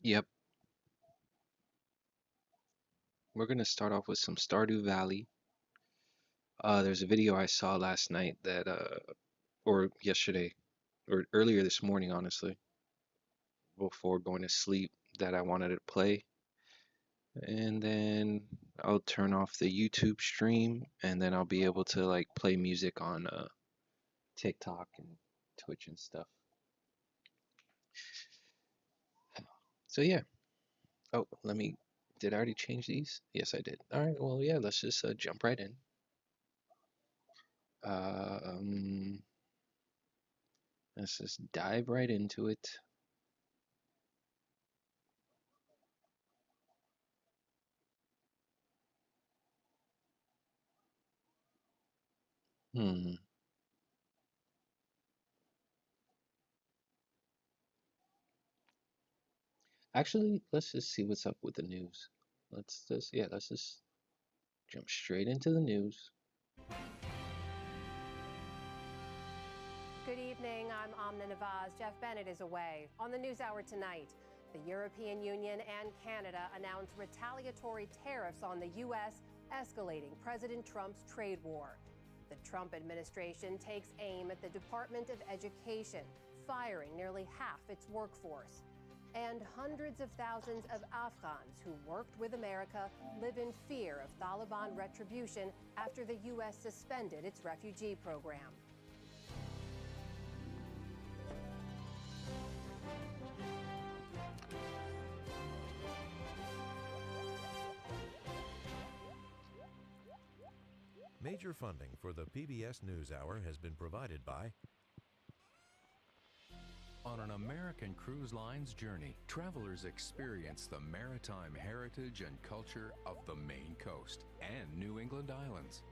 Yep, we're gonna start off with some Stardew Valley. There's a video I saw last night that, or yesterday, or earlier this morning, honestly, before going to sleep, that I wanted to play. And then I'll turn off the YouTube stream, and then I'll be able to like play music on TikTok and Twitch and stuff. So yeah. Oh, did I already change these? Yes, I did. All right. Well, yeah. Let's just jump right in. Um, let's just dive right into it. Hmm. Actually, let's just see what's up with the news. Let's just jump straight into the news. Good evening. I'm Amna Nawaz. Jeff Bennett is away. On the NewsHour tonight, the European Union and Canada announced retaliatory tariffs on the U.S., escalating President Trump's trade war. The Trump administration takes aim at the Department of Education, firing nearly half its workforce. And hundreds of thousands of Afghans who worked with America live in fear of Taliban retribution after the U.S. suspended its refugee program. Major funding for the PBS NewsHour has been provided by... On an American Cruise Line's journey, travelers experience the maritime heritage and culture of the Maine coast and New England islands.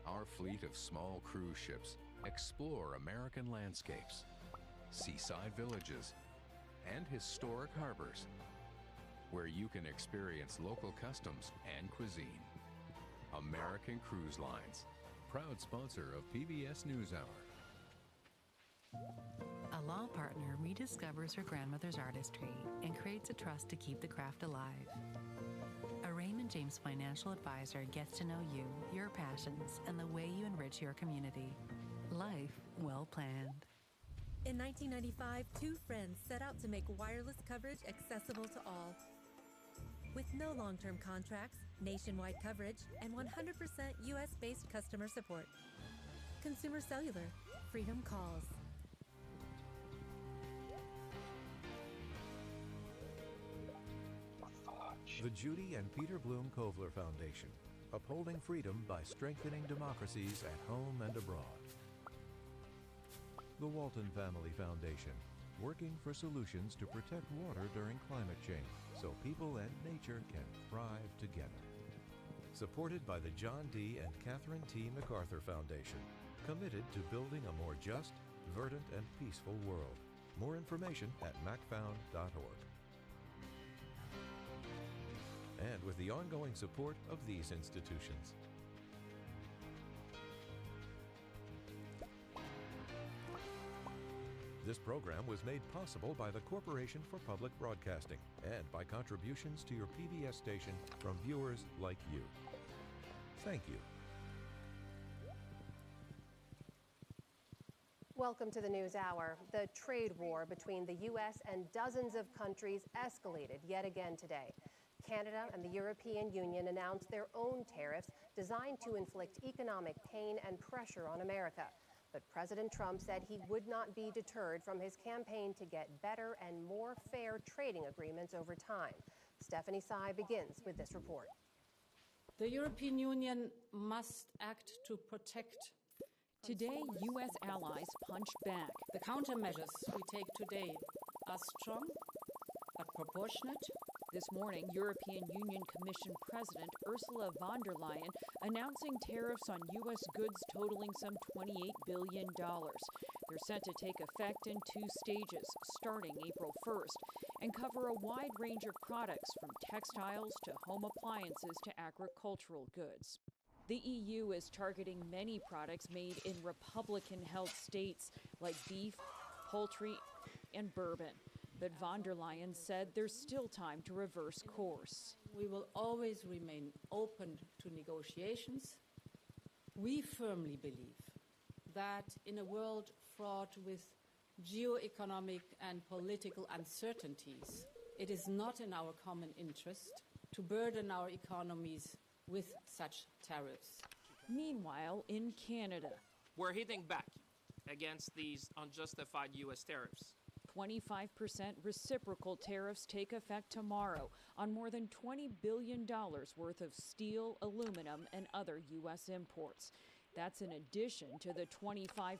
Our fleet of small cruise ships explore American landscapes, seaside villages, and historic harbors, where you can experience local customs and cuisine. American Cruise Lines, proud sponsor of PBS NewsHour. A law partner rediscovers her grandmother's artistry and creates a trust to keep the craft alive. A Raymond James financial advisor gets to know you, your passions, and the way you enrich your community. Life well planned. In 1995, two friends set out to make wireless coverage accessible to all. With no long-term contracts, nationwide coverage, and 100% US-based customer support. Consumer Cellular. Freedom calls. The Judy and Peter Bloom Kovler Foundation, upholding freedom by strengthening democracies at home and abroad. The Walton Family Foundation, working for solutions to protect water during climate change so people and nature can thrive together. Supported by the John D. and Catherine T. MacArthur Foundation, committed to building a more just, verdant, and peaceful world. More information at macfound.org. And with the ongoing support of these institutions. This program was made possible by the Corporation for Public Broadcasting and by contributions to your PBS station from viewers like you. Thank you. Welcome to the NewsHour. The trade war between the U.S. and dozens of countries escalated yet again today. Canada and the European Union announced their own tariffs designed to inflict economic pain and pressure on America. But President Trump said he would not be deterred from his campaign to get better and more fair trading agreements over time. Stephanie Tsai begins with this report. The European Union must act to protect. Today, U.S. allies punch back. The countermeasures we take today are strong but proportionate. This morning, European Union Commission President Ursula von der Leyen announcing tariffs on U.S. goods totaling some $28 billion. They're set to take effect in two stages, starting April 1st, and cover a wide range of products from textiles to home appliances to agricultural goods. The EU is targeting many products made in Republican-held states like beef, poultry, and bourbon. But von der Leyen said there's still time to reverse course. We will always remain open to negotiations. We firmly believe that in a world fraught with geo-economic and political uncertainties, it is not in our common interest to burden our economies with such tariffs. Meanwhile, in Canada, we're hitting back against these unjustified U.S. tariffs. 25% reciprocal tariffs take effect tomorrow on more than $20 billion worth of steel, aluminum, and other U.S. imports. That's in addition to the 25%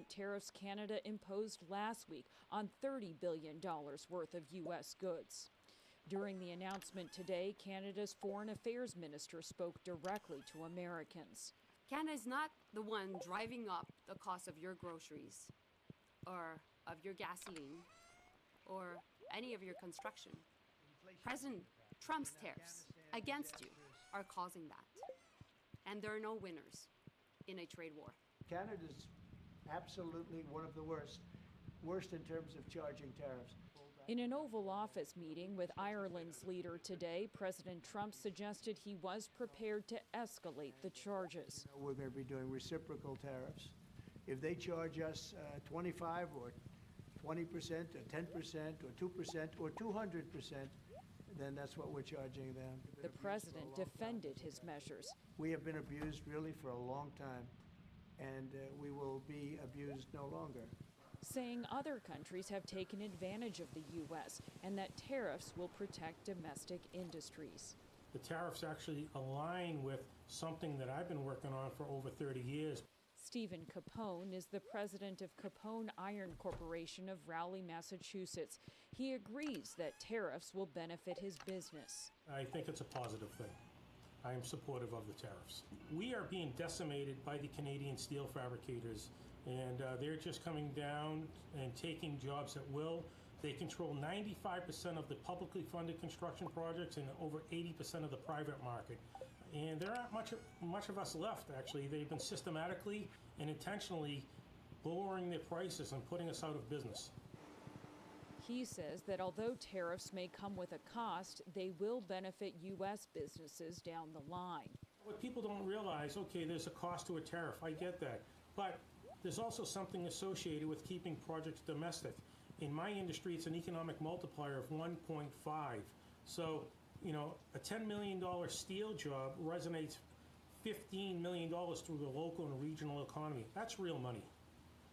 tariffs Canada imposed last week on $30 billion worth of U.S. goods. During the announcement today, Canada's Foreign Affairs Minister spoke directly to Americans. Canada is not the one driving up the cost of your groceries or of your gasoline or any of your construction. President Trump's tariffs against you are causing that. And there are no winners in a trade war. Canada's absolutely one of the worst in terms of charging tariffs. In an Oval Office meeting with Ireland's leader today, President Trump suggested he was prepared to escalate the charges. We're going to be doing reciprocal tariffs. If they charge us 25 or 20% or 10% or 2% or 200%, then that's what we're charging them. The president defended his measures. We have been abused really for a long time, and we will be abused no longer. Saying other countries have taken advantage of the U.S. and that tariffs will protect domestic industries. The tariffs actually align with something that I've been working on for over 30 years. Stephen Capone is the president of Capone Iron Corporation of Rowley, Massachusetts. He agrees that tariffs will benefit his business. I think it's a positive thing. I am supportive of the tariffs. We are being decimated by the Canadian steel fabricators, and they're just coming down and taking jobs at will. They control 95% of the publicly funded construction projects and over 80% of the private market. And there aren't much of us left, actually. They've been systematically and intentionally lowering their prices and putting us out of business. He says that although tariffs may come with a cost, they will benefit U.S. businesses down the line. What people don't realize, okay, there's a cost to a tariff, I get that. But there's also something associated with keeping projects domestic. In my industry, it's an economic multiplier of 1.5. So, you know, a $10 million steel job resonates $15 million through the local and regional economy. That's real money.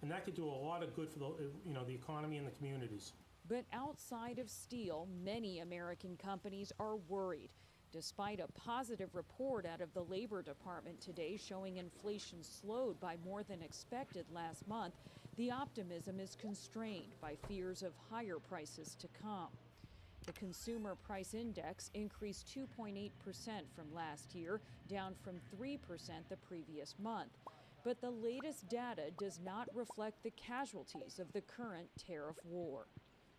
And that could do a lot of good for the economy and the communities. But outside of steel, many American companies are worried. Despite a positive report out of the Labor Department today showing inflation slowed by more than expected last month, the optimism is constrained by fears of higher prices to come. The Consumer Price Index increased 2.8% from last year, down from 3% the previous month. But the latest data does not reflect the casualties of the current tariff war.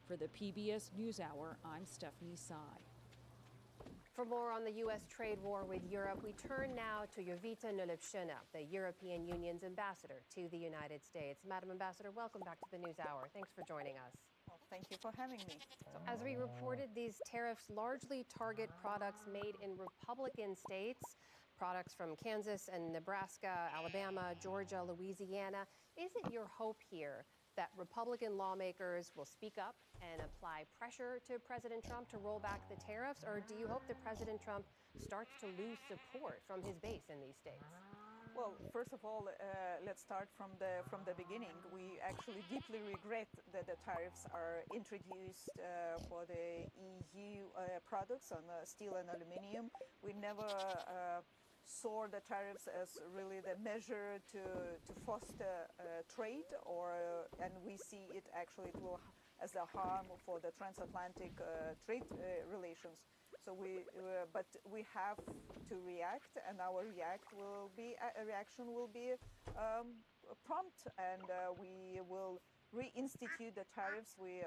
For the PBS NewsHour, I'm Stephanie Sy. For more on the U.S. trade war with Europe, we turn now to Jovita Nulipshina, the European Union's ambassador to the United States. Madam Ambassador, welcome back to the NewsHour. Thanks for joining us. Well, thank you for having me. So, as we reported, these tariffs largely target products made in Republican states, products from Kansas and Nebraska, Alabama, Georgia, Louisiana. Is it your hope here that Republican lawmakers will speak up and apply pressure to President Trump to roll back the tariffs, or do you hope that President Trump starts to lose support from his base in these states? Well, first of all, let's start from the beginning. We actually deeply regret that the tariffs are introduced for the EU products on steel and aluminium. We never saw the tariffs as really the measure to foster trade, and we see it actually as a harm for the transatlantic trade relations. So but we have to react, and our reaction will be prompt, and we will reinstitute the tariffs we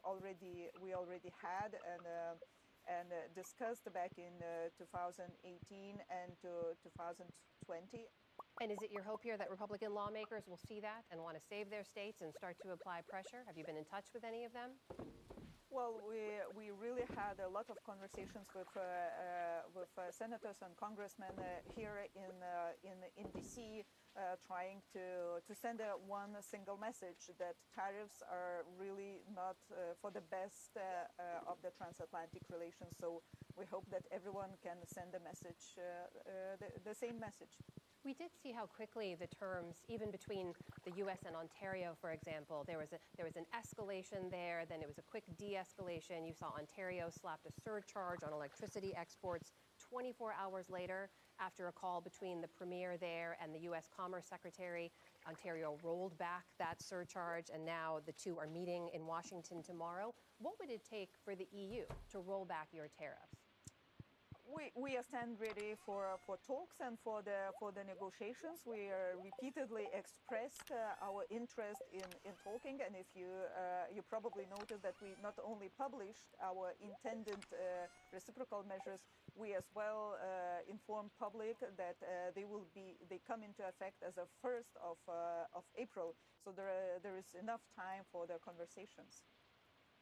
already had, and discussed back in 2018 and 2020. And is it your hope here that Republican lawmakers will see that and want to save their states and start to apply pressure? Have you been in touch with any of them? Well, we really had a lot of conversations with senators and congressmen here in DC, trying to send one single message that tariffs are really not for the best of the transatlantic relations. So we hope that everyone can send a message, the same message. We did see how quickly the terms, even between the U.S. and Ontario, for example, there was an escalation there, then it was a quick de-escalation. You saw Ontario slapped a surcharge on electricity exports 24 hours later after a call between the premier there and the U.S. Commerce Secretary. Ontario rolled back that surcharge, and now the two are meeting in Washington tomorrow. What would it take for the EU to roll back your tariffs? We stand ready for talks and for the negotiations. We repeatedly expressed our interest in talking, and if you probably noticed that we not only published our intended reciprocal measures, we as well informed public that they come into effect as of 1st of April. So there is enough time for the conversations.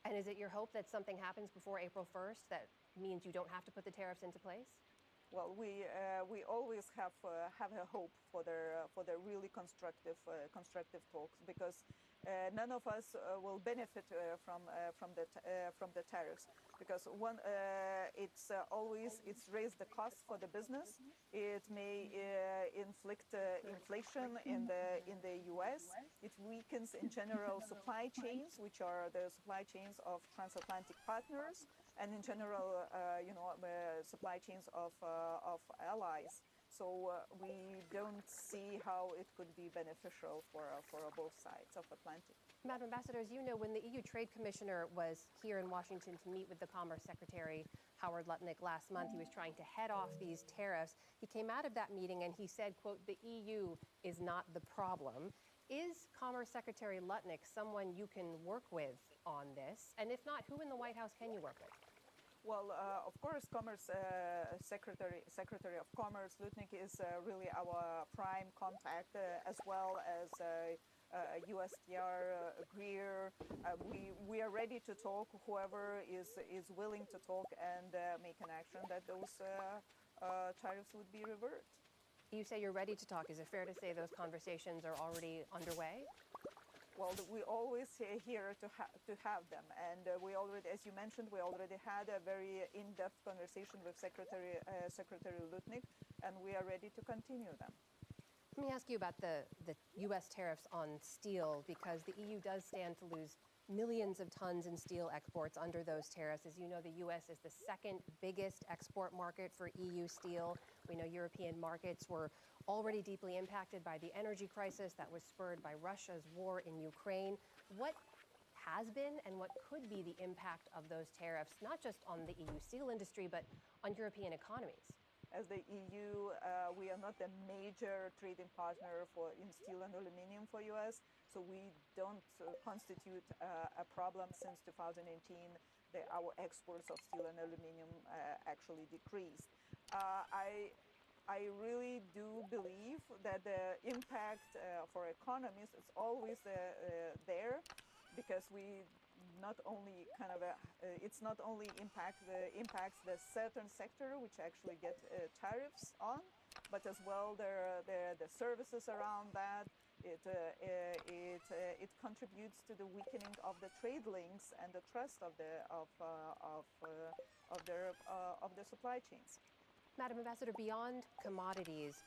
And is it your hope that something happens before April 1st that means you don't have to put the tariffs into place? Well, we always have a hope for the really constructive talks, because none of us will benefit from the tariffs, because one it's raised the cost for the business. It may inflict inflation in the U.S. It weakens in general supply chains, which are the supply chains of transatlantic partners, and in general, supply chains of allies. So we don't see how it could be beneficial for both sides of Atlantic. Madam Ambassador, as you know, when the EU Trade Commissioner was here in Washington to meet with the Commerce Secretary, Howard Lutnick, last month, he was trying to head off these tariffs. He came out of that meeting and he said, quote, "The EU is not the problem." Is Commerce Secretary Lutnick someone you can work with on this? And if not, who in the White House can you work with? Well, of course, Commerce Secretary of Commerce Lutnick is really our prime contact, as well as USTR Greer. We are ready to talk. Whoever is willing to talk and make an action that those tariffs would be reversed. You say you're ready to talk. Is it fair to say those conversations are already underway? Well, we always here to have them, and we already, as you mentioned, we already had a very in-depth conversation with Secretary Lutnick, and we are ready to continue them. Let me ask you about the U.S. tariffs on steel, because the EU does stand to lose millions of tons in steel exports under those tariffs. As you know, the U.S. is the second biggest export market for EU steel. We know European markets were already deeply impacted by the energy crisis that was spurred by Russia's war in Ukraine. What has been and what could be the impact of those tariffs, not just on the EU steel industry, but on European economies? As the EU, we are not a major trading partner in steel and aluminum for U.S., so we don't constitute a problem. Since 2018, our exports of steel and aluminum actually decreased. I really do believe that the impact for economies is always there, because we not only it's not only impacts the certain sector which actually get tariffs on, but as well the services around that. It contributes to the weakening of the trade links and the trust of the supply chains. Madam Ambassador, beyond commodities,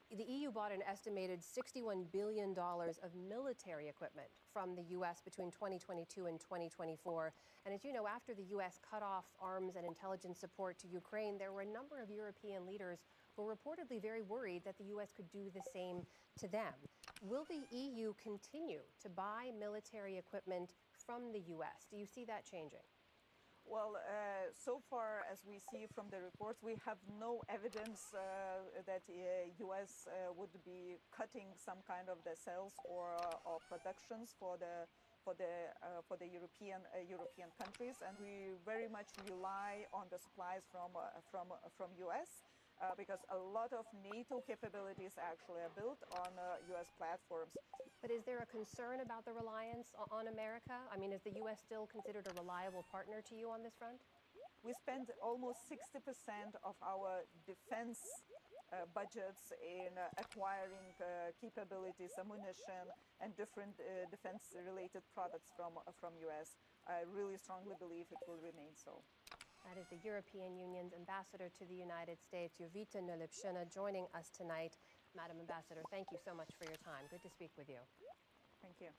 the EU bought an estimated $61 billion of military equipment from the U.S. between 2022 and 2024. And as you know, after the U.S. cut off arms and intelligence support to Ukraine, there were a number of European leaders who were reportedly very worried that the U.S. could do the same to them. Will the EU continue to buy military equipment from the U.S.? Do you see that changing? Well, so far as we see from the reports, we have no evidence that U.S. would be cutting some kind of the sales or productions for for the European countries, and we very much rely on the supplies from US. Because a lot of NATO capabilities actually are built on U.S. platforms. But is there a concern about the reliance on America? I mean, is the U.S. still considered a reliable partner to you on this front? We spend almost 60% of our defense budgets in acquiring capabilities, ammunition, and different defense-related products from U.S. I really strongly believe it will remain so. That is the European Union's ambassador to the United States, Jovita Nalipshina, joining us tonight. Madam Ambassador, thank you so much for your time. Good to speak with you. Thank you.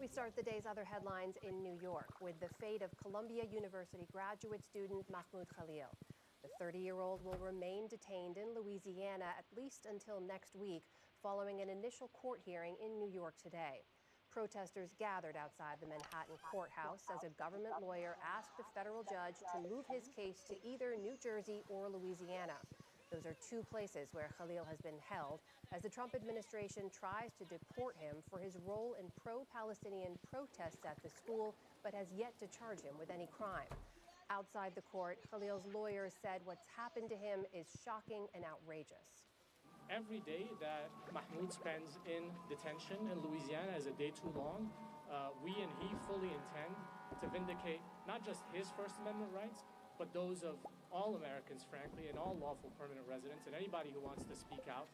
We start the day's other headlines in New York with the fate of Columbia University graduate student Mahmoud Khalil. The 30-year-old will remain detained in Louisiana at least until next week, following an initial court hearing in New York today. Protesters gathered outside the Manhattan courthouse as a government lawyer asked a federal judge to move his case to either New Jersey or Louisiana. Those are two places where Khalil has been held as the Trump administration tries to deport him for his role in pro-Palestinian protests at the school, but has yet to charge him with any crime. Outside the court, Khalil's lawyers said what's happened to him is shocking and outrageous. Every day that Mahmoud spends in detention in Louisiana is a day too long. We and he fully intend to vindicate not just his First Amendment rights, but those of all Americans, frankly, and all lawful permanent residents, and anybody who wants to speak out.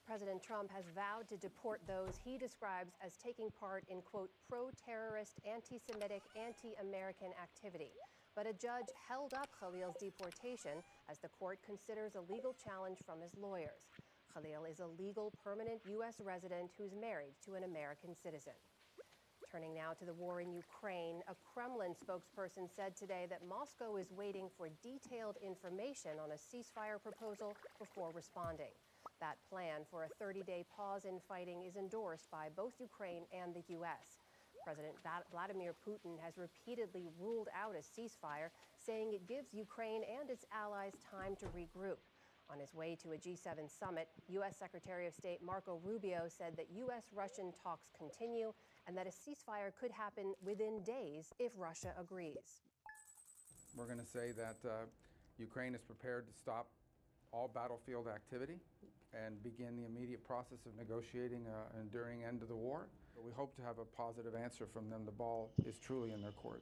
President Trump has vowed to deport those he describes as taking part in, quote, pro-terrorist, anti-Semitic, anti-American activity. But a judge held up Khalil's deportation as the court considers a legal challenge from his lawyers. Khalil is a legal permanent U.S. resident who's married to an American citizen. Turning now to the war in Ukraine, a Kremlin spokesperson said today that Moscow is waiting for detailed information on a ceasefire proposal before responding. That plan for a 30-day pause in fighting is endorsed by both Ukraine and the U.S. President Vladimir Putin has repeatedly ruled out a ceasefire, saying it gives Ukraine and its allies time to regroup. On his way to a G7 summit, U.S. Secretary of State Marco Rubio said that U.S.-Russian talks continue and that a ceasefire could happen within days if Russia agrees. We're going to say that Ukraine is prepared to stop all battlefield activity and begin the immediate process of negotiating an enduring end to the war. We hope to have a positive answer from them. The ball is truly in their court.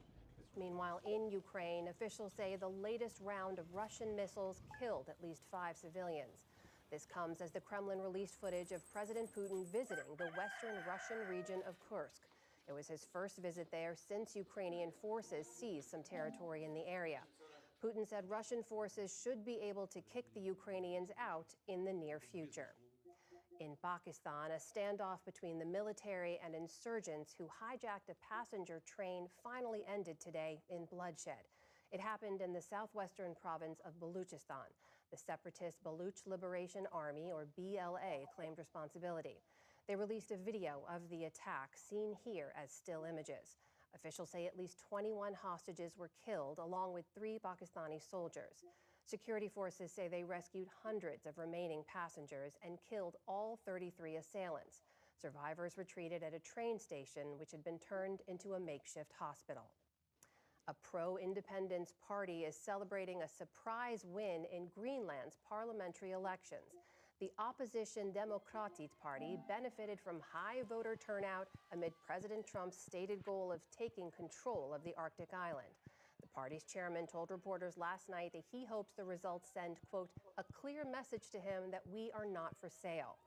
Meanwhile, in Ukraine, officials say the latest round of Russian missiles killed at least 5 civilians. This comes as the Kremlin released footage of President Putin visiting the western Russian region of Kursk. It was his first visit there since Ukrainian forces seized some territory in the area. Putin said Russian forces should be able to kick the Ukrainians out in the near future. In Pakistan, a standoff between the military and insurgents who hijacked a passenger train finally ended today in bloodshed. It happened in the southwestern province of Baluchistan. The separatist Baluch Liberation Army, or BLA, claimed responsibility. They released a video of the attack, seen here as still images. Officials say at least 21 hostages were killed, along with 3 Pakistani soldiers. Security forces say they rescued hundreds of remaining passengers and killed all 33 assailants. Survivors were treated at a train station, which had been turned into a makeshift hospital. A pro-independence party is celebrating a surprise win in Greenland's parliamentary elections. The opposition Democratic Party benefited from high voter turnout amid President Trump's stated goal of taking control of the Arctic island. The party's chairman told reporters last night that he hopes the results send, quote, a clear message to him that we are not for sale.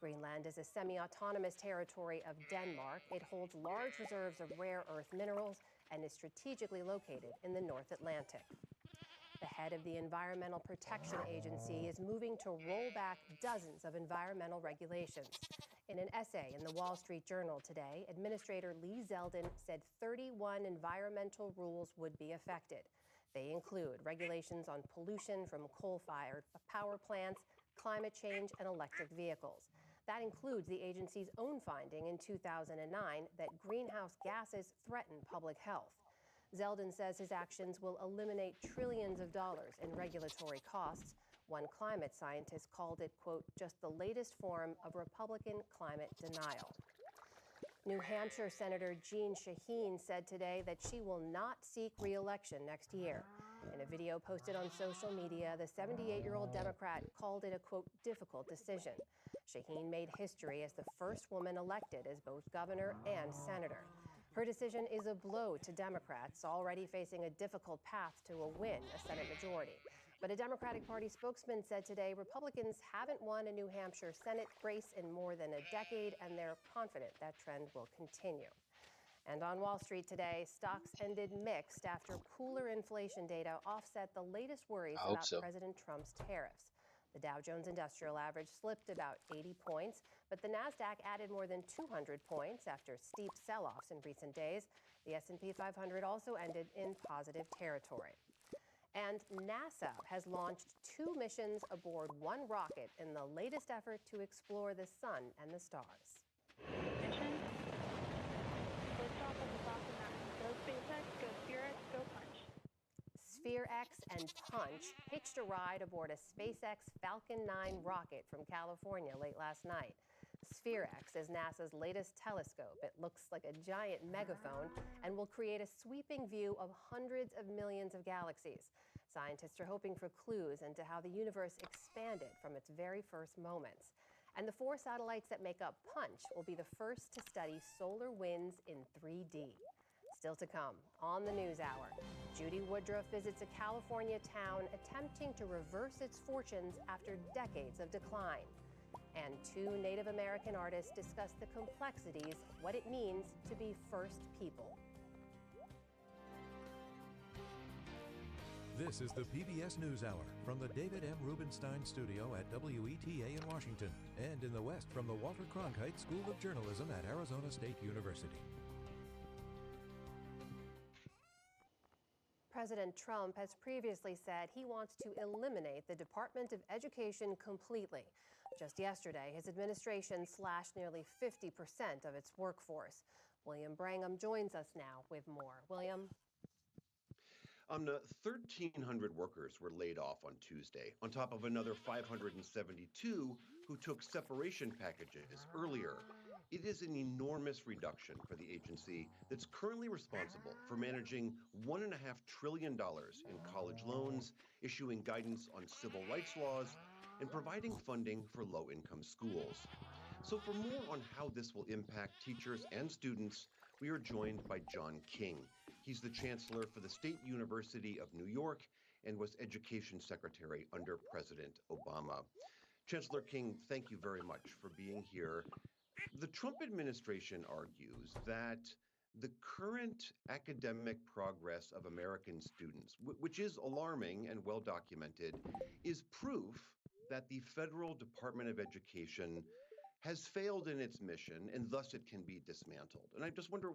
Greenland is a semi-autonomous territory of Denmark. It holds large reserves of rare earth minerals and is strategically located in the North Atlantic. The head of the Environmental Protection Agency is moving to roll back dozens of environmental regulations. In an essay in the Wall Street Journal today, Administrator Lee Zeldin said 31 environmental rules would be affected. They include regulations on pollution from coal-fired power plants, climate change, and electric vehicles. That includes the agency's own finding in 2009 that greenhouse gases threaten public health. Zeldin says his actions will eliminate trillions of dollars in regulatory costs. One climate scientist called it, quote, just the latest form of Republican climate denial. New Hampshire Senator Jeanne Shaheen said today that she will not seek re-election next year. In a video posted on social media, the 78-year-old Democrat called it a, quote, difficult decision. Shaheen made history as the first woman elected as both governor and senator. Her decision is a blow to Democrats already facing a difficult path to a win a Senate majority. But a Democratic Party spokesman said today Republicans haven't won a New Hampshire Senate race in more than a decade, and they're confident that trend will continue. And on Wall Street today, stocks ended mixed after cooler inflation data offset the latest worries I hope about so. President Trump's tariffs. The Dow Jones Industrial Average slipped about 80 points, but the Nasdaq added more than 200 points after steep sell-offs in recent days. The S&P 500 also ended in positive territory. And NASA has launched 2 missions aboard one rocket in the latest effort to explore the sun and the stars. Mission. Liftoff of the Falcon 9. Go SpaceX, go Spirit, go Punch. SphereX and Punch hitched a ride aboard a SpaceX Falcon 9 rocket from California late last night. SphereX is NASA's latest telescope. It looks like a giant megaphone and will create a sweeping view of hundreds of millions of galaxies. Scientists are hoping for clues into how the universe expanded from its very first moments. And the 4 satellites that make up Punch will be the first to study solar winds in 3D. Still to come on the NewsHour, Judy Woodruff visits a California town attempting to reverse its fortunes after decades of decline. And 2 Native American artists discuss the complexities of what it means to be First People. This is the PBS NewsHour from the David M. Rubenstein studio at WETA in Washington, and in the West from the Walter Cronkite School of Journalism at Arizona State University. President Trump has previously said he wants to eliminate the Department of Education completely. Just yesterday, his administration slashed nearly 50% of its workforce. William Brangham joins us now with more. William? 1,300 workers were laid off on Tuesday, on top of another 572 who took separation packages earlier. It is an enormous reduction for the agency that's currently responsible for managing $1.5 trillion in college loans, issuing guidance on civil rights laws, and providing funding for low-income schools. So for more on how this will impact teachers and students, we are joined by John King. He's the Chancellor for the State University of New York and was Education Secretary under President Obama. Chancellor King, thank you very much for being here. The Trump administration argues that the current academic progress of American students, which is alarming and well documented, is proof that the Federal Department of Education has failed in its mission, and thus it can be dismantled. And I just wonder,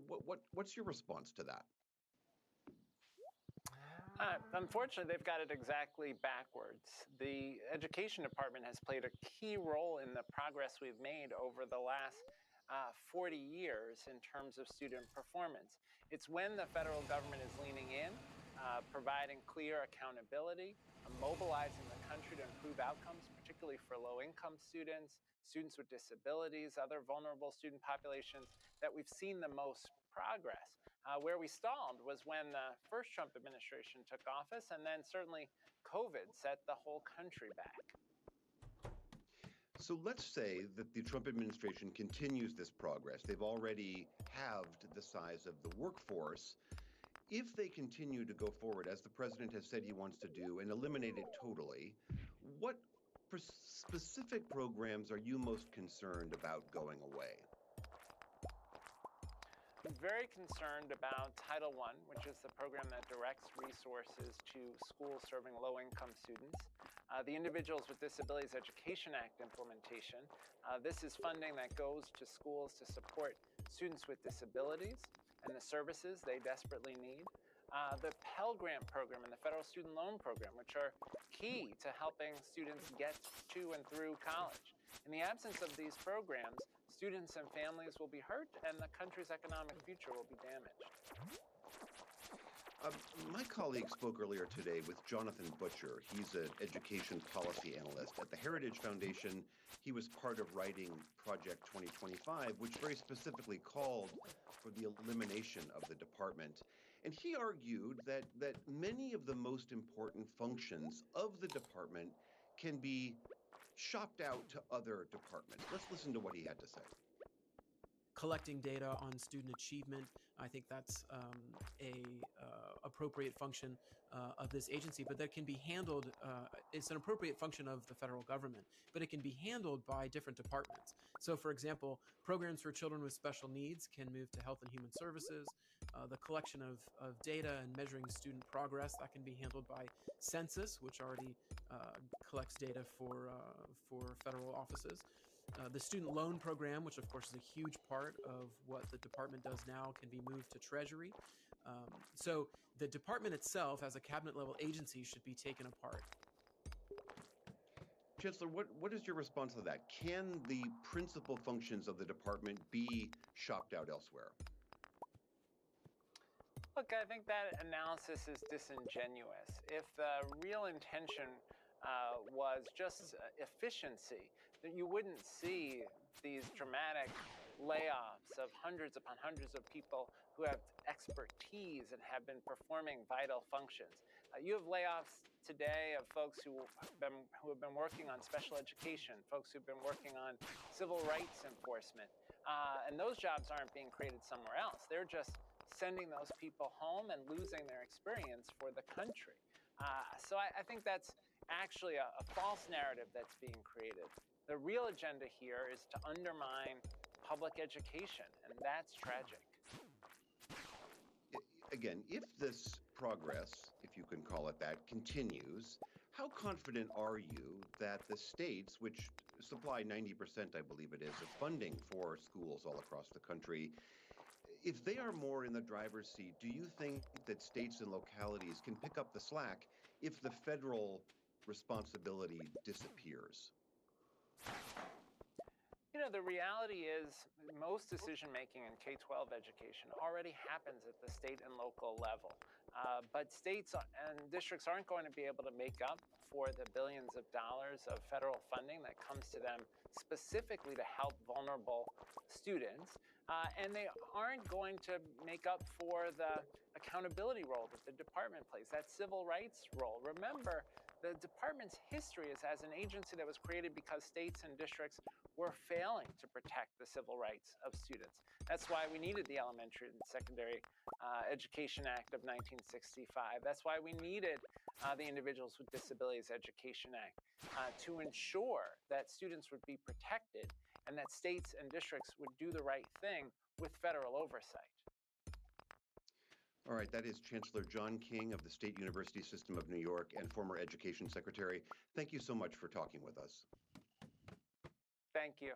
what's your response to that? Unfortunately, they've got it exactly backwards. The Education Department has played a key role in the progress we've made over the last 40 years in terms of student performance. It's when the federal government is leaning in, providing clear accountability, mobilizing the country to improve outcomes, particularly for low-income students, students with disabilities, other vulnerable student populations, that we've seen the most progress. Where we stalled was when the first Trump administration took office, and then certainly COVID set the whole country back. So let's say that the Trump administration continues this progress. They've already halved the size of the workforce. If they continue to go forward, as the president has said he wants to do, and eliminate it totally, what specific programs are you most concerned about going away? I'm very concerned about Title I, which is the program that directs resources to schools serving low-income students. The Individuals with Disabilities Education Act implementation. This is funding that goes to schools to support students with disabilities and the services they desperately need. The Pell Grant program and the Federal Student Loan Program, which are key to helping students get to and through college. In the absence of these programs, students and families will be hurt, and the country's economic future will be damaged. My colleague spoke earlier today with Jonathan Butcher. He's an education policy analyst at the Heritage Foundation. He was part of writing Project 2025, which very specifically called for the elimination of the department. And he argued that many of the most important functions of the department can be shopped out to other departments. Let's listen to what he had to say. Collecting data on student achievement, I think that's a appropriate function of this agency, but that can be handled, it's an appropriate function of the federal government, but it can be handled by different departments. So for example, programs for children with special needs can move to Health and Human Services. The collection of data and measuring student progress, that can be handled by Census, which already collects data for federal offices. The student loan program, which of course is a huge part of what the department does now, can be moved to Treasury. So the department itself, as a cabinet level agency, should be taken apart. Chancellor, what is your response to that? Can the principal functions of the department be shopped out elsewhere? Look, I think that analysis is disingenuous. If the real intention was just efficiency, then you wouldn't see these dramatic layoffs of hundreds upon hundreds of people who have expertise and have been performing vital functions. You have layoffs today of folks who have been working on special education, folks who've been working on civil rights enforcement, and those jobs aren't being created somewhere else. They're just sending those people home and losing their experience for the country. So I think that's actually a false narrative that's being created. The real agenda here is to undermine public education, and that's tragic. Again, if this progress, if you can call it that, continues, how confident are you that the states, which supply 90%, I believe it is, of funding for schools all across the country, if they are more in the driver's seat, do you think that states and localities can pick up the slack if the federal responsibility disappears? You know, the reality is most decision-making in K-12 education already happens at the state and local level. But states and districts aren't going to be able to make up for the billions of dollars of federal funding that comes to them specifically to help vulnerable students. And they aren't going to make up for the accountability role that the department plays, that civil rights role. Remember, the department's history is as an agency that was created because states and districts were failing to protect the civil rights of students. That's why we needed the Elementary and Secondary Education Act of 1965. That's why we needed the Individuals with Disabilities Education Act to ensure that students would be protected and that states and districts would do the right thing with federal oversight. All right, that is Chancellor John King of the State University System of New York and former Education Secretary. Thank you so much for talking with us. Thank you.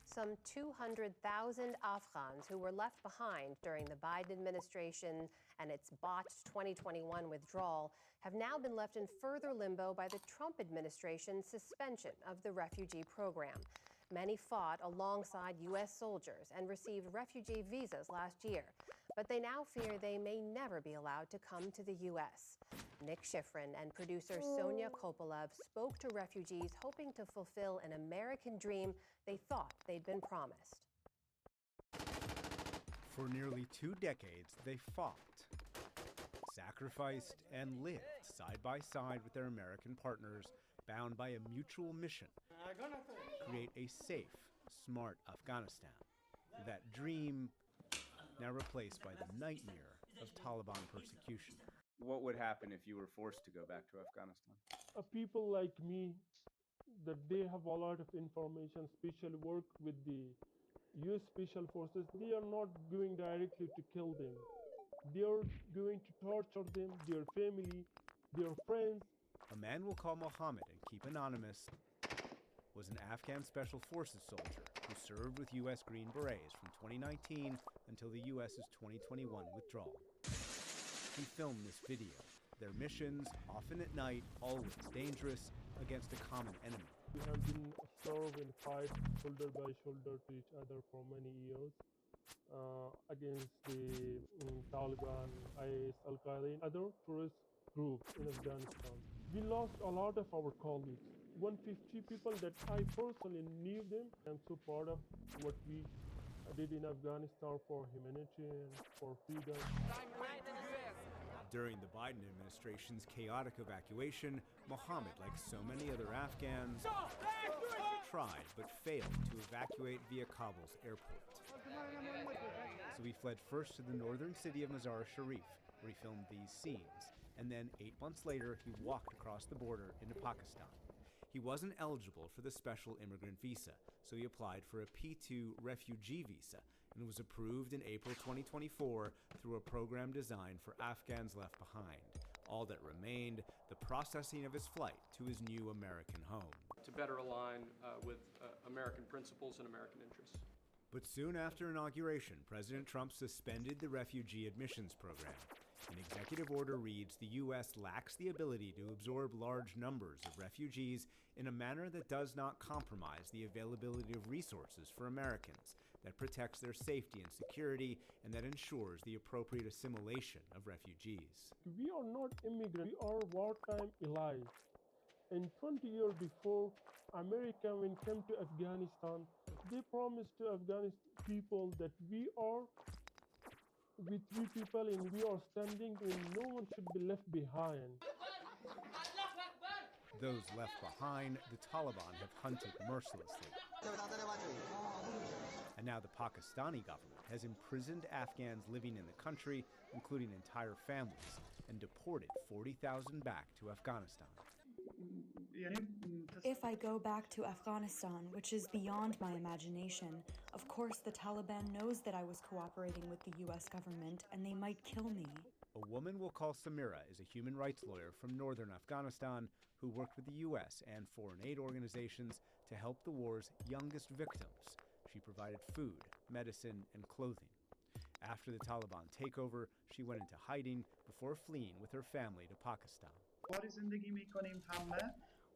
Some 200,000 Afghans who were left behind during the Biden administration and its botched 2021 withdrawal have now been left in further limbo by the Trump administration's suspension of the refugee program. Many fought alongside U.S. soldiers and received refugee visas last year, but they now fear they may never be allowed to come to the U.S. Nick Schifrin and producer Sonia Kopolov spoke to refugees hoping to fulfill an American dream they thought they'd been promised. For nearly 2 decades, they fought, sacrificed, and lived side by side with their American partners, bound by a mutual mission: create a safe, smart Afghanistan. That dream now replaced by the nightmare of Taliban persecution. What would happen if you were forced to go back to Afghanistan? People like me, that they have a lot of information, special work with the U.S. Special Forces, they are not going directly to kill them. They are going to torture them, their family, their friends. A man we'll call Mohammed and keep anonymous was an Afghan Special Forces soldier who served with U.S. Green Berets from 2019 until the U.S.'s 2021 withdrawal. He filmed this video. Their missions, often at night, always dangerous, against a common enemy. We have been served in fight shoulder by shoulder to each other for many years against the Taliban, IS, Al-Qaeda, and other terrorist groups in Afghanistan. We lost a lot of our colleagues. 150 people that I personally knew them. I'm so proud of what we did in Afghanistan for humanity and for freedom. During the Biden administration's chaotic evacuation, Mohammed, like so many other Afghans, tried but failed to evacuate via Kabul's airport. So he fled first to the northern city of Mazar-e-Sharif, where he filmed these scenes, and then 8 months later, he walked across the border into Pakistan. He wasn't eligible for the special immigrant visa, so he applied for a P2 refugee visa and was approved in April 2024 through a program designed for Afghans left behind. All that remained, the processing of his flight to his new American home. To better align with American principles and American interests. But soon after inauguration, President Trump suspended the refugee admissions program. An executive order reads the U.S. lacks the ability to absorb large numbers of refugees in a manner that does not compromise the availability of resources for Americans, that protects their safety and security, and that ensures the appropriate assimilation of refugees. We are not immigrants, we are wartime allies. And 20 years before America when came to Afghanistan, they promised to Afghan people that we are with three people and we are standing and no one should be left behind. Those left behind, the Taliban have hunted mercilessly. And now the Pakistani government has imprisoned Afghans living in the country, including entire families, and deported 40,000 back to Afghanistan. If I go back to Afghanistan, which is beyond my imagination, of course the Taliban knows that I was cooperating with the U.S. government and they might kill me. A woman we'll call Samira is a human rights lawyer from northern Afghanistan who worked with the U.S. and foreign aid organizations to help the war's youngest victims. She provided food, medicine, and clothing. After the Taliban takeover, she went into hiding before fleeing with her family to Pakistan.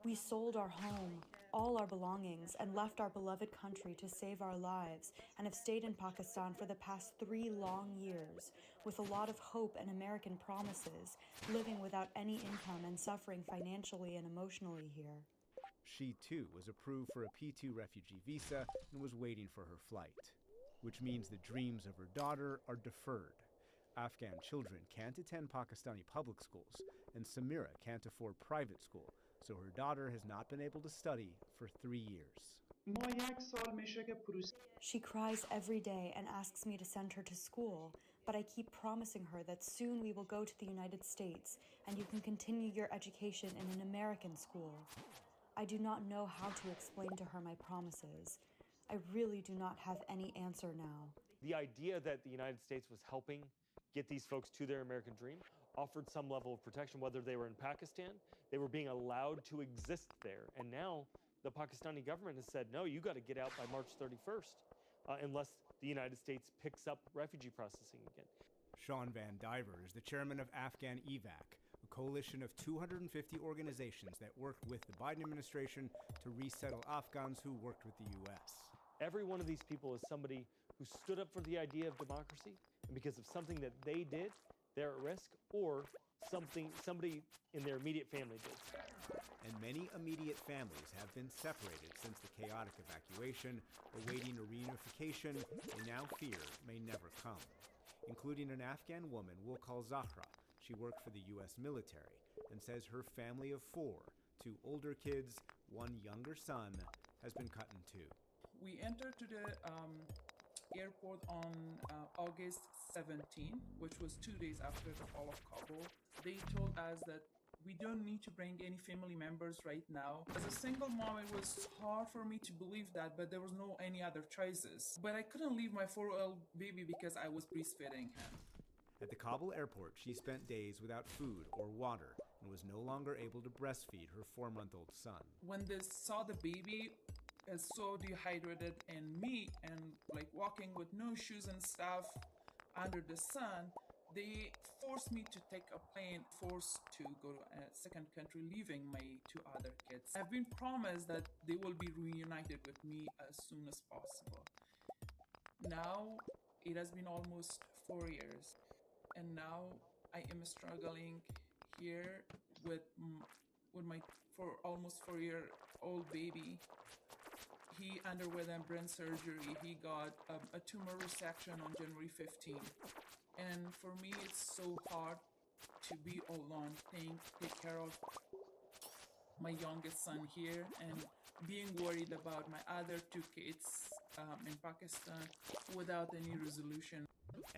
We sold our home, all our belongings, and left our beloved country to save our lives, and have stayed in Pakistan for the past 3 long years, with a lot of hope and American promises, living without any income and suffering financially and emotionally here. She, too, was approved for a P2 refugee visa and was waiting for her flight, which means the dreams of her daughter are deferred. Afghan children can't attend Pakistani public schools, and Samira can't afford private school, so her daughter has not been able to study for 3 years. She cries every day and asks me to send her to school, but I keep promising her that soon we will go to the United States and you can continue your education in an American school. I do not know how to explain to her my promises. I really do not have any answer now. The idea that the United States was helping get these folks to their American dream offered some level of protection, whether they were in Pakistan, they were being allowed to exist there. And now the Pakistani government has said, no, you got to get out by March 31st, unless the United States picks up refugee processing again. Sean Van Diver is the chairman of Afghan EVAC, a coalition of 250 organizations that worked with the Biden administration to resettle Afghans who worked with the U.S. Every one of these people is somebody who stood up for the idea of democracy, and because of something that they did, they're at risk, or somebody in their immediate family did. And many immediate families have been separated since the chaotic evacuation, awaiting a reunification they now fear may never come, including an Afghan woman we'll call Zahra. She worked for the U.S. military and says her family of 4, 2 older kids, 1 younger son, has been cut in 2. We entered to the airport on August 17, which was 2 days after the fall of Kabul. They told us that we don't need to bring any family members right now. As a single mom, it was hard for me to believe that, but there was no any other choices. But I couldn't leave my 4-year-old baby because I was breastfeeding him. At the Kabul airport, she spent days without food or water and was no longer able to breastfeed her 4-month-old son. When they saw the baby is so dehydrated and me and like walking with no shoes and stuff under the sun, they forced me to take a plane, forced to go to a second country, leaving my 2 other kids. I've been promised that they will be reunited with me as soon as possible. Now it has been almost 4 years, and now I am struggling here with my almost 4-year-old baby. He underwent a brain surgery. He got a tumor resection on January 15th. And for me, it's so hard to be alone, take care of my youngest son here, and being worried about my other 2 kids in Pakistan without any resolution.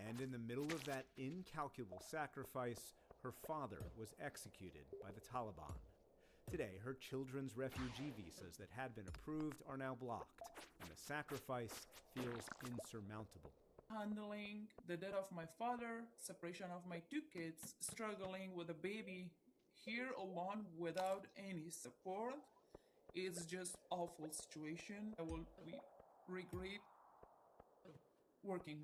And in the middle of that incalculable sacrifice, her father was executed by the Taliban. Today, her children's refugee visas that had been approved are now blocked, and the sacrifice feels insurmountable. Handling the death of my father, separation of my 2 kids, struggling with a baby here alone without any support, it's just awful situation. I will regret working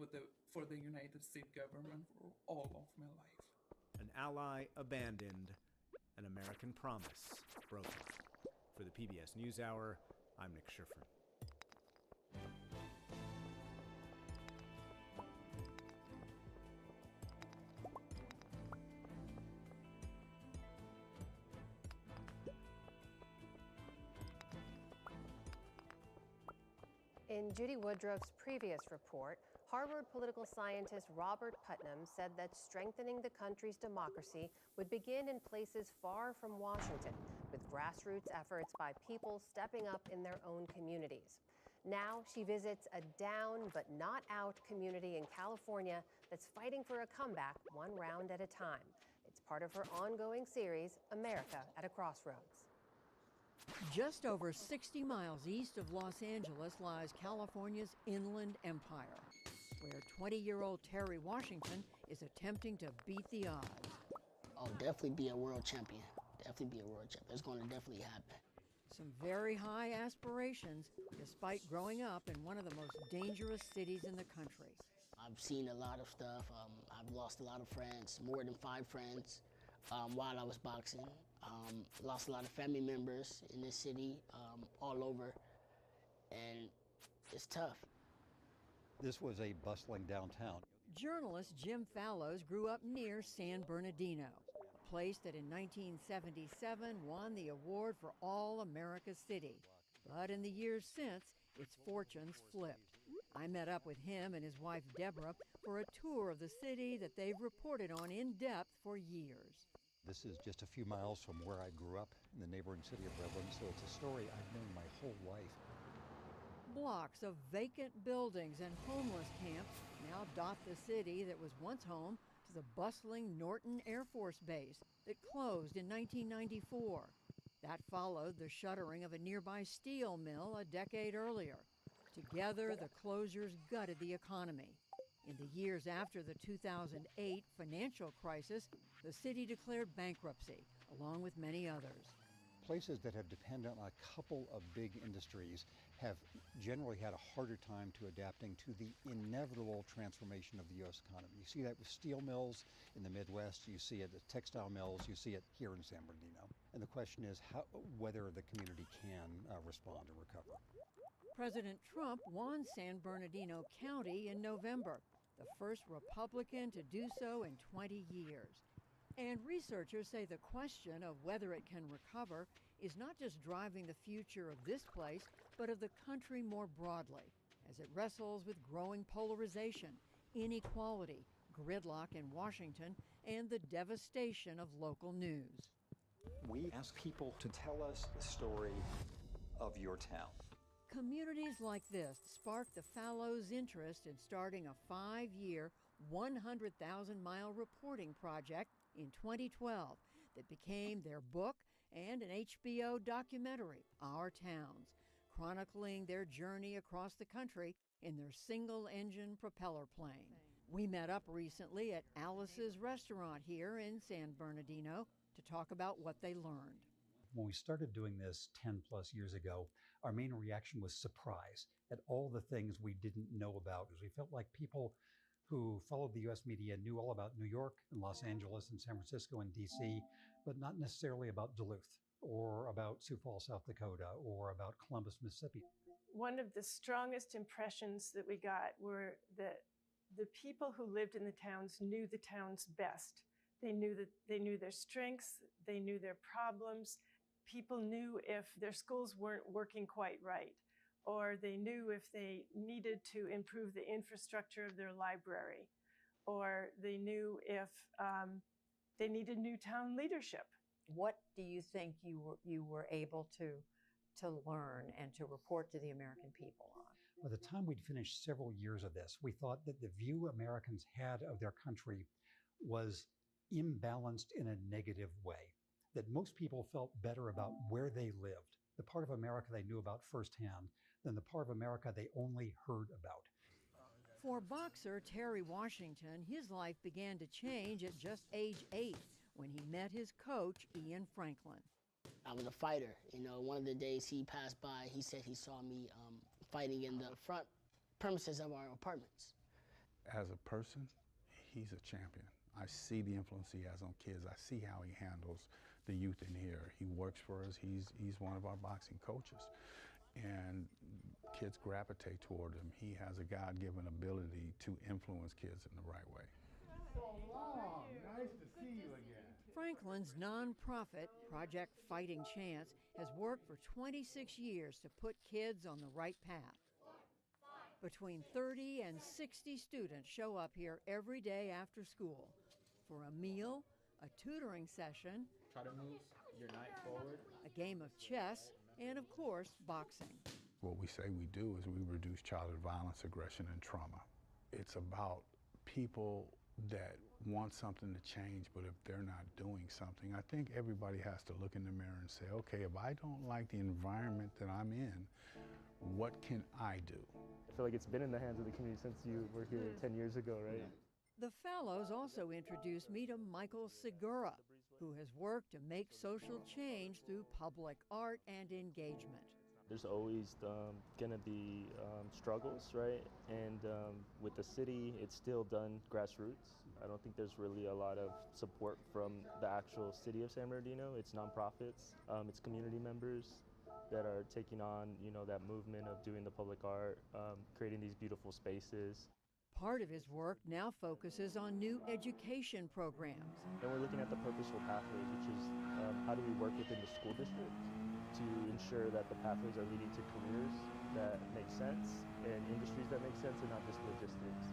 for the United States government for all of my life. An ally abandoned, an American promise broken. For the PBS NewsHour, I'm Nick Schifrin. In Judy Woodruff's previous report, Harvard political scientist Robert Putnam said that strengthening the country's democracy would begin in places far from Washington, with grassroots efforts by people stepping up in their own communities. Now she visits a down but not out community in California that's fighting for a comeback 1 round at a time. It's part of her ongoing series, America at a Crossroads. Just over 60 miles east of Los Angeles lies California's Inland Empire, where 20-year-old Terry Washington is attempting to beat the odds. I'll definitely be a world champion. Definitely be a world champion. It's going to definitely happen. Some very high aspirations, despite growing up in one of the most dangerous cities in the country. I've seen a lot of stuff. I've lost a lot of friends, more than 5 friends, while I was boxing. Lost a lot of family members in this city, all over, and it's tough. This was a bustling downtown. Journalist Jim Fallows grew up near San Bernardino, a place that in 1977 won the award for All America City. But in the years since, its fortunes flipped. I met up with him and his wife Deborah for a tour of the city that they've reported on in depth for years. This is just a few miles from where I grew up in the neighboring city of Redlands, so it's a story I've known my whole life. Blocks of vacant buildings and homeless camps now dot the city that was once home to the bustling Norton Air Force Base that closed in 1994. That followed the shuttering of a nearby steel mill a decade earlier. Together, the closures gutted the economy. In the years after the 2008 financial crisis, the city declared bankruptcy, along with many others. Places that have depended on a couple of big industries have generally had a harder time to adapting to the inevitable transformation of the U.S. economy. You see that with steel mills in the Midwest, you see it at textile mills, you see it here in San Bernardino. And the question is whether the community can respond and recover. President Trump won San Bernardino County in November, the first Republican to do so in 20 years. And researchers say the question of whether it can recover is not just driving the future of this place, but of the country more broadly, as it wrestles with growing polarization, inequality, gridlock in Washington, and the devastation of local news. We ask people to tell us the story of your town. Communities like this sparked the Fallows' interest in starting a 5-year, 100,000-mile reporting project in 2012 that became their book and an HBO documentary, Our Towns, chronicling their journey across the country in their single-engine propeller plane. We met up recently at Alice's restaurant here in San Bernardino to talk about what they learned. When we started doing this 10 plus years ago, our main reaction was surprise at all the things we didn't know about. We felt like people who followed the US media knew all about New York and Los Angeles and San Francisco and DC, but not necessarily about Duluth or about Sioux Falls, South Dakota, or about Columbus, Mississippi. One of the strongest impressions that we got were that the people who lived in the towns knew the towns best. They knew their strengths, they knew their problems. People knew if their schools weren't working quite right, or they knew if they needed to improve the infrastructure of their library, or they knew if they needed new town leadership. What do you think you were able to learn and to report to the American people on? By the time we'd finished several years of this, we thought that the view Americans had of their country was imbalanced in a negative way, that most people felt better about where they lived, the part of America they knew about firsthand, than the part of America they only heard about. For boxer Terry Washington, his life began to change at just age 8 when he met his coach, Ian Franklin. I was a fighter. You know, one of the days he passed by, he said he saw me fighting in the front premises of our apartments. As a person, he's a champion. I see the influence he has on kids. I see how he handles the youth in here. He works for us. He's one of our boxing coaches. And kids gravitate toward him. He has a God-given ability to influence kids in the right way. So long. Nice to see you again. Franklin's nonprofit, Project Fighting Chance, has worked for 26 years to put kids on the right path. Between 30 and 60 students show up here every day after school for a meal, a tutoring session, Try to move your knife forward, a game of chess, and of course, boxing. What we say we do is we reduce childhood violence, aggression, and trauma. It's about people that want something to change, but if they're not doing something, I think everybody has to look in the mirror and say, okay, if I don't like the environment that I'm in, what can I do? I feel like it's been in the hands of the community since you were here 10 years ago, right? The fellows also introduced me to Michael Segura, who has worked to make social change through public art and engagement. There's always going to be struggles, right? And with the city, it's still done grassroots. I don't think there's really a lot of support from the actual city of San Bernardino. It's nonprofits, it's community members that are taking on, you know, that movement of doing the public art, creating these beautiful spaces. Part of his work now focuses on new education programs. And we're looking at the purposeful pathways, which is how do we work within the school district to ensure that the pathways are leading to careers that make sense and industries that make sense and not just logistics.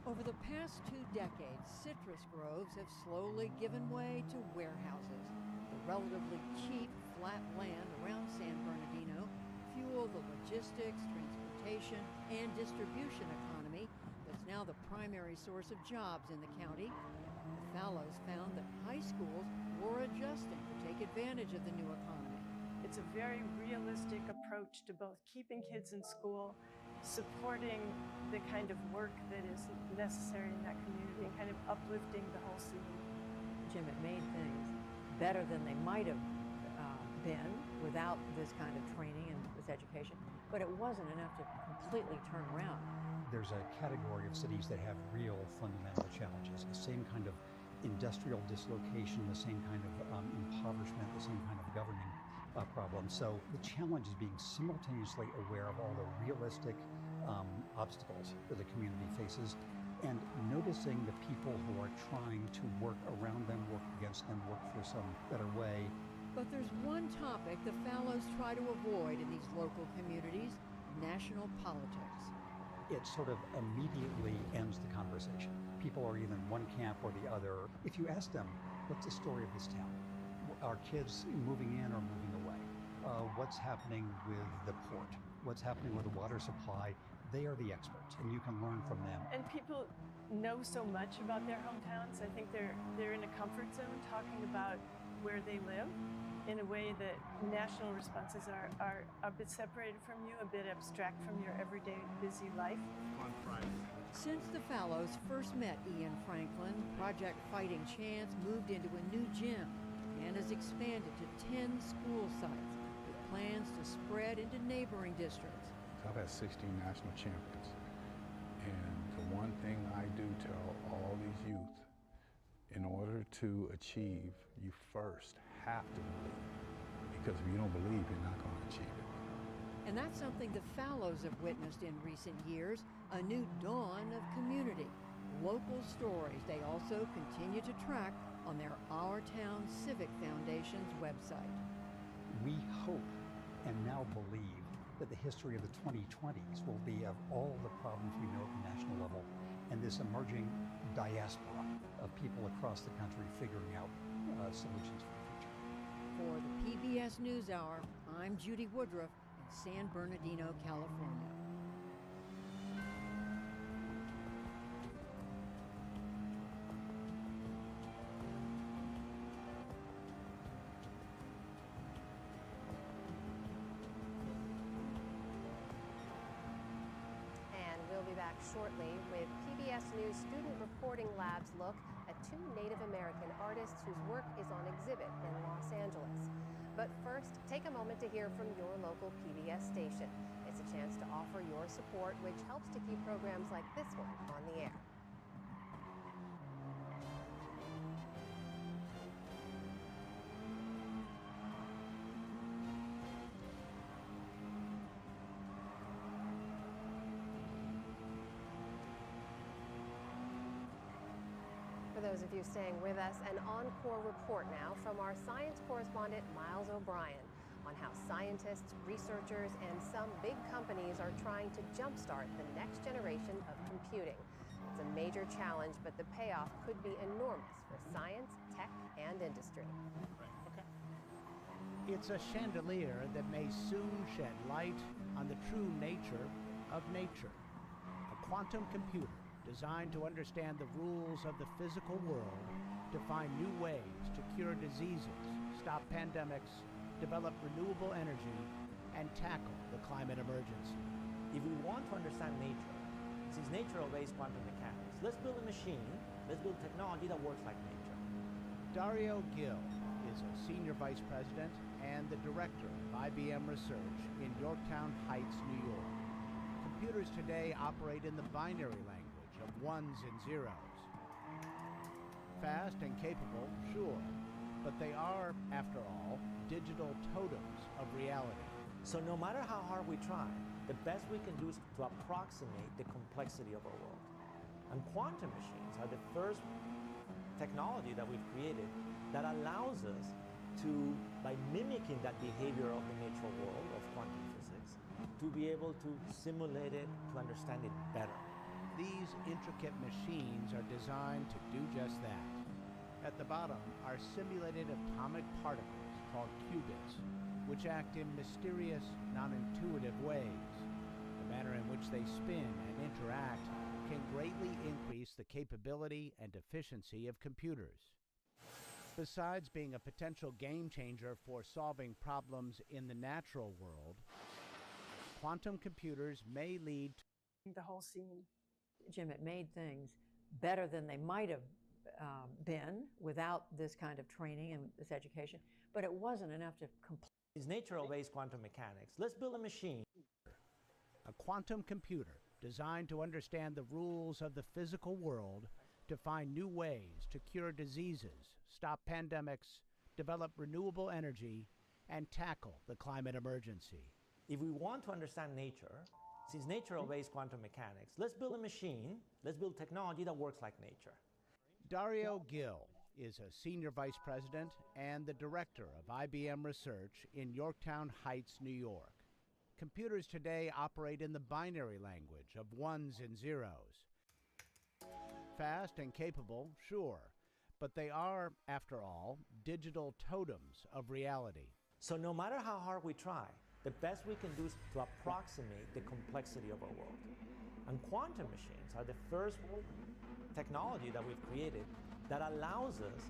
Over the past 2 decades, citrus groves have slowly given way to warehouses. The relatively cheap, flat land around San Bernardino fuel the logistics, transportation, and distribution economy that's now the primary source of jobs in the county. The Fallows found that high schools were adjusting to take advantage of the new economy. It's a very realistic approach to both keeping kids in school, supporting the kind of work that is necessary in that community, and kind of uplifting the whole city. Jim, it made things better than they might have been without this kind of training and this education, but it wasn't enough to completely turn around. There's a category of cities that have real fundamental challenges, the same kind of industrial dislocation, the same kind of impoverishment, the same kind of governing problem. So the challenge is being simultaneously aware of all the realistic obstacles that the community faces and noticing the people who are trying to work around them, work against them, work for some better way. But there's one topic the Fallows try to avoid in these local communities: national politics. It sort of immediately ends the conversation. People are either in one camp or the other. If you ask them, what's the story of this town? Are kids moving in or moving away? What's happening with the port? What's happening with the water supply? They are the experts, and you can learn from them. And people know so much about their hometowns. I think they're in a comfort zone talking about where they live in a way that national responses are a bit separated from you, a bit abstract from your everyday busy life. On Friday. Since the Fallows first met Ian Franklin, Project Fighting Chance moved into a new gym. and has expanded to 10 school sites with plans to spread into neighboring districts. I've had 16 national champions. And the one thing I do tell all these youth, in order to achieve, you first have to believe. Because if you don't believe, you're not going to achieve it. And that's something the Fallows have witnessed in recent years, a new dawn of community. Local stories they also continue to track on their Our Town Civic Foundation's website. We hope and now believe that the history of the 2020s will be of all the problems we know at the national level and this emerging diaspora of people across the country figuring out solutions for the future. For the PBS NewsHour, I'm Judy Woodruff in San Bernardino, California. Shortly with PBS News Student Reporting Lab's look at two Native American artists whose work is on exhibit in Los Angeles. But first, take a moment to hear from your local PBS station. It's a chance to offer your support, which helps to keep programs like this one on the air. For those of you staying with us, an encore report now from our science correspondent Miles O'Brien on how scientists, researchers, and some big companies are trying to jumpstart the next generation of computing. It's a major challenge, but the payoff could be enormous for science, tech, and industry. It's a chandelier that may soon shed light on the true nature of nature. A quantum computer designed to understand the rules of the physical world, to find new ways to cure diseases, stop pandemics, develop renewable energy, and tackle the climate emergency. If we want to understand nature, since nature obeys quantum mechanics, let's build a machine, let's build technology that works like nature. Dario Gil is a senior vice president and the director of IBM Research in Yorktown Heights, New York. Computers today operate in the binary language of ones and zeros. Fast and capable, sure, but they are, after all, digital totems of reality. So no matter how hard we try, the best we can do is to approximate the complexity of our world. And quantum machines are the first technology that we've created that allows us to, by mimicking that behavior of the natural world of quantum physics, to be able to simulate it, to understand it better. These intricate machines are designed to do just that. At the bottom are simulated atomic particles called qubits, which act in mysterious, non-intuitive ways. The manner in which they spin and interact can greatly increase the capability and efficiency of computers. Besides being a potential game changer for solving problems in the natural world, quantum computers may lead to the whole scene. Jim, it made things better than they might have been without this kind of training and this education, but it wasn't enough to complete. Since nature obeys quantum mechanics, let's build a machine. A quantum computer designed to understand the rules of the physical world, to find new ways to cure diseases, stop pandemics, develop renewable energy, and tackle the climate emergency. If we want to understand nature, since nature obeys quantum mechanics, let's build a machine, let's build technology that works like nature. Dario Gil is a senior vice president and the director of IBM Research in Yorktown Heights, New York. Computers today operate in the binary language of ones and zeros. Fast and capable, sure, but they are, after all, digital totems of reality. So no matter how hard we try, the best we can do is to approximate the complexity of our world. And quantum machines are the first technology that we've created that allows us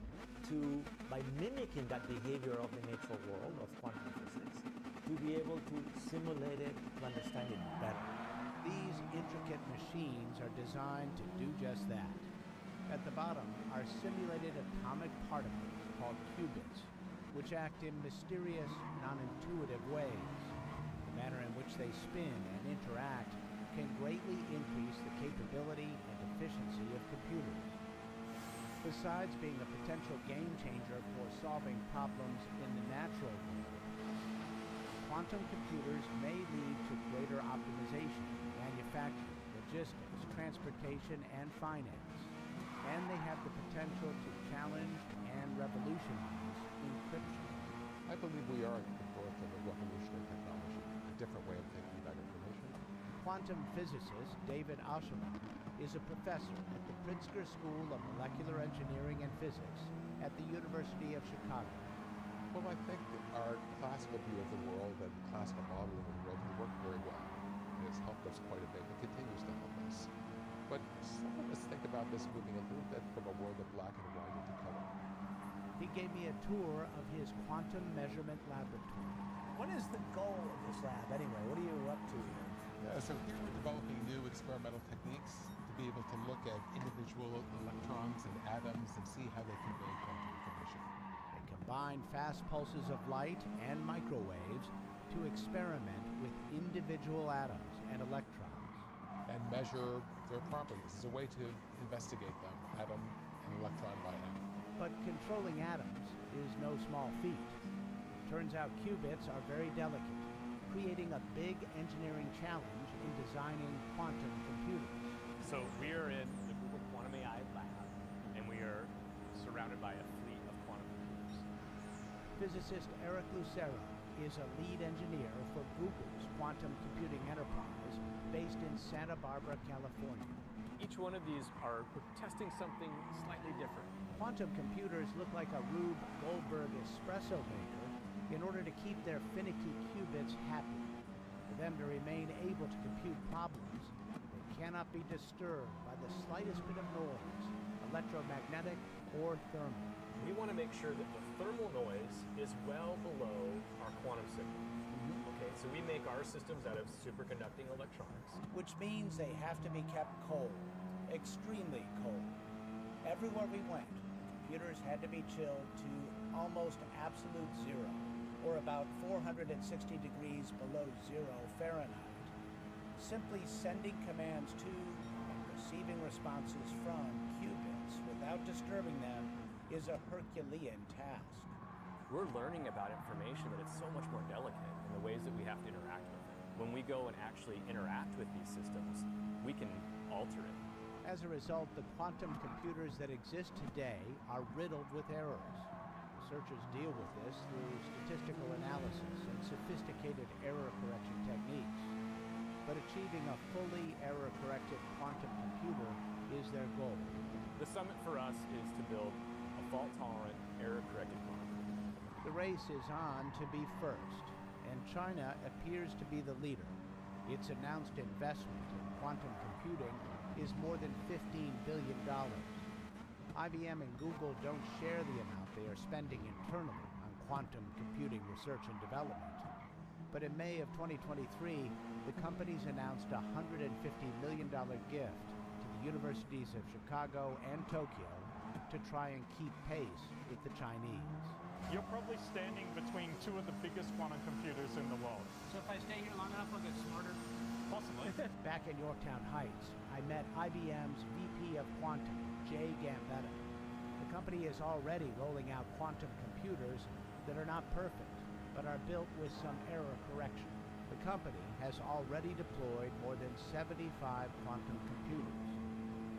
to, by mimicking that behavior of the natural world of quantum physics, to be able to simulate it, to understand it better. These intricate machines are designed to do just that. At the bottom are simulated atomic particles called qubits, which act in mysterious, non-intuitive ways. The manner in which they spin and interact can greatly increase the capability and efficiency of computers. Besides being a potential game changer for solving problems in the natural world, quantum computers may lead to greater optimization, manufacturing, logistics, transportation, and finance. And they have the potential to challenge and revolutionize encryption. I believe we are at the birth of a revolutionary technology, a different way of thinking about information. Quantum physicist David Ascherman is a professor at the Pritzker School of Molecular Engineering and Physics at the University of Chicago. Well, I think that our classical view of the world and classical modeling of the world has worked very well. It has helped us quite a bit and continues to help us. But some of us think about this moving a little bit from a world of black and white into color. He gave me a tour of his quantum measurement laboratory. What is the goal of this lab anyway? What are you up to here? So here we're developing new experimental techniques to be able to look at individual electrons and atoms and see how they convey quantum information. They combine fast pulses of light and microwaves to experiment with individual atoms and electrons. And measure their properties as a way to investigate them, atom and electron by atom. But controlling atoms is no small feat. It turns out qubits are very delicate, creating a big engineering challenge in designing quantum computers. So we're in the Google Quantum AI lab, and we are surrounded by a fleet of quantum computers. Physicist Eric Lucero is a lead engineer for Google's quantum computing enterprise based in Santa Barbara, California. Each one of these are testing something slightly different. Quantum computers look like a Rube Goldberg espresso maker in order to keep their finicky qubits happy. For them to remain able to compute problems, they cannot be disturbed by the slightest bit of noise, electromagnetic or thermal. We want to make sure that the thermal noise is well below our quantum signal. Okay, so we make our systems out of superconducting electronics. Which means they have to be kept cold, extremely cold. Everywhere we went, computers had to be chilled to almost absolute zero, or about 460 degrees below 0 Fahrenheit. Simply sending commands to and receiving responses from qubits without disturbing them is a Herculean task. We're learning about information that it's so much more delicate in the ways that we have to interact with it. When we go and actually interact with these systems, we can alter it. As a result, the quantum computers that exist today are riddled with errors. Researchers deal with this through statistical analysis and sophisticated error correction techniques. But achieving a fully error-corrected quantum computer is their goal. The summit for us is to build a fault-tolerant, error-corrected quantum computer. The race is on to be first, and China appears to be the leader. Its announced investment in quantum computing is more than $15 billion. IBM and Google don't share the amount they are spending internally on quantum computing research and development. But in May of 2023, the companies announced a $150 million gift to the universities of Chicago and Tokyo to try and keep pace with the Chinese. You're probably standing between two of the biggest quantum computers in the world. So if I stay here long enough, I'll get smarter? Possibly. Back in Yorktown Heights, I met IBM's VP of Quantum, Jay Gambetta. The company is already rolling out quantum computers that are not perfect, but are built with some error correction. The company has already deployed more than 75 quantum computers.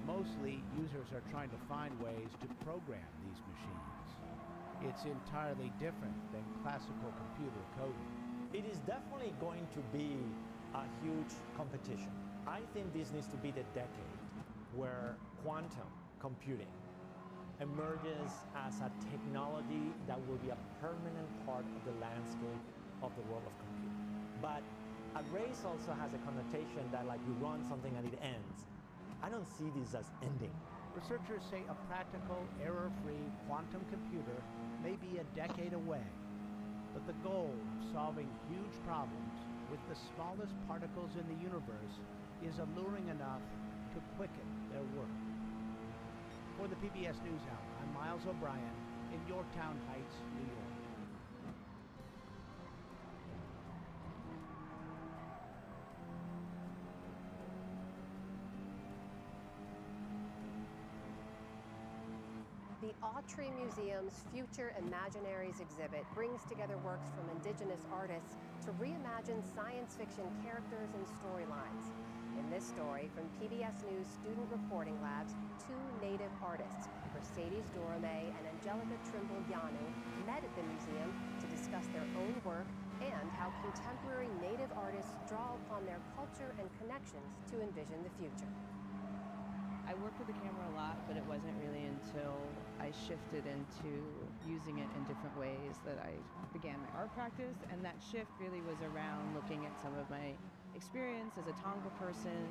Mostly, users are trying to find ways to program these machines. It's entirely different than classical computer coding. It is definitely going to be a huge competition. I think this needs to be the decade where quantum computing emerges as a technology that will be a permanent part of the landscape of the world of computing. But a race also has a connotation that like you run something and it ends. I don't see this as ending. Researchers say a practical, error-free quantum computer may be a decade away, but the goal of solving huge problems with the smallest particles in the universe is alluring enough to quicken their work. For the PBS NewsHour, I'm Miles O'Brien in Yorktown Heights, New York. the Autry Museum's Future Imaginaries exhibit brings together works from Indigenous artists to reimagine science fiction characters and storylines. In this story from PBS News Student Reporting Lab's two Native artists, Mercedes Dorame and Angelica Trimble-Yanu, met at the museum to discuss their own work and how contemporary Native artists draw upon their culture and connections to envision the future. I worked with the camera a lot, but it wasn't really until I shifted into using it in different ways that I began my art practice, and that shift really was around looking at some of my experience as a Tonga person,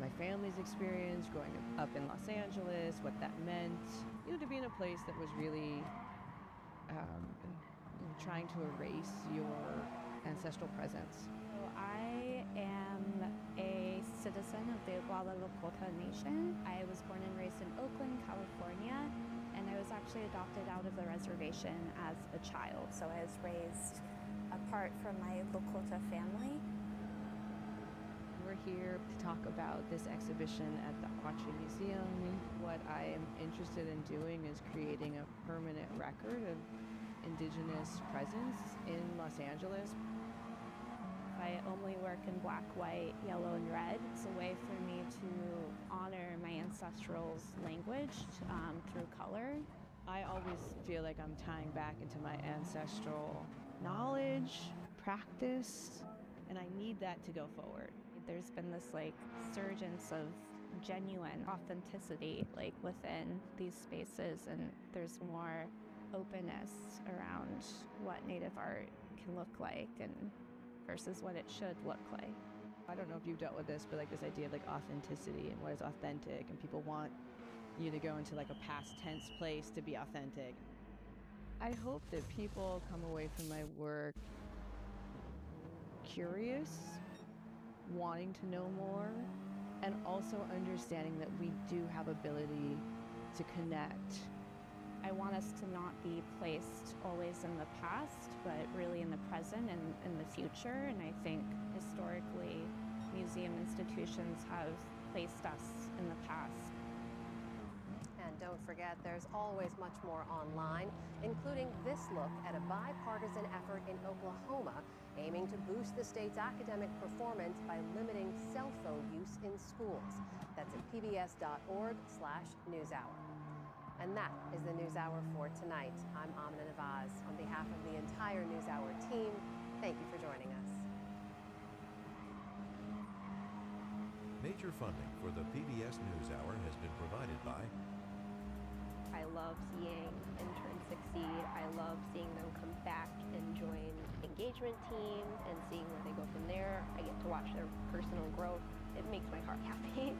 my family's experience growing up in Los Angeles, what that meant, to be in a place that was really trying to erase your ancestral presence. So I am a citizen of the Guadalajara Nation. I was born and raised in Oakland, California, and I was actually adopted out of the reservation as a child. So I was raised apart from my Lakota family. We're here to talk about this exhibition at the Autry Museum. What I am interested in doing is creating a permanent record of Indigenous presence in Los Angeles. I only work in black, white, yellow, and red. It's a way for me to honor my ancestral's language through color. I always feel like I'm tying back into my ancestral knowledge, practice, and I need that to go forward. There's been this surgence of genuine authenticity within these spaces, and there's more openness around what Native art can look like and versus what it should look like. I don't know if you've dealt with this, but this idea of authenticity and what is authentic, and people want you to go into a past tense place to be authentic. I hope that people come away from my work curious, wanting to know more, and also understanding that we do have ability to connect. I want us to not be placed always in the past, but really in the present and in the future. And I think historically, museum institutions have placed us in the past. And don't forget, there's always much more online, including this look at a bipartisan effort in Oklahoma aiming to boost the state's academic performance by limiting cell phone use in schools. That's at pbs.org/newshour. And that is the NewsHour for tonight. I'm Amina Navaz. On behalf of the entire NewsHour team, thank you for joining us. Major funding for the PBS NewsHour has been provided by... I love seeing interns succeed. I love seeing them come back and join engagement teams and seeing where they go from there. I get to watch their personal growth. It makes my heart happy.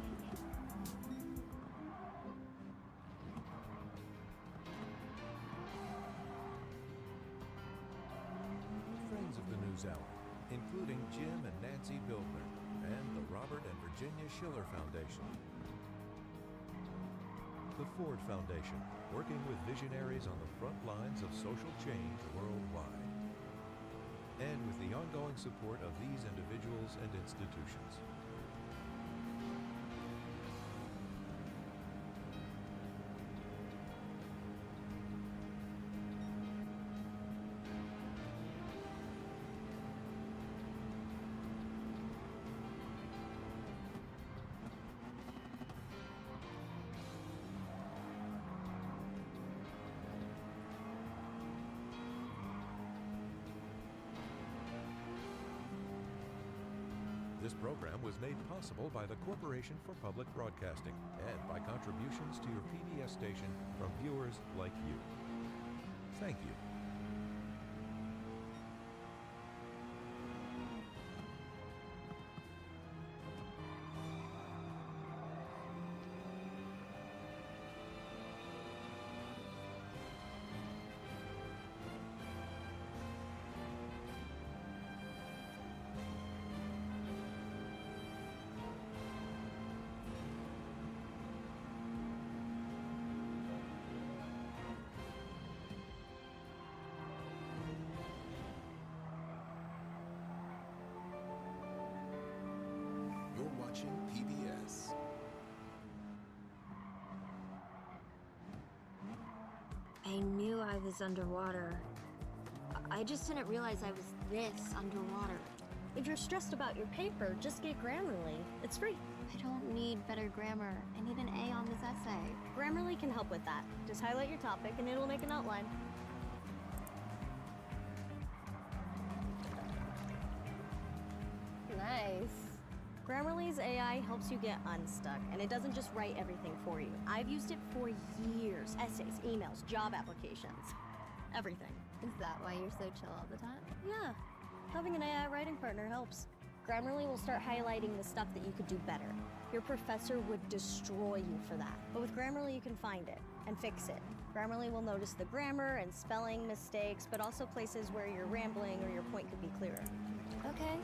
Friends of the NewsHour, including Jim and Nancy Bildner, and the Robert and Virginia Schiller Foundation. The Ford Foundation, working with visionaries on the front lines of social change worldwide. And with the ongoing support of these individuals and institutions. This program was made possible by the Corporation for Public Broadcasting and by contributions to your PBS station from viewers like you. Thank you. was underwater. I just didn't realize I was this underwater. If you're stressed about your paper, just get Grammarly. It's free. I don't need better grammar. I need an A on this essay. Grammarly can help with that. Just highlight your topic and it'll make an outline. Nice. Grammarly's AI helps you get unstuck, and it doesn't just write everything for you. I've used it for years. Essays, emails, job applications. Everything. Is that why you're so chill all the time? Yeah. Having an AI writing partner helps. Grammarly will start highlighting the stuff that you could do better. Your professor would destroy you for that. But with Grammarly, you can find it and fix it. Grammarly will notice the grammar and spelling mistakes, but also places where you're rambling or your point could be clearer. Okay.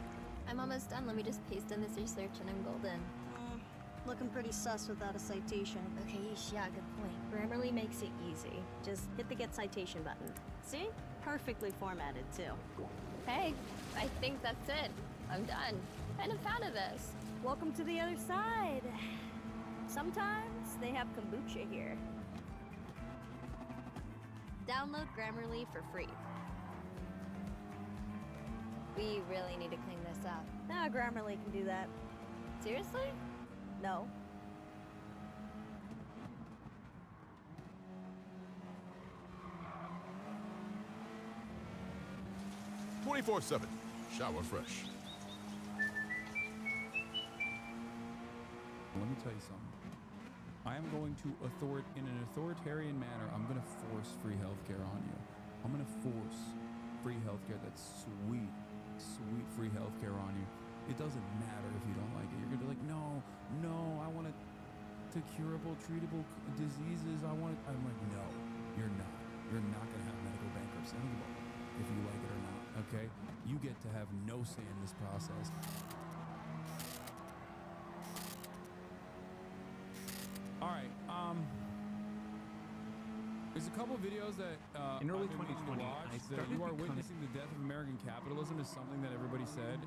I'm almost done. Let me just paste in this research and I'm golden. Looking pretty sus without a citation. Okay, yeah, good point. Grammarly makes it easy. Just hit the Get Citation button. See? Perfectly formatted, too. Hey, I think that's it. I'm done. Kind of fan of this. Welcome to the other side. Sometimes they have kombucha here. Download Grammarly for free. We really need to clean this up. Nah, Grammarly can do that. Seriously? No. "24/7. Shower fresh." Let me tell you something. I am going to in an authoritarian manner, I'm going to force free healthcare on you. I'm going to force free healthcare. That's sweet, sweet free healthcare on you. It doesn't matter if you don't like it. You're going to be like, no, I want to curable, treatable diseases. I'm like, no, you're not. You're not going to have medical bankruptcy anymore if you like it or not, okay? You get to have no say in this process. All right, there's a couple videos that in early I've been meaning to 2020, watch I that started you are becoming- witnessing the death of American capitalism is something that everybody said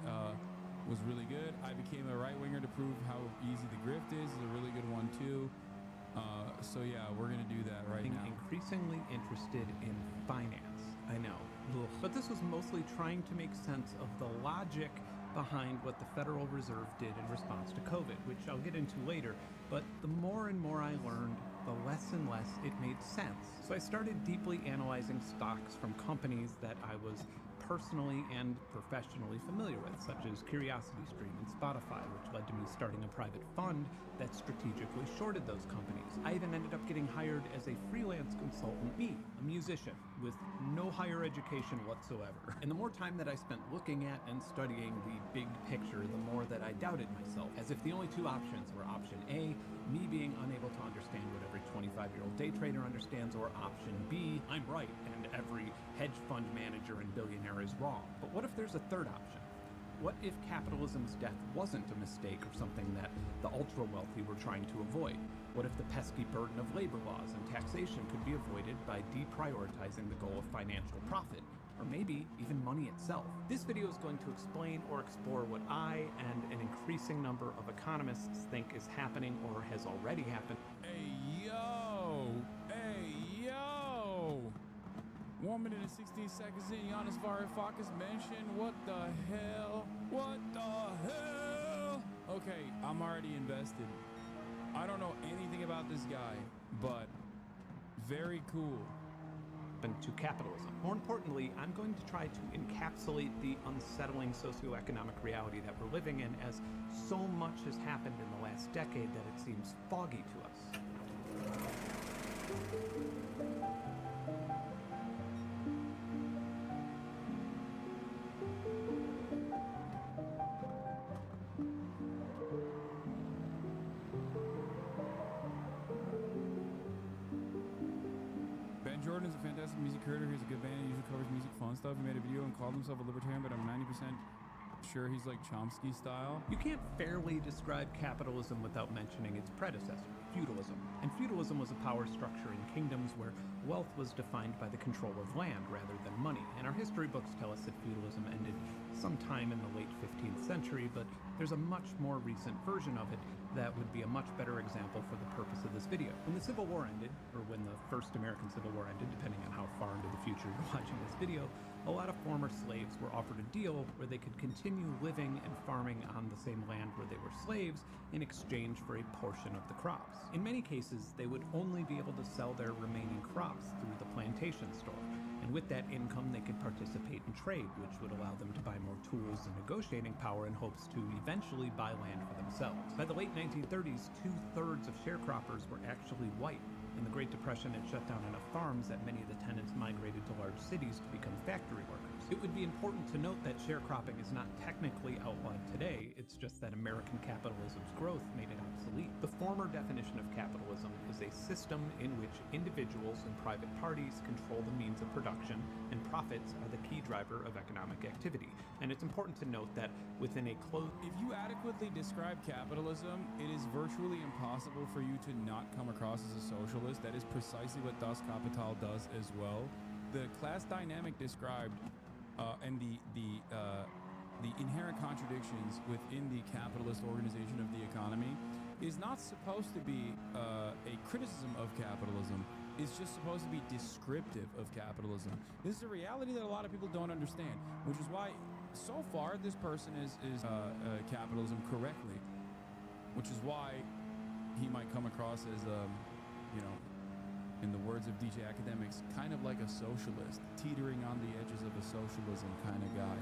was really good. I became a right-winger to prove how easy the grift is a really good one too. So yeah, we're gonna do that right now. Increasingly interested in finance. I know. Ugh. But this was mostly trying to make sense of the logic behind what the Federal Reserve did in response to COVID, which I'll get into later. But the more and more I learned, the less and less it made sense. So I started deeply analyzing stocks from companies that I was personally and professionally familiar with, such as CuriosityStream and Spotify, which led to me starting a private fund that strategically shorted those companies. I even ended up getting hired as a freelance consultant, me, a musician, with no higher education whatsoever. And the more time that I spent looking at and studying the big picture, the more that I doubted myself, as if the only two options were option A, me being unable to understand what every 25-year-old day trader understands, or option B, I'm right and every hedge fund manager and billionaire is wrong. But what if there's a third option? What if capitalism's death wasn't a mistake or something that the ultra-wealthy were trying to avoid? What if the pesky burden of labor laws and taxation could be avoided by deprioritizing the goal of financial profit? Or maybe even money itself. This video is going to explain or explore what I and an increasing number of economists think is happening or has already happened. Hey yo! 1 minute and 16 seconds in, Giannis Varoufakis mentioned. What the hell? What the hell? Okay, I'm already invested. I don't know anything about this guy, but very cool. To capitalism. More importantly, I'm going to try to encapsulate the unsettling socioeconomic reality that we're living in, as so much has happened in the last decade that it seems foggy to us. Jordan's a fantastic music creator. He's a good band. He usually covers music, fun stuff. He made a video and called himself a libertarian, but I'm 90% sure he's like Chomsky style. You can't fairly describe capitalism without mentioning its predecessor, feudalism. And feudalism was a power structure in kingdoms where wealth was defined by the control of land rather than money. And our history books tell us that feudalism ended sometime in the late 15th century, but There's a much more recent version of it that would be a much better example for the purpose of this video. When the Civil War ended, or when the first American Civil War ended, depending on how far into the future you're watching this video, a lot of former slaves were offered a deal where they could continue living and farming on the same land where they were slaves in exchange for a portion of the crops. In many cases, they would only be able to sell their remaining crops through the plantation store. And with that income, they could participate in trade, which would allow them to buy more tools and negotiating power in hopes to eventually buy land for themselves. By the late 1930s, 2/3 of sharecroppers were actually white. In the Great Depression, it shut down enough farms that many of the tenants migrated to large cities to become factory workers. It would be important to note that sharecropping is not technically outlawed today, it's just that American capitalism's growth made it obsolete. The former definition of capitalism is a system in which individuals and private parties control the means of production, and profits are the key driver of economic activity. And it's important to note that within a closed... If you adequately describe capitalism, it is virtually impossible for you to not come across as a socialist. That is precisely what Das Kapital does as well. The class dynamic described and the inherent contradictions within the capitalist organization of the economy is not supposed to be a criticism of capitalism. It's just supposed to be descriptive of capitalism. This is a reality that a lot of people don't understand, which is why so far this person is capitalism correctly, which is why he might come across as you know, in the words of DJ Academics, kind of like a socialist, teetering on the edges of a socialism kind of guy.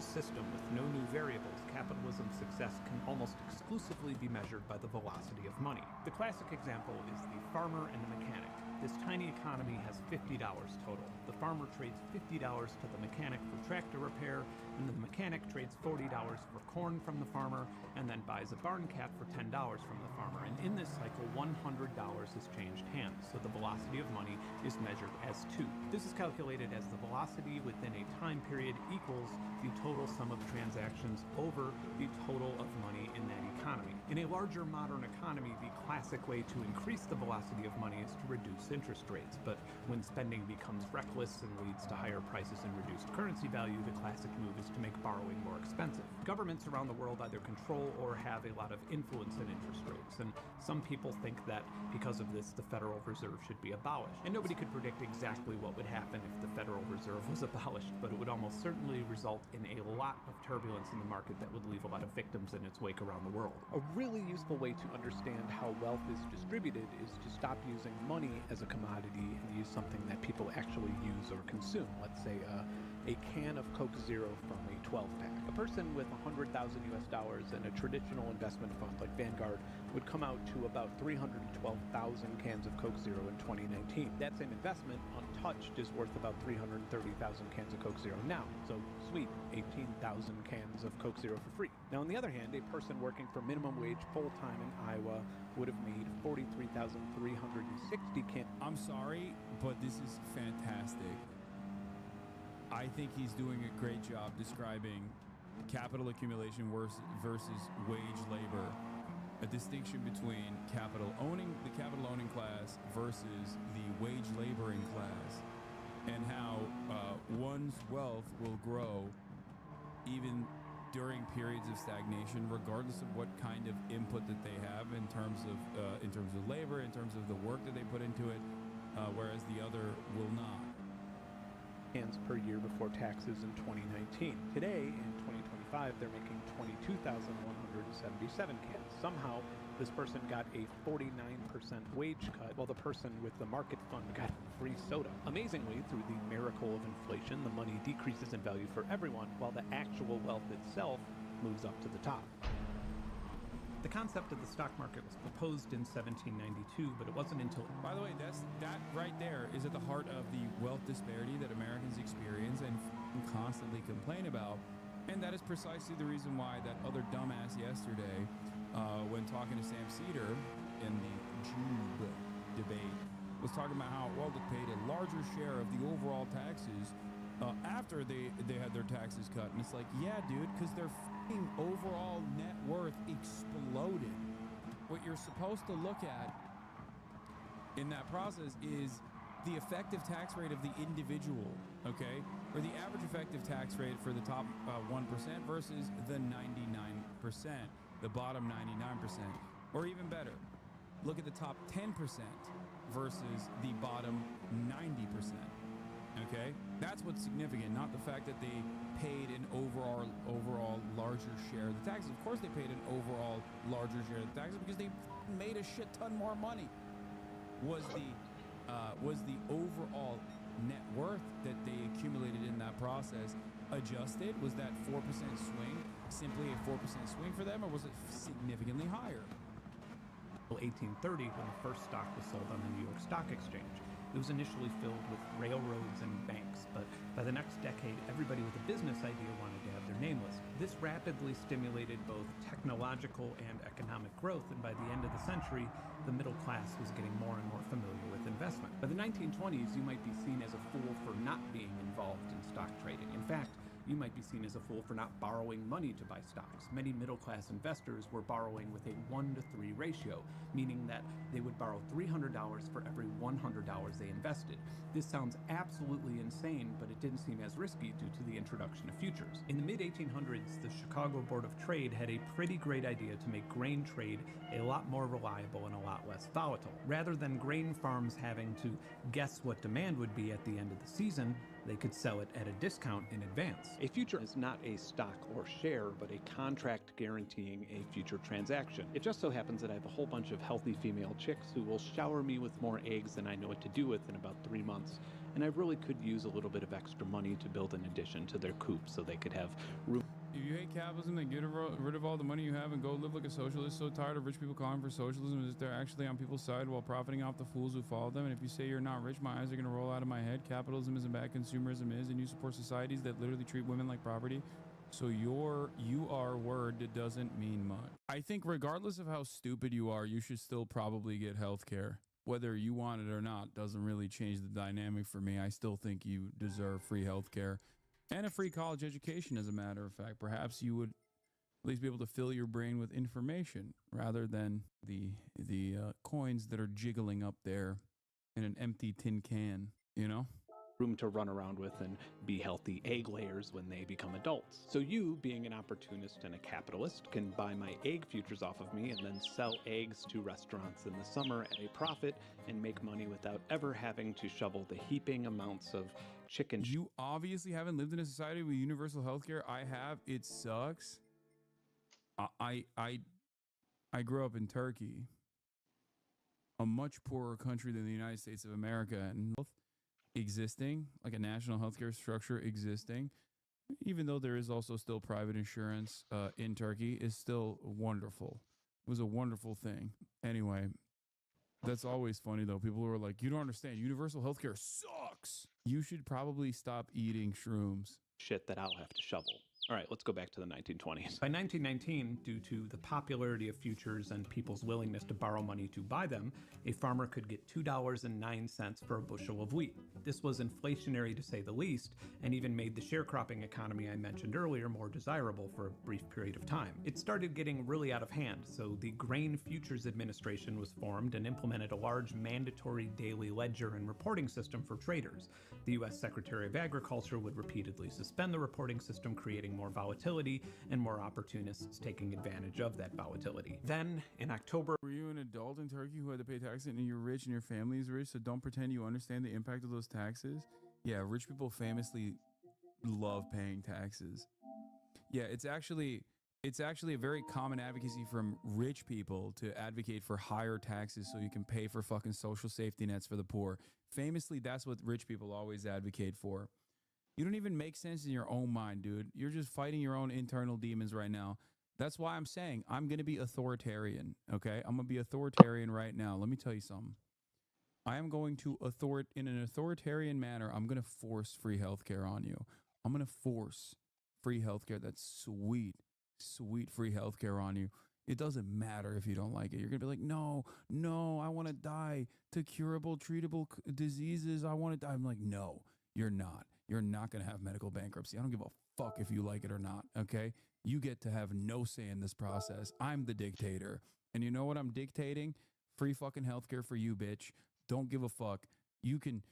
System with no new variables, capitalism's success can almost exclusively be measured by the velocity of money. The classic example is the farmer and the mechanic. This tiny economy has $50 total. The farmer trades $50 to the mechanic for tractor repair, and the mechanic trades $40 for corn from the farmer, and then buys a barn cat for $10 from the farmer. And in this cycle, $100 has changed hands, so the velocity of money is measured as 2. This is calculated as the velocity within a time period equals the total sum of transactions over the total of money in that economy. In a larger modern economy, the classic way to increase the velocity of money is to reduce interest rates, but when spending becomes reckless and leads to higher prices and reduced currency value, the classic move is to make borrowing more expensive. Governments around the world either control or have a lot of influence in interest rates, and some people think that because of this, the Federal Reserve should be abolished. And nobody could predict exactly what would happen if the Federal Reserve was abolished, but it would almost certainly result in a lot of turbulence in the market that would leave a lot of victims in its wake around the world. A really useful way to understand how wealth is distributed is to stop using money as a commodity and use something that people actually use or consume. Let's say a can of Coke Zero from a 12-pack. A person with $100,000 US in a traditional investment fund like Vanguard would come out to about 312,000 cans of Coke Zero in 2019. That same investment, untouched, is worth about 330,000 cans of Coke Zero now. So sweet, 18,000 cans of Coke Zero for free. Now, on the other hand, a person working for minimum wage full-time in Iowa would have made 43,360 cans. I'm sorry, but this is fantastic. I think he's doing a great job describing capital accumulation versus wage labor, a distinction between the capital owning class versus the wage laboring class, and how one's wealth will grow even during periods of stagnation, regardless of what kind of input that they have in terms of labor, in terms of the work that they put into it, whereas the other will not. Cans per year before taxes in 2019. Today, in 2025, they're making 22,177 cans. Somehow, this person got a 49% wage cut, while the person with the market fund got free soda. Amazingly, through the miracle of inflation, the money decreases in value for everyone, while the actual wealth itself moves up to the top. The concept of the stock market was proposed in 1792, but it wasn't until... By the way, that right there is at the heart of the wealth disparity that Americans experience and constantly complain about. And that is precisely the reason why that other dumbass yesterday, when talking to Sam Cedar in the Jube debate, was talking about how, well, they paid a larger share of the overall taxes after they had their taxes cut. And it's like, yeah, dude, because their overall net worth exploded. What you're supposed to look at in that process is the effective tax rate of the individual, okay? Or the average effective tax rate for the top 1% versus the 99%. the bottom 99%. Or even better, look at the top 10% versus the bottom 90%. Okay? That's what's significant, not the fact that they paid an overall larger share of the taxes. Of course they paid an overall larger share of the taxes because they made a shit ton more money. Was the overall net worth that they accumulated in that process adjusted? Was that 4% swing simply a 4% swing for them, or was it significantly higher? 1830, when the first stock was sold on the New York Stock Exchange. It was initially filled with railroads and banks, but by the next decade, everybody with a business idea wanted to have their name listed. This rapidly stimulated both technological and economic growth, and by the end of the century, the middle class was getting more and more familiar with investment. By the 1920s, you might be seen as a fool for not being involved in stock trading. In fact, you might be seen as a fool for not borrowing money to buy stocks. Many middle-class investors were borrowing with a 1-to-3 ratio, meaning that they would borrow $300 for every $100 they invested. This sounds absolutely insane, but it didn't seem as risky due to the introduction of futures. In the mid-1800s, the Chicago Board of Trade had a pretty great idea to make grain trade a lot more reliable and a lot less volatile. Rather than grain farms having to guess what demand would be at the end of the season, they could sell it at a discount in advance. A future is not a stock or share, but a contract guaranteeing a future transaction. It just so happens that I have a whole bunch of healthy female chicks who will shower me with more eggs than I know what to do with in about 3 months, and I really could use a little bit of extra money to build an addition to their coop so they could have room. If you hate capitalism, then get rid of all the money you have and go live like a socialist. So tired of rich people calling for socialism as if they're actually on people's side while profiting off the fools who follow them. And if you say you're not rich, my eyes are going to roll out of my head. Capitalism isn't bad, consumerism is, and you support societies that literally treat women like property. So you are word that doesn't mean much. I think regardless of how stupid you are, you should still probably get health care. Whether you want it or not doesn't really change the dynamic for me. I still think you deserve free health care. And a free college education, as a matter of fact. Perhaps you would at least be able to fill your brain with information rather than the coins that are jiggling up there in an empty tin can, you know? Room to run around with and be healthy egg layers when they become adults. So you, being an opportunist and a capitalist, can buy my egg futures off of me and then sell eggs to restaurants in the summer at a profit and make money without ever having to shovel the heaping amounts of chicken. You obviously haven't lived in a society with universal healthcare. I have. It sucks. I grew up in Turkey, a much poorer country than the United States of America, and health existing, like a national healthcare structure existing, even though there is also still private insurance in Turkey, is still wonderful. It was a wonderful thing. Anyway, that's always funny though. People who are like, you don't understand, universal healthcare sucks. You should probably stop eating shrooms. Shit that I'll have to shovel. All right, let's go back to the 1920s. By 1919, due to the popularity of futures and people's willingness to borrow money to buy them, a farmer could get $2.09 for a bushel of wheat. This was inflationary to say the least, and even made the sharecropping economy I mentioned earlier more desirable for a brief period of time. It started getting really out of hand, so the Grain Futures Administration was formed and implemented a large mandatory daily ledger and reporting system for traders. The U.S. Secretary of Agriculture would repeatedly suspend the reporting system, creating more volatility and more opportunists taking advantage of that volatility. Then, in October... Were you an adult in Turkey who had to pay taxes and you're rich and your family is rich, so don't pretend you understand the impact of those taxes? Yeah, rich people famously love paying taxes. Yeah, it's actually a very common advocacy from rich people to advocate for higher taxes so you can pay for fucking social safety nets for the poor. Famously, that's what rich people always advocate for. You don't even make sense in your own mind, dude. You're just fighting your own internal demons right now. That's why I'm saying I'm going to be authoritarian, okay? I'm going to be authoritarian right now. Let me tell you something. I am going to in an authoritarian manner, I'm going to force free healthcare on you. I'm going to force free healthcare. That's sweet, sweet free healthcare on you. It doesn't matter if you don't like it. You're going to be like, no, I want to die to curable, treatable diseases. I want to die. I'm like, no, you're not. You're not going to have medical bankruptcy. I don't give a fuck if you like it or not, okay? You get to have no say in this process. I'm the dictator. And you know what I'm dictating? Free fucking healthcare for you, bitch. Don't give a fuck. You can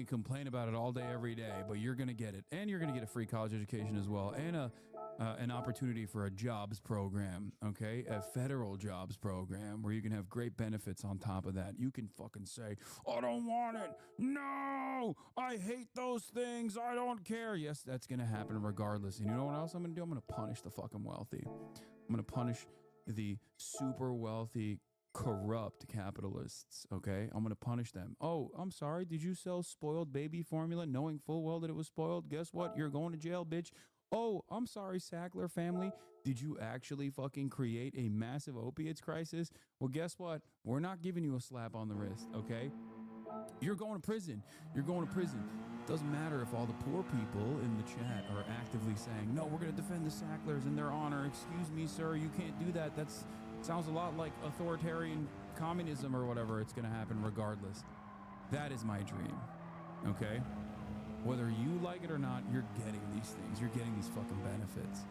complain about it all day, every day, but you're going to get it. And you're going to get a free college education as well. And an opportunity for a jobs program, okay? A federal jobs program where you can have great benefits on top of that. You can fucking say, I don't want it. No, I hate those things. I don't care. Yes, that's going to happen regardless. And you know what else I'm going to do? I'm going to punish the fucking wealthy. I'm going to punish the super wealthy, corrupt capitalists, okay? I'm going to punish them. Oh, I'm sorry. Did you sell spoiled baby formula knowing full well that it was spoiled? Guess what? You're going to jail, bitch. Oh, I'm sorry, Sackler family. Did you actually fucking create a massive opiates crisis? Well, guess what? We're not giving you a slap on the wrist, okay? You're going to prison. You're going to prison. Doesn't matter if all the poor people in the chat are actively saying, no, we're going to defend the Sacklers in their honor. Excuse me, sir, you can't do that. That sounds a lot like authoritarian communism or whatever. It's going to happen regardless. That is my dream, okay? Whether you like it or not, you're getting these things. You're getting these fucking benefits.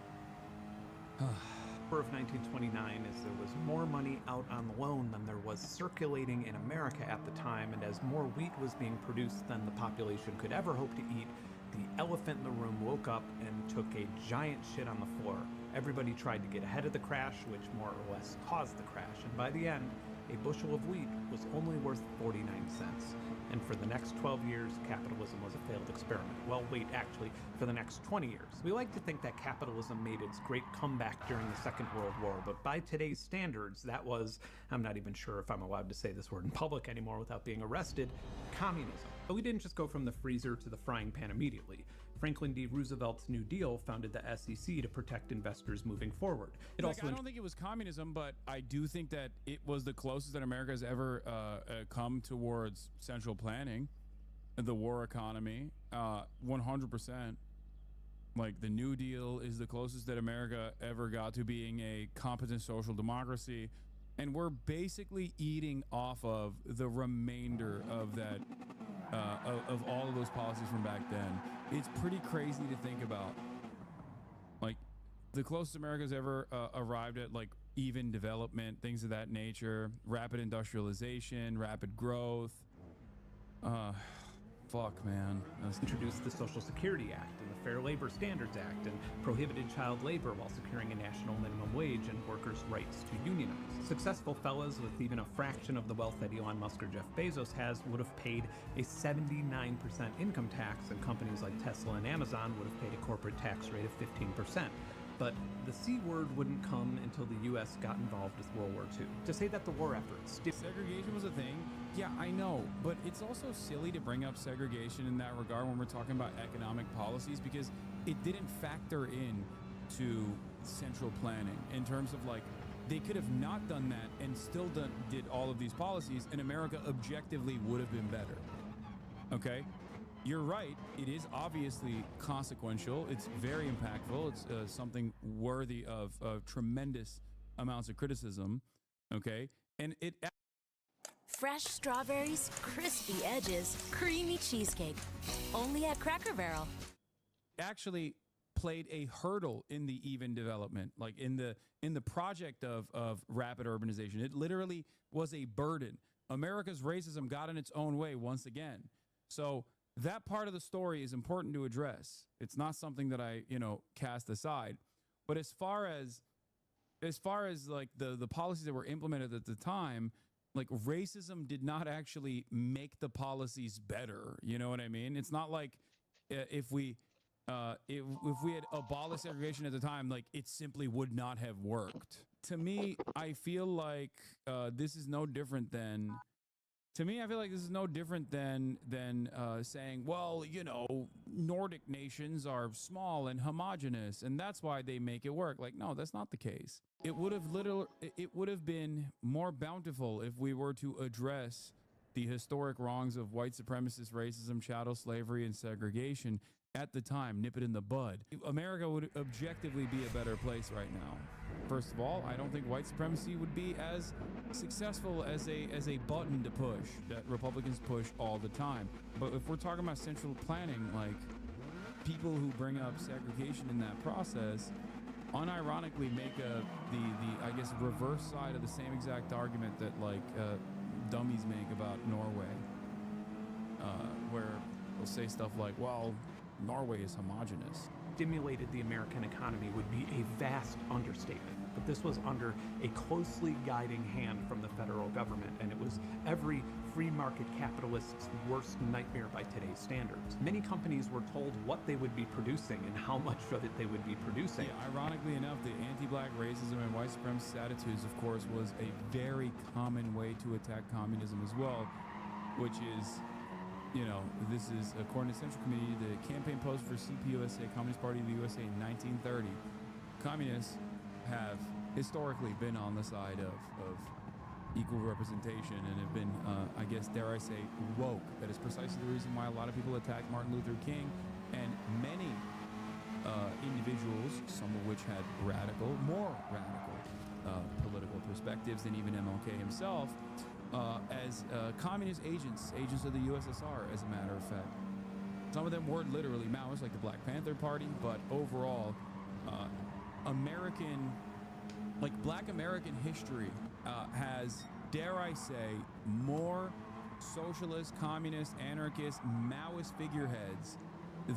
Of 1929 is there was more money out on loan than there was circulating in America at the time, and as more wheat was being produced than the population could ever hope to eat, the elephant in the room woke up and took a giant shit on the floor. Everybody tried to get ahead of the crash, which more or less caused the crash, and by the end, a bushel of wheat was only worth 49 cents. And for the next 12 years, capitalism was a failed experiment. Well, wait, actually, for the next 20 years. We like to think that capitalism made its great comeback during the Second World War, but by today's standards, that was, I'm not even sure if I'm allowed to say this word in public anymore without being arrested, communism. But we didn't just go from the freezer to the frying pan immediately. Franklin D. Roosevelt's New Deal founded the SEC to protect investors moving forward. I don't think it was communism, but I do think that it was the closest that America has ever come towards central planning, the war economy, 100%. Like, the New Deal is the closest that America ever got to being a competent social democracy. And we're basically eating off of the remainder of that, of all of those policies from back then. It's pretty crazy to think about. Like, the closest America's ever arrived at, like, even development, things of that nature, rapid industrialization, rapid growth. Fuck, man. Introduced the Social Security Act and the Fair Labor Standards Act and prohibited child labor while securing a national minimum wage and workers' rights to unionize. Successful fellas with even a fraction of the wealth that Elon Musk or Jeff Bezos has would have paid a 79% income tax, and companies like Tesla and Amazon would have paid a corporate tax rate of 15%. But the C word wouldn't come until the U.S. got involved with World War II. To say that the war efforts... Segregation was a thing? Yeah, I know. But it's also silly to bring up segregation in that regard when we're talking about economic policies, because it didn't factor in to central planning in terms of, like, they could have not done that and still did all of these policies, and America objectively would have been better. Okay? You're right. It is obviously consequential. It's very impactful. It's something worthy of tremendous amounts of criticism. Okay? And it... Fresh strawberries, crispy edges, creamy cheesecake. Only at Cracker Barrel. Actually played a hurdle in the even development, like in the project of rapid urbanization. It literally was a burden. America's racism got in its own way once again. So that part of the story is important to address. It's not something that I, cast aside. But as far as like the policies that were implemented at the time, like, racism did not actually make the policies better. You know what I mean? It's not like if we had abolished segregation at the time, like, it simply would not have worked. To me, I feel like this is no different than... saying, well, Nordic nations are small and homogenous, and that's why they make it work. Like, no, that's not the case. It would have been more bountiful if we were to address the historic wrongs of white supremacist racism, chattel slavery, and segregation at the time, nip it in the bud. America would objectively be a better place right now. First of all, I don't think white supremacy would be as successful as a button to push that Republicans push all the time. But if we're talking about central planning, like, people who bring up segregation in that process unironically make the I guess reverse side of the same exact argument that, like, dummies make about Norway, where they'll say stuff like, well, Norway is homogenous. stimulated the American economy would be a vast understatement. But this was under a closely guiding hand from the federal government, and it was every free market capitalist's worst nightmare by today's standards. Many companies were told what they would be producing and how much of it they would be producing. Yeah, ironically enough, the anti-black racism and white supremacist attitudes, of course, was a very common way to attack communism as well, which is, you know, this is, according to Central Committee, the campaign post for CPUSA, Communist Party of the USA in 1930. Communists have historically been on the side of equal representation and have been, I guess, dare I say, woke. That is precisely the reason why a lot of people attacked Martin Luther King, and many individuals, some of which had more radical political perspectives than even MLK himself, as communist agents of the USSR, as a matter of fact. Some of them weren't literally Maoists, like the Black Panther Party, but overall, Black American history has, dare I say, more socialist, communist, anarchist, Maoist figureheads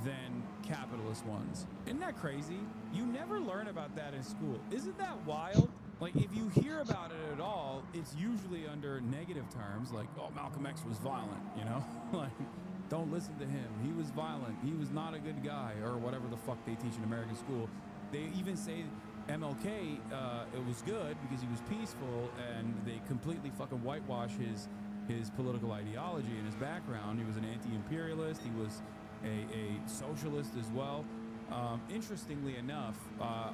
than capitalist ones. Isn't that crazy? You never learn about that in school. Isn't that wild? Like, if you hear about it at all, it's usually under negative terms, like, oh, Malcolm X was violent, you know? Like, don't listen to him. He was violent. He was not a good guy, or whatever the fuck they teach in American school. They even say MLK, it was good because he was peaceful, and they completely fucking whitewash his political ideology and his background. He was an anti-imperialist. He was a socialist as well. Interestingly enough,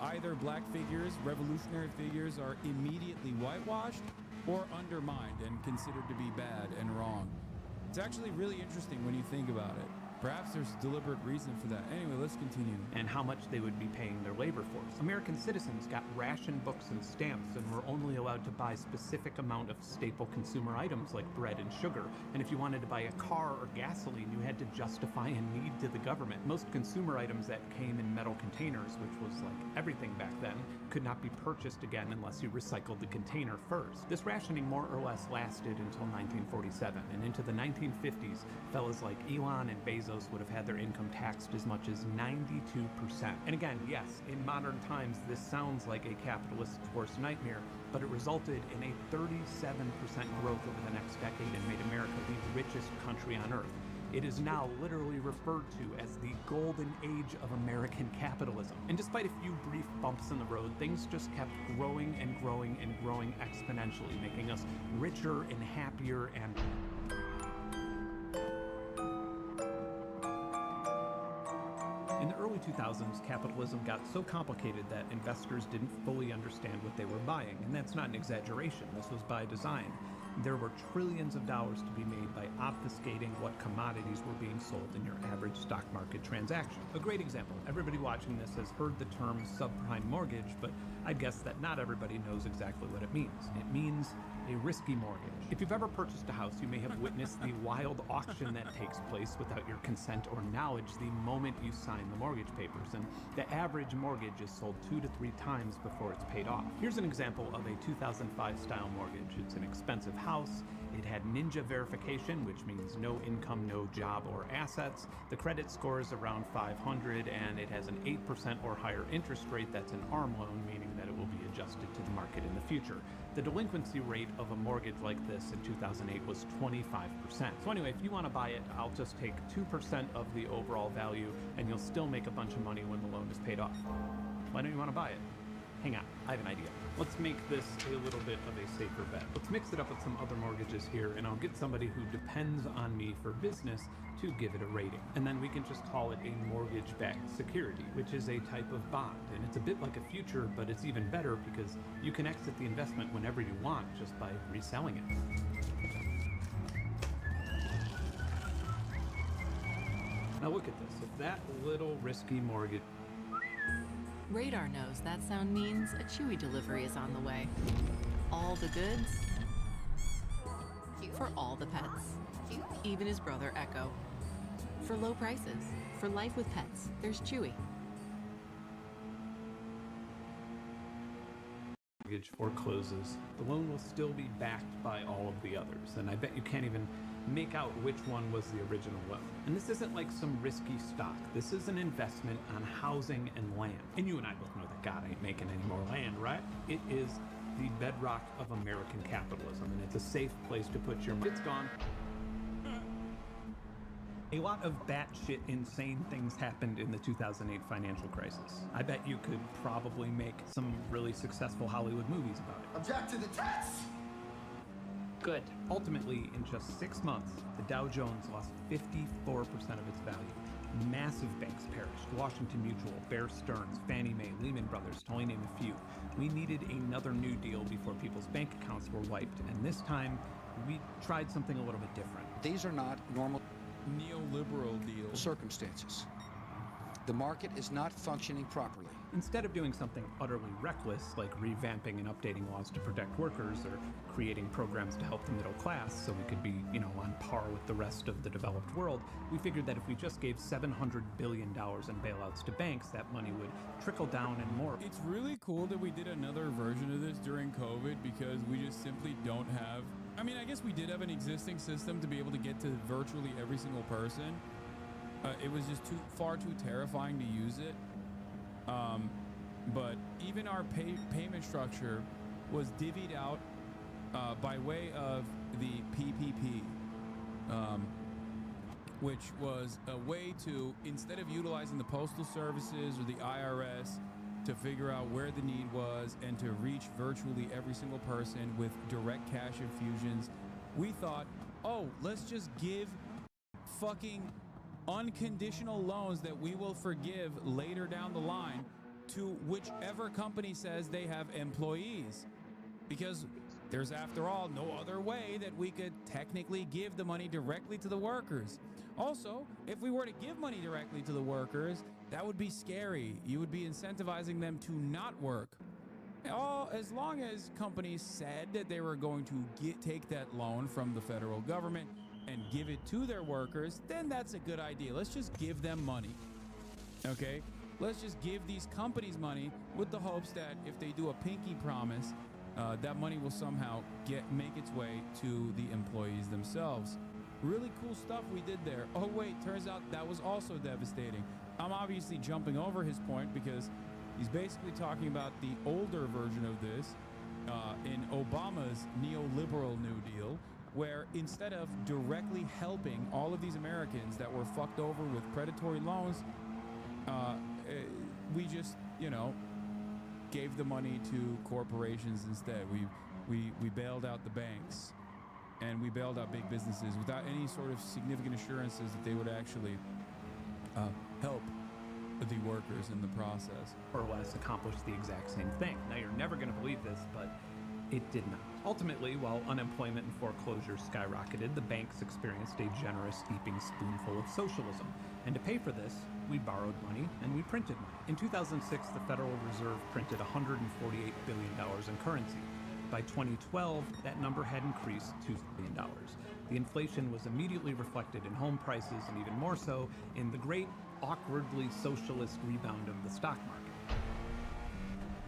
either black figures, revolutionary figures, are immediately whitewashed or undermined and considered to be bad and wrong. It's actually really interesting when you think about it. Perhaps there's deliberate reason for that. Anyway, let's continue. And how much they would be paying their labor force. American citizens got ration books and stamps and were only allowed to buy specific amount of staple consumer items like bread and sugar. And if you wanted to buy a car or gasoline, you had to justify a need to the government. Most consumer items that came in metal containers, which was like everything back then, could not be purchased again unless you recycled the container first. This rationing more or less lasted until 1947, and into the 1950s, fellas like Elon and Bezos would have had their income taxed as much as 92%. And again, yes, in modern times, this sounds like a capitalist's worst nightmare, but it resulted in a 37% growth over the next decade and made America the richest country on earth. It is now literally referred to as the golden age of American capitalism. And despite a few brief bumps in the road, things just kept growing and growing and growing exponentially, making us richer and happier and... In the early 2000s, capitalism got so complicated that investors didn't fully understand what they were buying, and that's not an exaggeration. This was by design. There were trillions of dollars to be made by obfuscating what commodities were being sold in your average stock market transaction. A great example. Everybody watching this has heard the term subprime mortgage, but I'd guess that not everybody knows exactly what it means. It means a risky mortgage. If you've ever purchased a house, you may have witnessed the wild auction that takes place without your consent or knowledge the moment you sign the mortgage papers, and the average mortgage is sold 2 to 3 times before it's paid off. Here's an example of a 2005 style mortgage. It's an expensive house. It had ninja verification, which means no income, no job or assets. The credit score is around 500, and it has an 8% or higher interest rate. That's an ARM loan, meaning that it will be adjusted to the market in the future. The delinquency rate of a mortgage like this in 2008 was 25%. So anyway, if you want to buy it, I'll just take 2% of the overall value, and you'll still make a bunch of money when the loan is paid off. Why don't you want to buy it? Hang on, I have an idea. Let's make this a little bit of a safer bet. Let's mix it up with some other mortgages here, and I'll get somebody who depends on me for business to give it a rating. And then we can just call it a mortgage-backed security, which is a type of bond. And it's a bit like a future, but it's even better because you can exit the investment whenever you want just by reselling it. Now look at this. If that little risky mortgage... Radar knows that sound means a Chewy delivery is on the way. All the goods for all the pets. Even his brother Echo. For low prices, for life with pets, there's Chewy. Mortgage forecloses, the loan will still be backed by all of the others, and I bet you can't even make out which one was the original loan. And this isn't like some risky stock. This is an investment on housing and land. And you and I both know that God ain't making any more land, right? It is the bedrock of American capitalism, and it's a safe place to put your money. It's gone. A lot of batshit insane things happened in the 2008 financial crisis. I bet you could probably make some really successful Hollywood movies about it. Object to the test! Good. Ultimately, in just 6 months, the Dow Jones lost 54% of its value. Massive banks perished. Washington Mutual, Bear Stearns, Fannie Mae, Lehman Brothers, to only name a few. We needed another New Deal before people's bank accounts were wiped, and this time, we tried something a little bit different. These are not normal neoliberal deal circumstances. The market is not functioning properly. Instead of doing something utterly reckless, like revamping and updating laws to protect workers or creating programs to help the middle class so we could be, on par with the rest of the developed world, we figured that if we just gave $700 billion in bailouts to banks, that money would trickle down and more. It's really cool that we did another version of this during COVID because we just simply don't have... I mean, I guess we did have an existing system to be able to get to virtually every single person. It was just far too terrifying to use it. But even our payment structure was divvied out by way of the PPP, which was a way to, instead of utilizing the postal services or the IRS to figure out where the need was and to reach virtually every single person with direct cash infusions, we thought, oh, let's just give fucking unconditional loans that we will forgive later down the line to whichever company says they have employees. Because there's, after all, no other way that we could technically give the money directly to the workers. Also, if we were to give money directly to the workers, that would be scary. You would be incentivizing them to not work. As long as companies said that they were going to take that loan from the federal government and give it to their workers, then that's a good idea. Let's just give them money. Okay? Let's just give these companies money with the hopes that if they do a pinky promise, that money will somehow make its way to the employees themselves. Really cool stuff we did there. Oh wait, turns out that was also devastating. I'm obviously jumping over his point because he's basically talking about the older version of this in Obama's neoliberal New Deal, where instead of directly helping all of these Americans that were fucked over with predatory loans, we just, gave the money to corporations instead. We bailed out the banks, and we bailed out big businesses without any sort of significant assurances that they would actually help the workers in the process. Or less accomplish the exact same thing. Now, you're never going to believe this, but it did not. Ultimately, while unemployment and foreclosures skyrocketed, the banks experienced a generous heaping spoonful of socialism. And to pay for this, we borrowed money and we printed money. In 2006, the Federal Reserve printed $148 billion in currency. By 2012, that number had increased to $2 billion. The inflation was immediately reflected in home prices and even more so in the great, awkwardly socialist rebound of the stock market.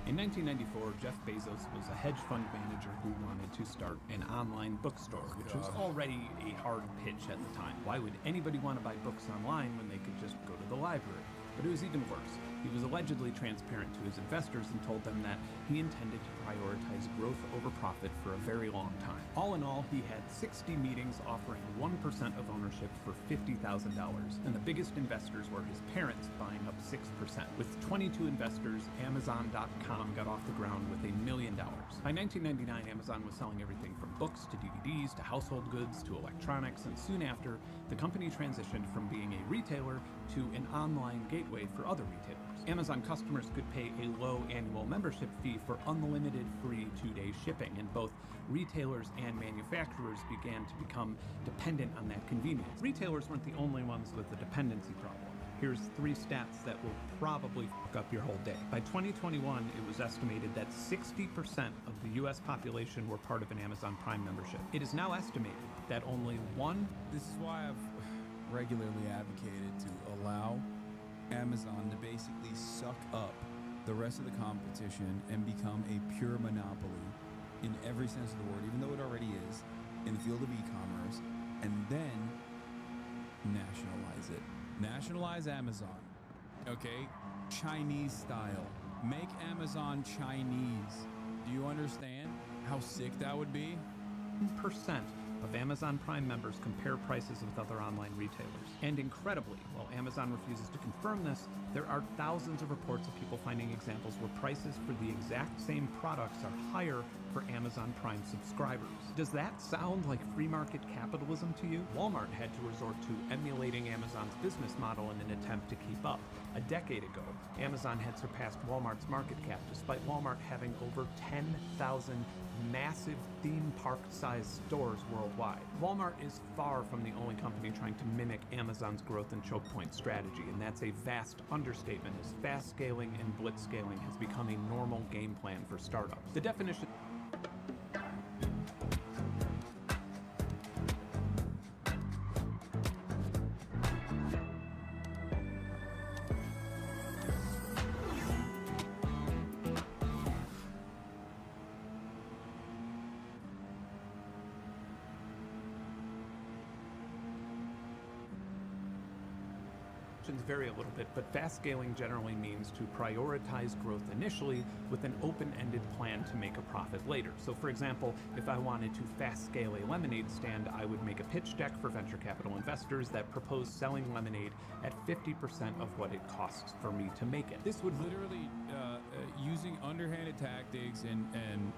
In 1994, Jeff Bezos was a hedge fund manager who wanted to start an online bookstore, which was already a hard pitch at the time. Why would anybody want to buy books online when they could just go to the library? But it was even worse. He was allegedly transparent to his investors and told them that he intended to prioritize growth over profit for a very long time. All in all, he had 60 meetings offering 1% of ownership for $50,000, and the biggest investors were his parents buying up 6%. With 22 investors, Amazon.com got off the ground with $1 million. By 1999, Amazon was selling everything from books to DVDs to household goods to electronics, and soon after, the company transitioned from being a retailer to an online gateway for other retailers. Amazon customers could pay a low annual membership fee for unlimited free 2-day shipping, and both retailers and manufacturers began to become dependent on that convenience. Retailers weren't the only ones with a dependency problem. Here's 3 stats that will probably fuck up your whole day. By 2021, it was estimated that 60% of the US population were part of an Amazon Prime membership. It is now estimated that only This is why I've regularly advocated to allow Amazon to basically suck up the rest of the competition and become a pure monopoly in every sense of the word, even though it already is in the field of e-commerce, and nationalize it. Nationalize Amazon. Okay? Chinese style. Make Amazon Chinese. Do you understand how sick that would be? Percent of Amazon Prime members compare prices with other online retailers. And incredibly, while Amazon refuses to confirm this, there are thousands of reports of people finding examples where prices for the exact same products are higher for Amazon Prime subscribers. Does that sound like free market capitalism to you? Walmart had to resort to emulating Amazon's business model in an attempt to keep up. A decade ago, Amazon had surpassed Walmart's market cap despite Walmart having over 10,000 massive theme park-sized stores worldwide. Walmart is far from the only company trying to mimic Amazon's growth and choke point strategy, and that's a vast understatement as fast scaling and blitz scaling has become a normal game plan for startups. The definition vary a little bit, but fast scaling generally means to prioritize growth initially with an open-ended plan to make a profit later. So for example, if I wanted to fast scale a lemonade stand, I would make a pitch deck for venture capital investors that proposed selling lemonade at 50% of what it costs for me to make it. This would literally using underhanded tactics and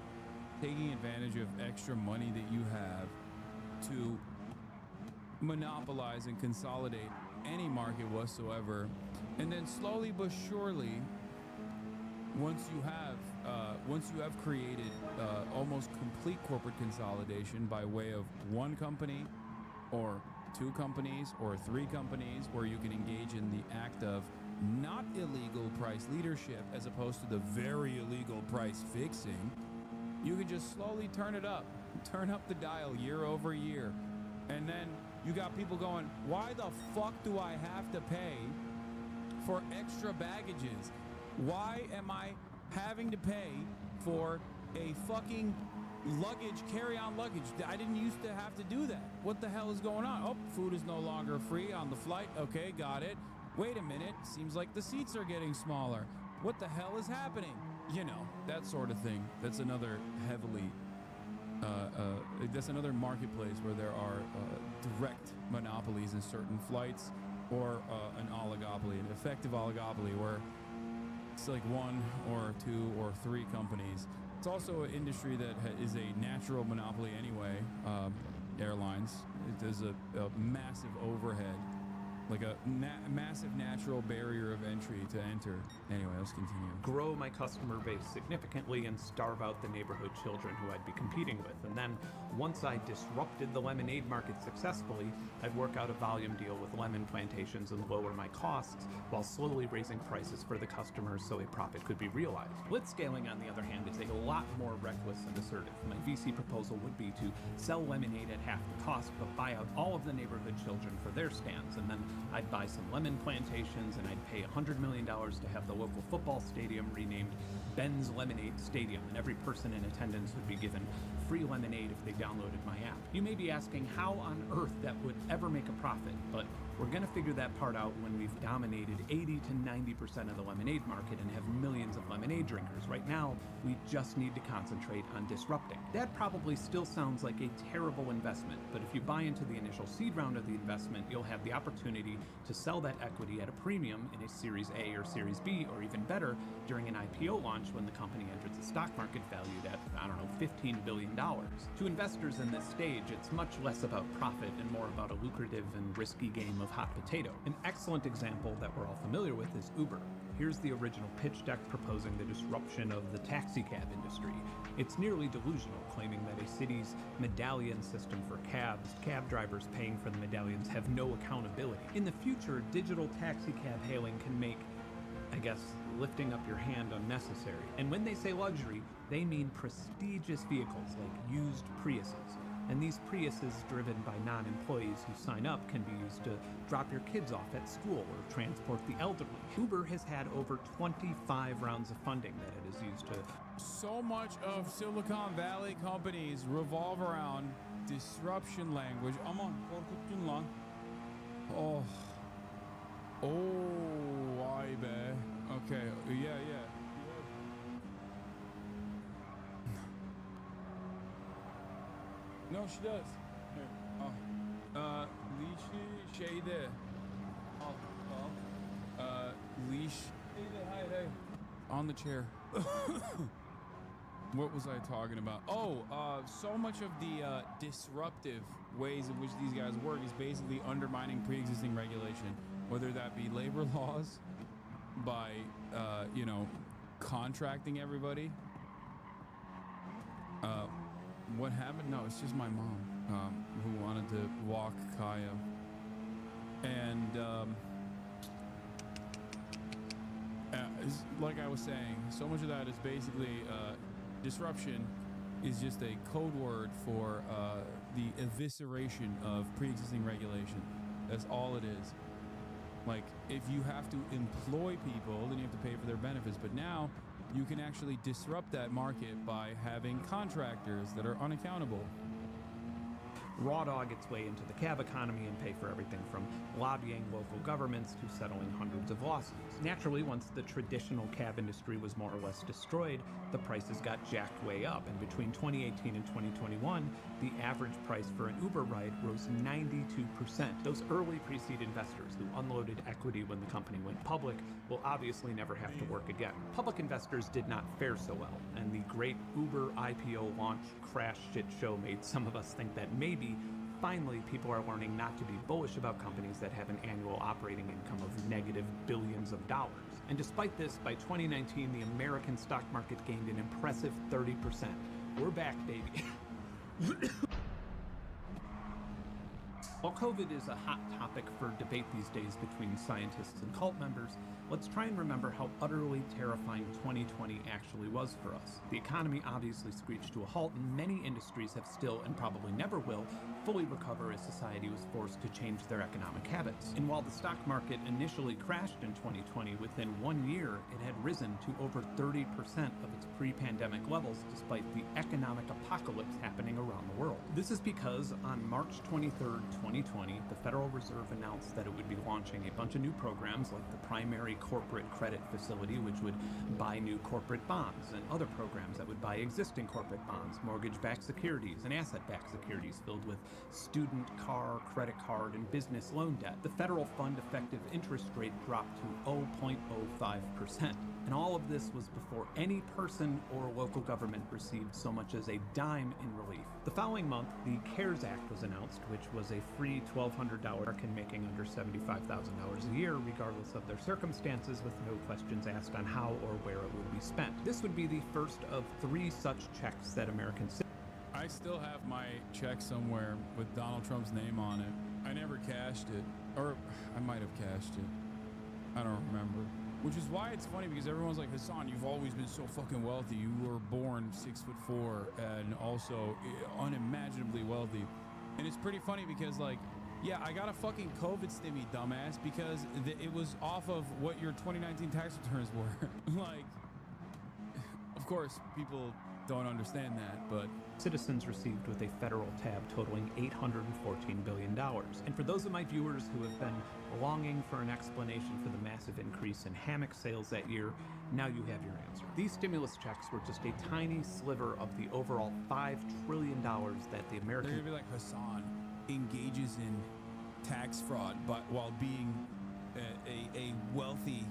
taking advantage of extra money that you have to monopolize and consolidate any market whatsoever, and then slowly but surely, once you have created almost complete corporate consolidation by way of one company or two companies or three companies, where you can engage in the act of not illegal price leadership as opposed to the very illegal price fixing, you can just slowly turn up the dial year over year, and then you got people going, why the fuck do I have to pay for extra baggages? Why am I having to pay for a fucking luggage, carry-on luggage? I didn't used to have to do that. What the hell is going on? Oh, food is no longer free on the flight. Okay, got it. Wait a minute, seems like the seats are getting smaller. What the hell is happening? You know, that sort of thing. That's another heavily that's another marketplace where there are direct monopolies in certain flights, or an oligopoly, an effective oligopoly where it's like one or two or three companies. It's also an industry that is a natural monopoly anyway. Airlines, there's a massive overhead, like a massive natural barrier of entry to enter. Anyway, let's continue. Grow my customer base significantly and starve out the neighborhood children who I'd be competing with. And then once I disrupted the lemonade market successfully, I'd work out a volume deal with lemon plantations and lower my costs while slowly raising prices for the customers so a profit could be realized. Blitzscaling, on the other hand, is a lot more reckless and assertive. My VC proposal would be to sell lemonade at half the cost, but buy out all of the neighborhood children for their stands, and then I'd buy some lemon plantations, and I'd pay $100 million to have the local football stadium renamed Ben's Lemonade Stadium, and every person in attendance would be given free lemonade if they downloaded my app. You may be asking how on earth that would ever make a profit, but we're gonna figure that part out when we've dominated 80 to 90% of the lemonade market and have millions of lemonade drinkers. Right now, we just need to concentrate on disrupting. That probably still sounds like a terrible investment, but if you buy into the initial seed round of the investment, you'll have the opportunity to sell that equity at a premium in a Series A or Series B, or even better, during an IPO launch when the company enters the stock market valued at, I don't know, $15 billion. To investors in this stage, it's much less about profit and more about a lucrative and risky game of hot potato. An excellent example that we're all familiar with is Uber. Here's the original pitch deck proposing the disruption of the taxicab industry. It's nearly delusional, claiming that a city's medallion system for cabs, cab drivers paying for the medallions, have no accountability. In the future, digital taxicab hailing can make, I guess, lifting up your hand unnecessary. And when they say luxury, they mean prestigious vehicles like used Priuses. And these Priuses driven by non-employees who sign up can be used to drop your kids off at school or transport the elderly. Uber has had over 25 rounds of funding that it has used to... So much of Silicon Valley companies revolve around disruption language. Aman korkuttun lan. Oh. Oh, Maaybe. Okay, yeah. No, she does. Here. Oh. Leash Shade. Oh. Leash. Hey. On the chair. What was I talking about? Oh, so much of the disruptive ways in which these guys work is basically undermining pre-existing regulation, whether that be labor laws, by, contracting everybody. What happened? No, it's just my mom, who wanted to walk Kaya. And, like I was saying, so much of that is basically, disruption is just a code word for the evisceration of pre-existing regulation. That's all it is. Like, if you have to employ people, then you have to pay for their benefits. But now you can actually disrupt that market by having contractors that are unaccountable. Raw dog its way into the cab economy and pay for everything from lobbying local governments to settling hundreds of lawsuits. Naturally, once the traditional cab industry was more or less destroyed, the prices got jacked way up, and between 2018 and 2021, the average price for an Uber ride rose 92%. Those early pre-seed investors who unloaded equity when the company went public will obviously never have to work again. Public investors did not fare so well, and the great Uber IPO launch crash shit show made some of us think that maybe finally people are learning not to be bullish about companies that have an annual operating income of negative billions of dollars. And despite this, by 2019, the American stock market gained an impressive 30%. We're back, baby. While COVID is a hot topic for debate these days between scientists and cult members, let's try and remember how utterly terrifying 2020 actually was for us. The economy obviously screeched to a halt, and many industries have still, and probably never will, fully recover as society was forced to change their economic habits. And while the stock market initially crashed in 2020, within 1 year, it had risen to over 30% of its pre-pandemic levels, despite the economic apocalypse happening around the world. This is because on March 23rd, 2020, the Federal Reserve announced that it would be launching a bunch of new programs like the Primary Corporate Credit Facility, which would buy new corporate bonds, and other programs that would buy existing corporate bonds, mortgage-backed securities, and asset-backed securities filled with student, car, credit card, and business loan debt. The federal fund effective interest rate dropped to 0.05%. And all of this was before any person or local government received so much as a dime in relief. The following month, the CARES Act was announced, which was a free $1,200 American making under $75,000 a year, regardless of their circumstances, with no questions asked on how or where it would be spent. This would be the first of 3 such checks that Americans... I still have my check somewhere with Donald Trump's name on it. I never cashed it. Or I might have cashed it. I don't remember. Which is why it's funny, because everyone's like, Hassan, you've always been so fucking wealthy. You were born 6'4" and also unimaginably wealthy. And it's pretty funny because, like, yeah, I got a fucking COVID stimmy, dumbass, because it was off of what your 2019 tax returns were. Like, of course, people don't understand that, but citizens received with a federal tab totaling $814 billion. And for those of my viewers who have been longing for an explanation for the massive increase in hammock sales that year, now you have your answer. These stimulus checks were just a tiny sliver of the overall $5 trillion that the American... They're gonna be like, Hassan engages in tax fraud, but while being a wealthy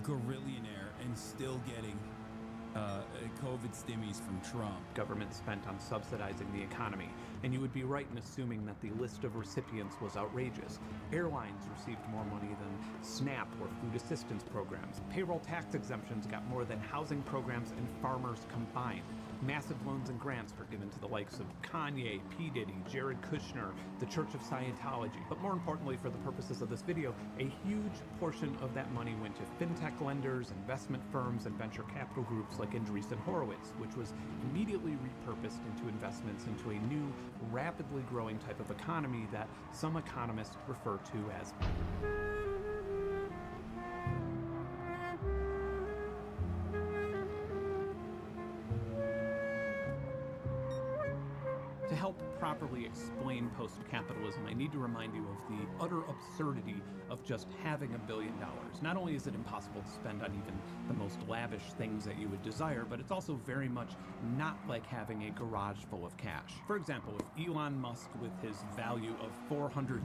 gorillionaire and still getting COVID stimmies from Trump. Government spent on subsidizing the economy, and you would be right in assuming that the list of recipients was outrageous. Airlines received more money than SNAP or food assistance programs. Payroll tax exemptions got more than housing programs and farmers combined. Massive loans and grants were given to the likes of Kanye, P. Diddy, Jared Kushner, the Church of Scientology. But more importantly, for the purposes of this video, a huge portion of that money went to fintech lenders, investment firms, and venture capital groups like Andreessen Horowitz, which was immediately repurposed into investments into a new, rapidly growing type of economy that some economists refer to as actually explain post-capitalism, I need to remind you of the utter absurdity of just having $1 billion. Not only is it impossible to spend on even the most lavish things that you would desire, but it's also very much not like having a garage full of cash. For example, if Elon Musk, with his value of $450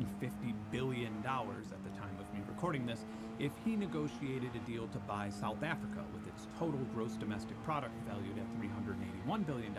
billion at the time of me recording this, if he negotiated a deal to buy South Africa with its total gross domestic product valued at $381 billion,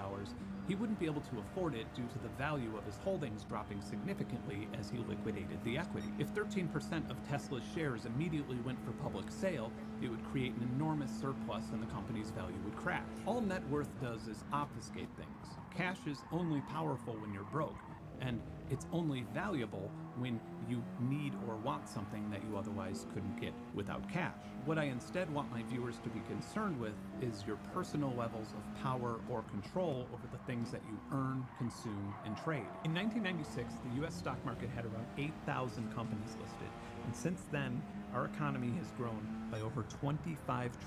he wouldn't be able to afford it due to the value of his holdings dropping significantly as he liquidated the equity. If 13% of Tesla's shares immediately went for public sale, it would create an enormous surplus and the company's value would crash. All net worth does is obfuscate things. Cash is only powerful when you're broke, and it's only valuable when you need or want something that you otherwise couldn't get without cash. What I instead want my viewers to be concerned with is your personal levels of power or control over the things that you earn, consume, and trade. In 1996, the US stock market had around 8,000 companies listed, and since then, our economy has grown by over $25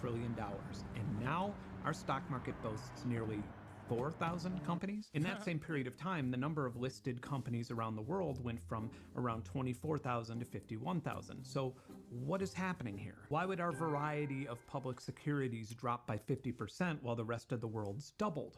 trillion, and now our stock market boasts nearly 4,000 companies. In that same period of time, the number of listed companies around the world went from around 24,000 to 51,000. So what is happening here? Why would our variety of public securities drop by 50% while the rest of the world's doubled?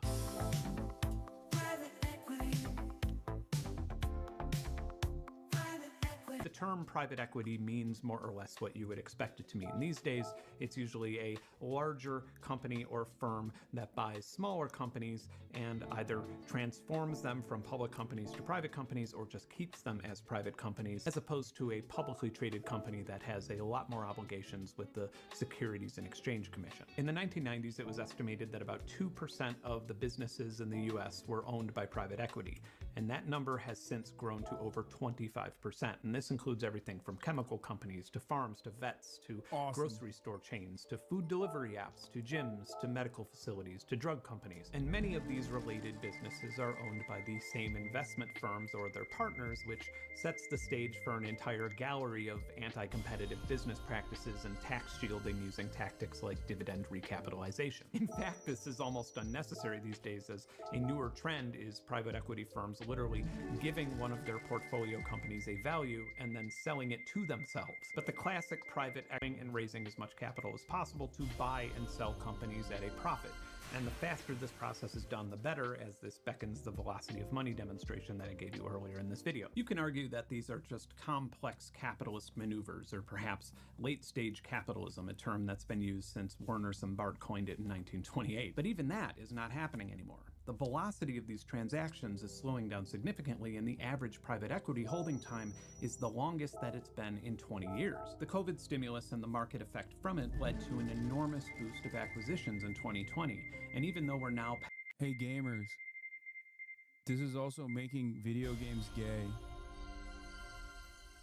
The term private equity means more or less what you would expect it to mean. These days, it's usually a larger company or firm that buys smaller companies and either transforms them from public companies to private companies or just keeps them as private companies, as opposed to a publicly traded company that has a lot more obligations with the Securities and Exchange Commission. In the 1990s, it was estimated that about 2% of the businesses in the US were owned by private equity, and that number has since grown to over 25%. And this includes everything from chemical companies to farms to vets to grocery store chains to food delivery apps to gyms to medical facilities to drug companies. And many of these related businesses are owned by the same investment firms or their partners, which sets the stage for an entire gallery of anti-competitive business practices and tax shielding using tactics like dividend recapitalization. In fact, this is almost unnecessary these days, as a newer trend is private equity firms literally giving one of their portfolio companies a value and then selling it to themselves. But the classic private equity and raising as much capital as possible to buy and sell companies at a profit. And the faster this process is done, the better, as this beckons the velocity of money demonstration that I gave you earlier in this video. You can argue that these are just complex capitalist maneuvers, or perhaps late-stage capitalism, a term that's been used since Werner Sombart coined it in 1928. But even that is not happening anymore. The velocity of these transactions is slowing down significantly, and the average private equity holding time is the longest that it's been in 20 years. The COVID stimulus and the market effect from it led to an enormous boost of acquisitions in 2020, and even though we're now... Hey gamers, this is also making video games gay.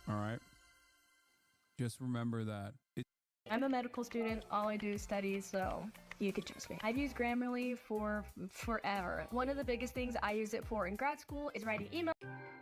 Alright? Just remember that. I'm a medical student, all I do is study, so you could trust me. I've used Grammarly for forever. One of the biggest things I use it for in grad school is writing email.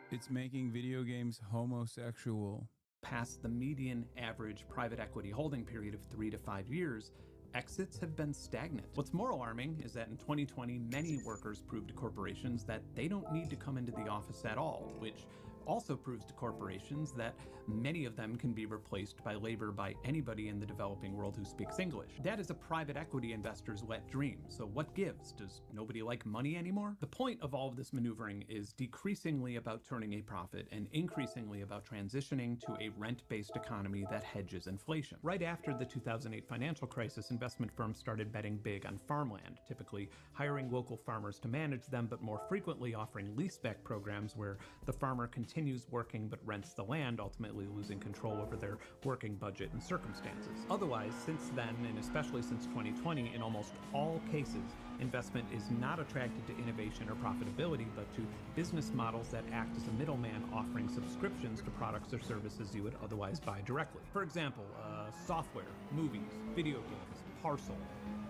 It's making video games homosexual. Past the median average private equity holding period of 3 to 5 years, exits have been stagnant. What's more alarming is that in 2020, many workers proved to corporations that they don't need to come into the office at all, which also proves to corporations that many of them can be replaced by labor by anybody in the developing world who speaks English. That is a private equity investor's wet dream. So what gives? Does nobody like money anymore? The point of all of this maneuvering is decreasingly about turning a profit and increasingly about transitioning to a rent-based economy that hedges inflation. Right after the 2008 financial crisis, investment firms started betting big on farmland, typically hiring local farmers to manage them, but more frequently offering leaseback programs where the farmer continues working but rents the land, ultimately losing control over their working budget and circumstances. Otherwise, since then, and especially since 2020, in almost all cases, investment is not attracted to innovation or profitability, but to business models that act as a middleman, offering subscriptions to products or services you would otherwise buy directly. For example, software, movies, video games, parcel,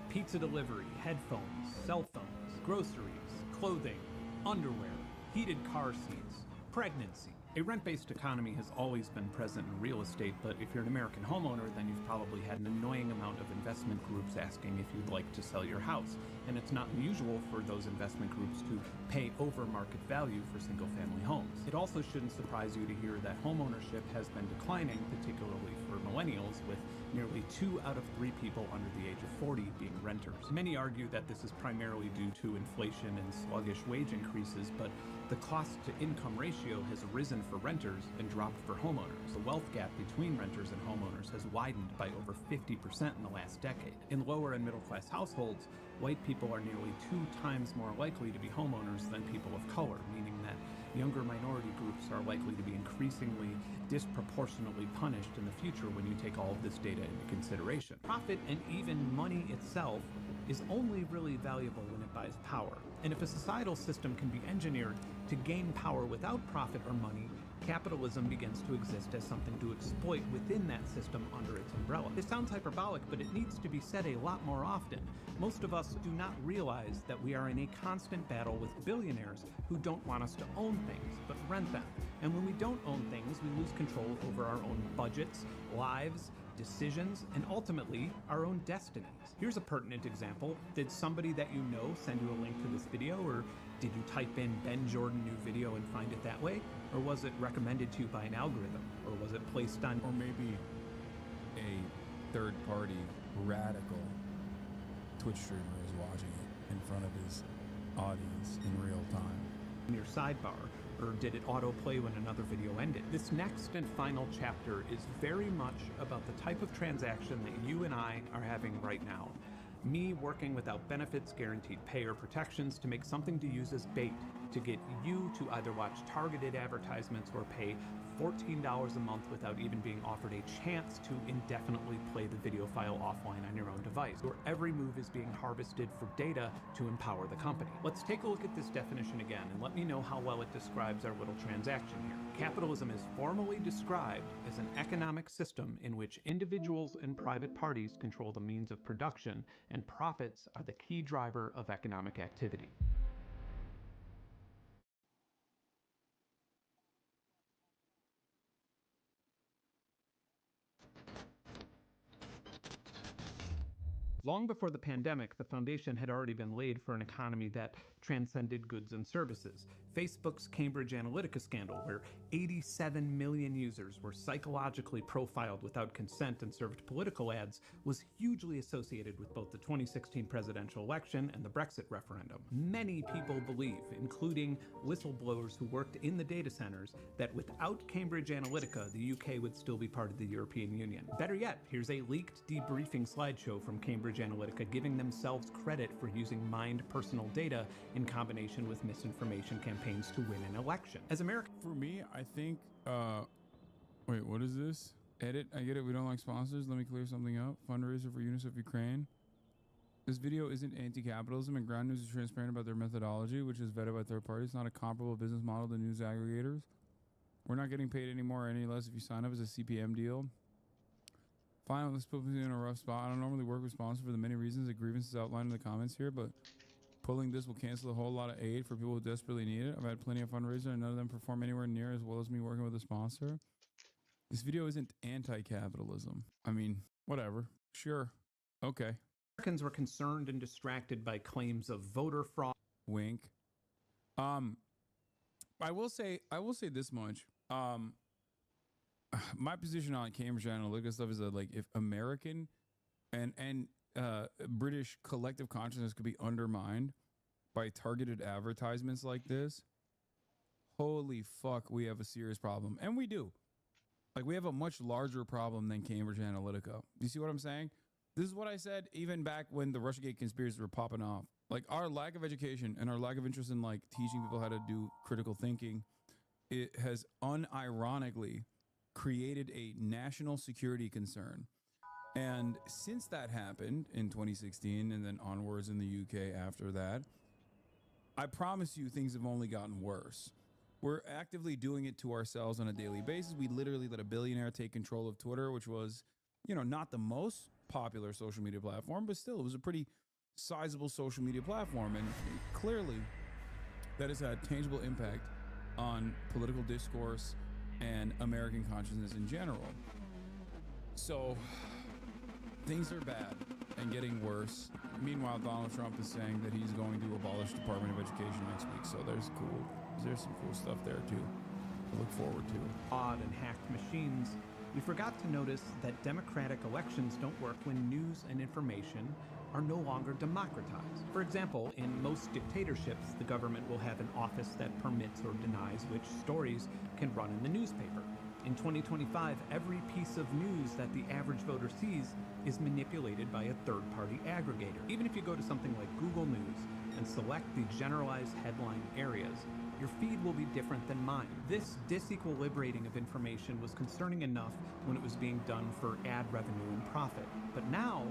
pizza delivery, headphones, cell phones, groceries, clothing, underwear, heated car seats, pregnancy, A rent-based economy has always been present in real estate, but if you're an American homeowner, then you've probably had an annoying amount of investment groups asking if you'd like to sell your house. And it's not unusual for those investment groups to pay over market value for single-family homes. It also shouldn't surprise you to hear that homeownership has been declining, particularly for millennials, with nearly 2 out of 3 people under the age of 40 being renters. Many argue that this is primarily due to inflation and sluggish wage increases, but the cost-to-income ratio has risen for renters and dropped for homeowners. The wealth gap between renters and homeowners has widened by over 50% in the last decade. In lower and middle-class households, white people are nearly 2 times more likely to be homeowners than people of color, meaning that younger minority groups are likely to be increasingly disproportionately punished in the future when you take all of this data into consideration. Profit and even money itself is only really valuable when it buys power. And if a societal system can be engineered to gain power without profit or money, capitalism begins to exist as something to exploit within that system under its umbrella. This sounds hyperbolic, but it needs to be said a lot more often. Most of us do not realize that we are in a constant battle with billionaires who don't want us to own things, but rent them. And when we don't own things, we lose control over our own budgets, lives, decisions, and ultimately our own destinies. Here's a pertinent example. Did somebody that you know send you a link to this video, or did you type in Ben Jordan new video and find it that way? Or was it recommended to you by an algorithm? Or was it placed on... Or maybe a third-party radical Twitch streamer is watching it in front of his audience in real time. In your sidebar, or did it autoplay when another video ended? This next and final chapter is very much about the type of transaction that you and I are having right now. Me working without benefits, guaranteed pay, or protections to make something to use as bait to get you to either watch targeted advertisements or pay $14 a month without even being offered a chance to indefinitely play the video file offline on your own device. Your every move is being harvested for data to empower the company. Let's take a look at this definition again and let me know how well it describes our little transaction here. Capitalism is formally described as an economic system in which individuals and private parties control the means of production, and profits are the key driver of economic activity. Long before the pandemic, the foundation had already been laid for an economy that transcended goods and services. Facebook's Cambridge Analytica scandal, where 87 million users were psychologically profiled without consent and served political ads, was hugely associated with both the 2016 presidential election and the Brexit referendum. Many people believe, including whistleblowers who worked in the data centers, that without Cambridge Analytica, the UK would still be part of the European Union. Better yet, here's a leaked debriefing slideshow from Cambridge Analytica giving themselves credit for using mined personal data in combination with misinformation campaigns to win an election. As America... For me, I think, wait, what is this? Edit, I get it, we don't like sponsors. Let me clear something up. Fundraiser for UNICEF Ukraine. This video isn't anti-capitalism, and Ground News is transparent about their methodology, which is vetted by third parties. It's not a comparable business model to news aggregators. We're not getting paid anymore or any less if you sign up as a CPM deal. Finally, this puts me in a rough spot. I don't normally work with sponsors for the many reasons that grievances outlined in the comments here, but pulling this will cancel a whole lot of aid for people who desperately need it. I've had plenty of fundraisers and none of them perform anywhere near as well as me working with a sponsor. This video isn't anti-capitalism. I mean, whatever. Sure. Okay. Americans were concerned and distracted by claims of voter fraud. Wink. I will say this much. My position on Cambridge Analytica stuff is that, like, if American and British collective consciousness could be undermined by targeted advertisements like this, holy fuck, we have a serious problem. And we do. Like, we have a much larger problem than Cambridge Analytica. You see what I'm saying? This is what I said even back when the Russiagate conspiracies were popping off. Like, our lack of education and our lack of interest in, like, teaching people how to do critical thinking, it has unironically created a national security concern. And since that happened in 2016 and then onwards in the UK after that, I promise you things have only gotten worse. We're actively doing it to ourselves on a daily basis. We literally let a billionaire take control of Twitter, which was, you know, not the most popular social media platform, but still it was a pretty sizable social media platform. And clearly that has had tangible impact on political discourse and American consciousness in general. So things are bad and getting worse. Meanwhile, Donald Trump is saying that he's going to abolish Department of Education next week. So there's some cool stuff there too to look forward to. Odd and hacked machines. We forgot to notice that democratic elections don't work when news and information are no longer democratized. For example, in most dictatorships, the government will have an office that permits or denies which stories can run in the newspaper. In 2025, every piece of news that the average voter sees is manipulated by a third-party aggregator. Even if you go to something like Google News and select the generalized headline areas, your feed will be different than mine. This disequilibrating of information was concerning enough when it was being done for ad revenue and profit. But now,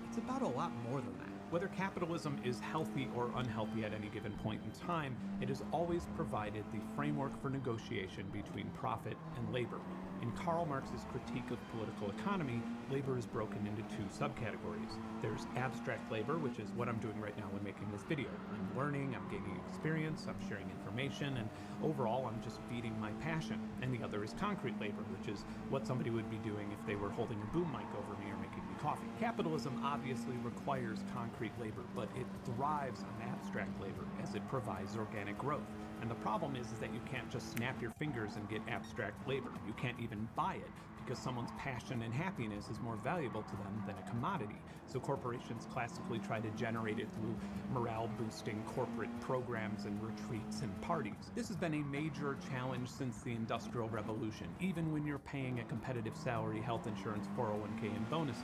it's about a lot more than that. Whether capitalism is healthy or unhealthy at any given point in time, it has always provided the framework for negotiation between profit and labor. In Karl Marx's critique of political economy, labor is broken into two subcategories. There's abstract labor, which is what I'm doing right now when making this video. I'm learning, I'm gaining experience, I'm sharing information, and overall I'm just feeding my passion. And the other is concrete labor, which is what somebody would be doing if they were holding a boom mic over me or making me coffee. Capitalism obviously requires concrete labor, but it thrives on abstract labor as it provides organic growth. And the problem is that you can't just snap your fingers and get abstract labor. You can't even buy it because someone's passion and happiness is more valuable to them than a commodity. So corporations classically try to generate it through morale-boosting corporate programs and retreats and parties. This has been a major challenge since the Industrial Revolution, even when you're paying a competitive salary, health insurance, 401k, and bonuses.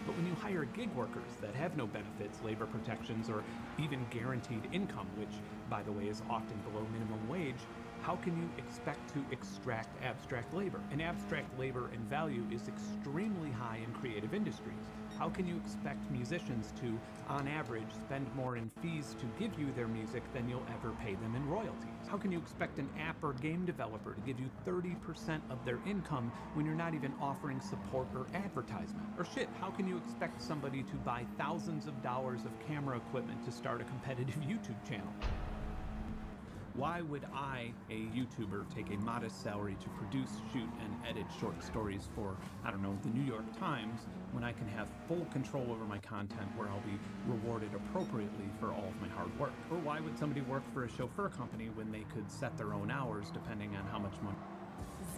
But when you hire gig workers that have no benefits, labor protections, or even guaranteed income, which, by the way, is often below minimum wage, how can you expect to extract abstract labor? And abstract labor and value is extremely high in creative industries. How can you expect musicians to, on average, spend more in fees to give you their music than you'll ever pay them in royalties? How can you expect an app or game developer to give you 30% of their income when you're not even offering support or advertisement? Or shit, how can you expect somebody to buy thousands of dollars of camera equipment to start a competitive YouTube channel? Why would I, a YouTuber, take a modest salary to produce, shoot, and edit short stories for, I don't know, the New York Times, when I can have full control over my content where I'll be rewarded appropriately for all of my hard work? Or why would somebody work for a chauffeur company when they could set their own hours depending on how much money?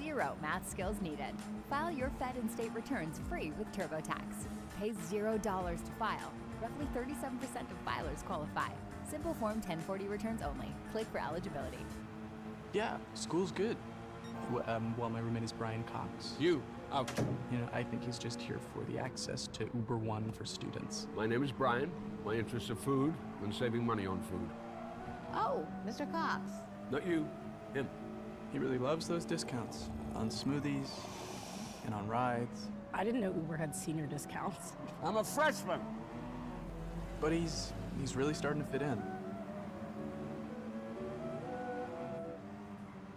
Zero math skills needed. File your Fed and state returns free with TurboTax. Pay $0 to file. Roughly 37% of filers qualify. Simple Form 1040 returns only. Click for eligibility. Yeah, school's good. Well, my roommate is Brian Cox. Ouch. You know, I think he's just here for the access to Uber One for students. My name is Brian. My interests are food and saving money on food. Oh, Mr. Cox. Not you, him. He really loves those discounts on smoothies and on rides. I didn't know Uber had senior discounts. I'm a freshman. But he's really starting to fit in.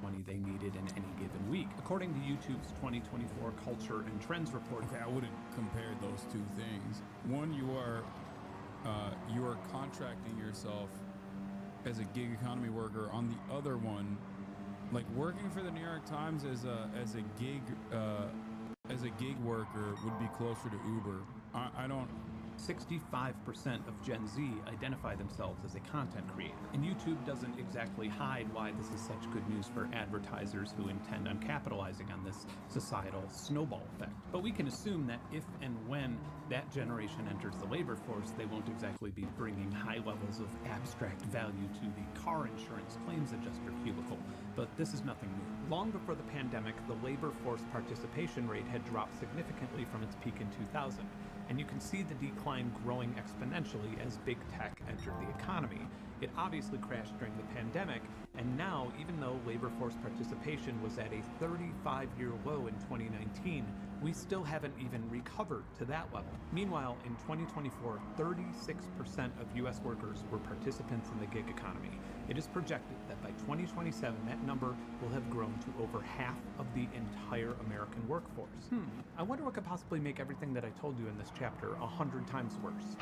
Money they needed in any given week. According to YouTube's 2024 Culture and Trends report. Okay, I wouldn't compare those two things. One, you are contracting yourself as a gig economy worker. On the other one, like working for the New York Times as a gig worker would be closer to Uber. I don't. 65% of Gen Z identify themselves as a content creator. And YouTube doesn't exactly hide why this is such good news for advertisers who intend on capitalizing on this societal snowball effect. But we can assume that if and when that generation enters the labor force, they won't exactly be bringing high levels of abstract value to the car insurance claims adjuster cubicle. But this is nothing new. Long before the pandemic, the labor force participation rate had dropped significantly from its peak in 2000. And you can see the decline growing exponentially as big tech entered the economy. It obviously crashed during the pandemic, and now, even though labor force participation was at a 35-year low in 2019, we still haven't even recovered to that level. Meanwhile, in 2024, 36% of US workers were participants in the gig economy. It is projected that by 2027, that number will have grown to over half of the entire American workforce. I wonder what could possibly make everything that I told you in this chapter 100 times worse.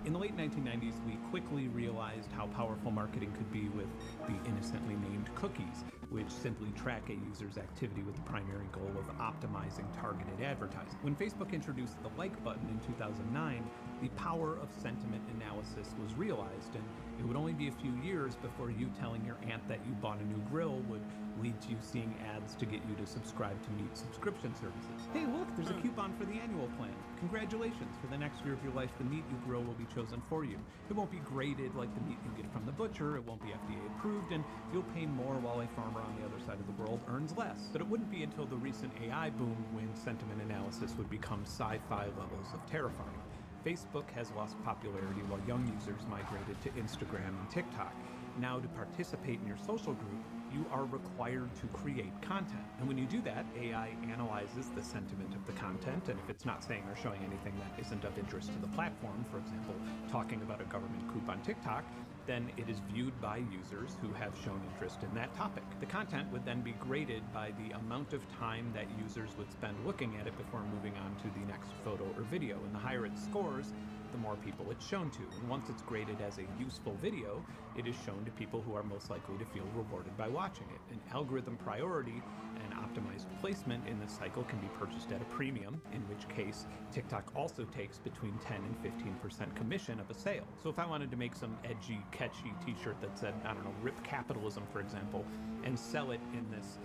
In the late 1990s, we quickly realized how powerful marketing could be with the innocently named cookies, which simply track a user's activity with the primary goal of optimizing targeted advertising. When Facebook introduced the like button in 2009, the power of sentiment analysis was realized, and it would only be a few years before you telling your aunt that you bought a new grill would lead to you seeing ads to get you to subscribe to meat subscription services. Hey, look, there's a coupon for the annual plan. Congratulations, for the next year of your life, the meat you grill will be chosen for you. It won't be graded like the meat you get from the butcher, it won't be FDA approved, and you'll pay more while a farmer on the other side of the world earns less. But it wouldn't be until the recent AI boom when sentiment analysis would become sci-fi levels of terrifying. Facebook has lost popularity while young users migrated to Instagram and TikTok. Now, to participate in your social group, you are required to create content. And when you do that, AI analyzes the sentiment of the content, and if it's not saying or showing anything that isn't of interest to the platform, for example, talking about a government coup on TikTok, then it is viewed by users who have shown interest in that topic. The content would then be graded by the amount of time that users would spend looking at it before moving on to the next photo or video. And the higher it scores, the more people it's shown to. And once it's graded as a useful video, it is shown to people who are most likely to feel rewarded by watching it. An algorithm priority and optimized placement in this cycle can be purchased at a premium, in which case TikTok also takes between 10 and 15% commission of a sale. So if I wanted to make some edgy, catchy t-shirt that said, I don't know, "Rip Capitalism," for example, and sell it in this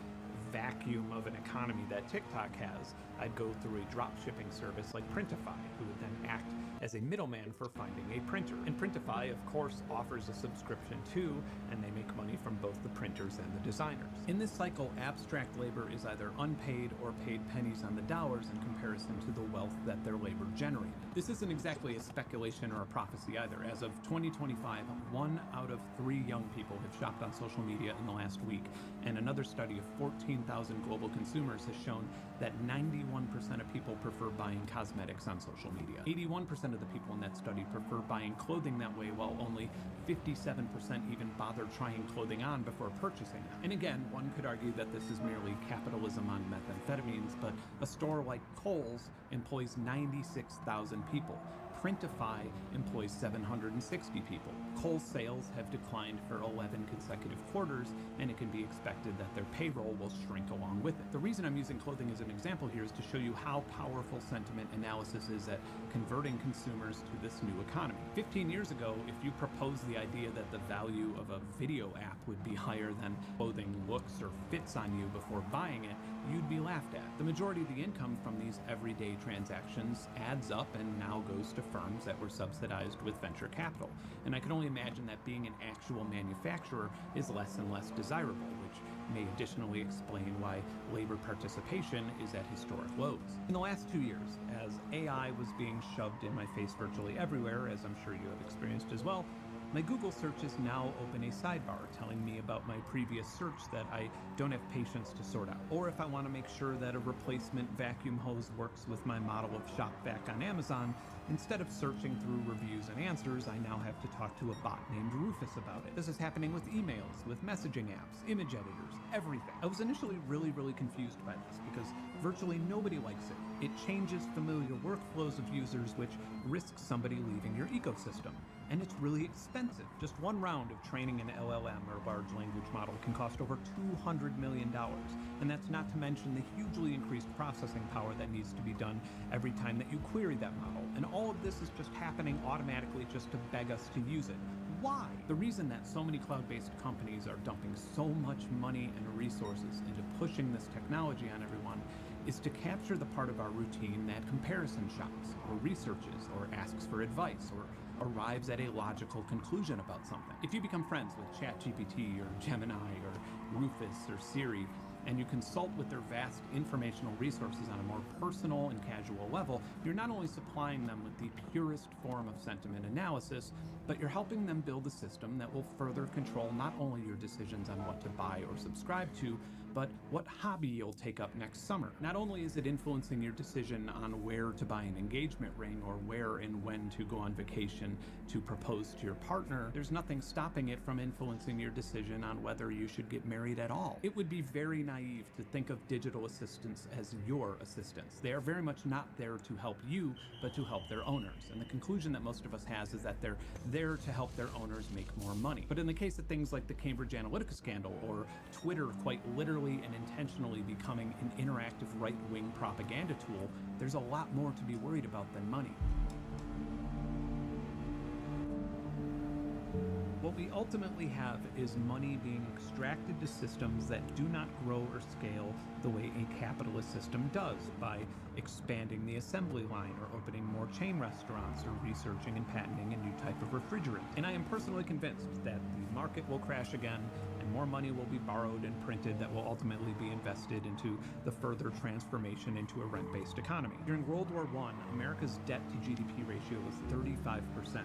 vacuum of an economy that TikTok has, I'd go through a drop shipping service like Printify, who would then act as a middleman for finding a printer. And Printify, of course, offers a subscription too, and they make money from both the printers and the designers. In this cycle, abstract labor is either unpaid or paid pennies on the dollars in comparison to the wealth that their labor generated. This isn't exactly a speculation or a prophecy either. As of 2025, 1 out of 3 young people have shopped on social media in the last week, and another study of 14,000 global consumers has shown that 91% of people prefer buying cosmetics on social media. 81% of the people in that study prefer buying clothing that way, while only 57% even bother trying clothing on before purchasing it. And again, one could argue that this is merely capitalism on methamphetamines, but a store like Kohl's employs 96,000 people. Printify employs 760 people. Kohl's sales have declined for 11 consecutive quarters, and it can be expected that their payroll will shrink along with it. The reason I'm using clothing as an example here is to show you how powerful sentiment analysis is at converting consumers to this new economy. 15 years ago, if you proposed the idea that the value of a video app would be higher than clothing looks or fits on you before buying it, you'd be laughed at. The majority of the income from these everyday transactions adds up and now goes to firms that were subsidized with venture capital. And I can only imagine that being an actual manufacturer is less and less desirable, which may additionally explain why labor participation is at historic lows. In the last 2 years, as AI was being shoved in my face virtually everywhere, as I'm sure you have experienced as well, my Google searches now open a sidebar telling me about my previous search that I don't have patience to sort out. Or if I want to make sure that a replacement vacuum hose works with my model of shop vac on Amazon, instead of searching through reviews and answers, I now have to talk to a bot named Rufus about it. This is happening with emails, with messaging apps, image editors, everything. I was initially really confused by this because virtually nobody likes it. It changes familiar workflows of users, which risks somebody leaving your ecosystem. And it's really expensive. Just one round of training an LLM or large language model can cost over $200 million. And that's not to mention the hugely increased processing power that needs to be done every time that you query that model. And all of this is just happening automatically just to beg us to use it. Why? The reason that so many cloud-based companies are dumping so much money and resources into pushing this technology on everyone is to capture the part of our routine that comparison shops, or researches, or asks for advice, or arrives at a logical conclusion about something. If you become friends with ChatGPT or Gemini or Rufus or Siri, and you consult with their vast informational resources on a more personal and casual level, you're not only supplying them with the purest form of sentiment analysis, but you're helping them build a system that will further control not only your decisions on what to buy or subscribe to, but what hobby you'll take up next summer. Not only is it influencing your decision on where to buy an engagement ring or where and when to go on vacation to propose to your partner, there's nothing stopping it from influencing your decision on whether you should get married at all. It would be very naive to think of digital assistants as your assistants. They are very much not there to help you, but to help their owners. And the conclusion that most of us has is that they're there to help their owners make more money. But in the case of things like the Cambridge Analytica scandal, or Twitter quite literally and intentionally becoming an interactive right-wing propaganda tool, there's a lot more to be worried about than money. What we ultimately have is money being extracted to systems that do not grow or scale the way a capitalist system does, by expanding the assembly line or opening more chain restaurants or researching and patenting a new type of refrigerant. And I am personally convinced that the market will crash again and more money will be borrowed and printed that will ultimately be invested into the further transformation into a rent-based economy. During World War I, America's debt to GDP ratio was 35%.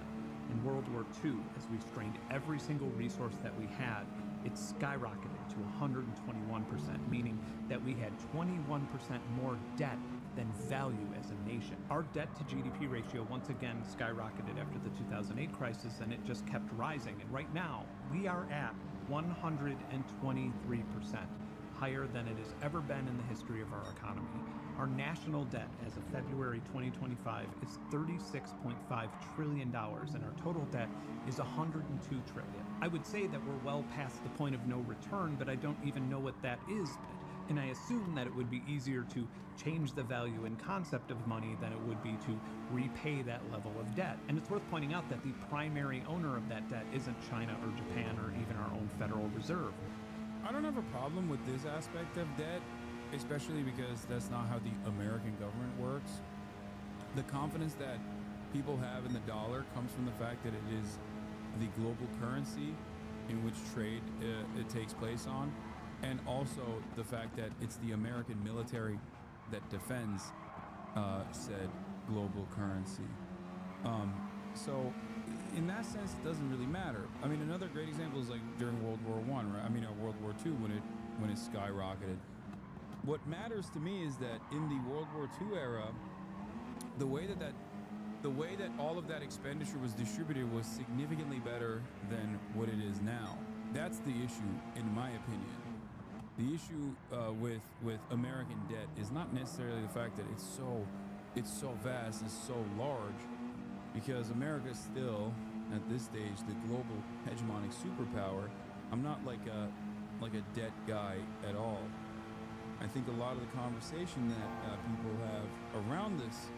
In World War II, as we strained every single resource that we had, it skyrocketed to 121%, meaning that we had 21% more debt than value as a nation. Our debt to GDP ratio once again skyrocketed after the 2008 crisis, and it just kept rising. And right now, we are at 123%, higher than it has ever been in the history of our economy. Our national debt as of February 2025 is $36.5 trillion, and our total debt is $102 trillion. I would say that we're well past the point of no return, but I don't even know what that is. And I assume that it would be easier to change the value and concept of money than it would be to repay that level of debt. And it's worth pointing out that the primary owner of that debt isn't China or Japan or even our own Federal Reserve. I don't have a problem with this aspect of debt, especially because that's not how the American government works. The confidence that people have in the dollar comes from the fact that it is the global currency in which trade it takes place on, and also the fact that it's the American military that defends said global currency. So in that sense, it doesn't really matter. I mean, another great example is like during World War I, right? I mean, World War II when it skyrocketed. What matters to me is that in the World War II era, the way that all of that expenditure was distributed was significantly better than what it is now. That's the issue, in my opinion. The issue with American debt is not necessarily the fact that it's so vast, it's so large, because America is still, at this stage, the global hegemonic superpower. I'm not like a debt guy at all. I think a lot of the conversation that people have around this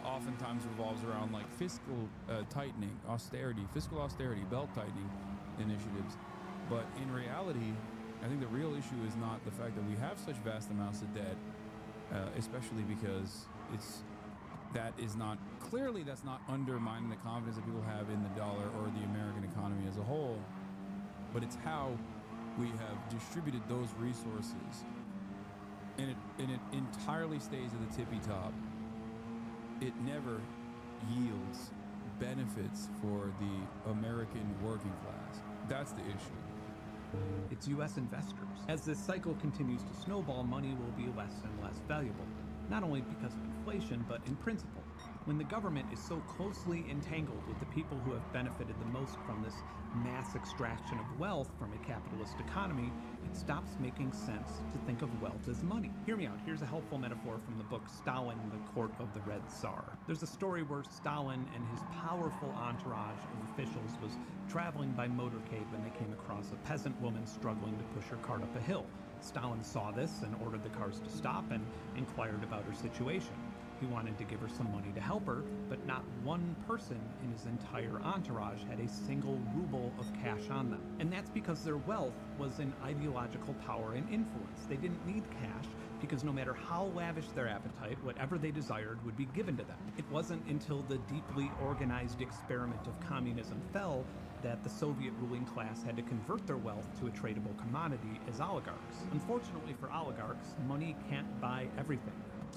oftentimes revolves around like fiscal tightening, fiscal austerity, belt tightening initiatives. But in reality, I think the real issue is not the fact that we have such vast amounts of debt, especially because that's not undermining the confidence that people have in the dollar or the American economy as a whole, but it's how we have distributed those resources. And it entirely stays at the tippy top. It never yields benefits for the American working class. That's the issue. It's U.S. investors. As this cycle continues to snowball, money will be less and less valuable, not only because of inflation, but in principle. When the government is so closely entangled with the people who have benefited the most from this mass extraction of wealth from a capitalist economy, it stops making sense to think of wealth as money. Hear me out. Here's a helpful metaphor from the book Stalin, the Court of the Red Tsar. There's a story where Stalin and his powerful entourage of officials was traveling by motorcade when they came across a peasant woman struggling to push her cart up a hill. Stalin saw this and ordered the cars to stop and inquired about her situation. He wanted to give her some money to help her, but not one person in his entire entourage had a single ruble of cash on them. And that's because their wealth was in ideological power and influence. They didn't need cash because no matter how lavish their appetite, whatever they desired would be given to them. It wasn't until the deeply organized experiment of communism fell that the Soviet ruling class had to convert their wealth to a tradable commodity as oligarchs. Unfortunately for oligarchs, money can't buy everything.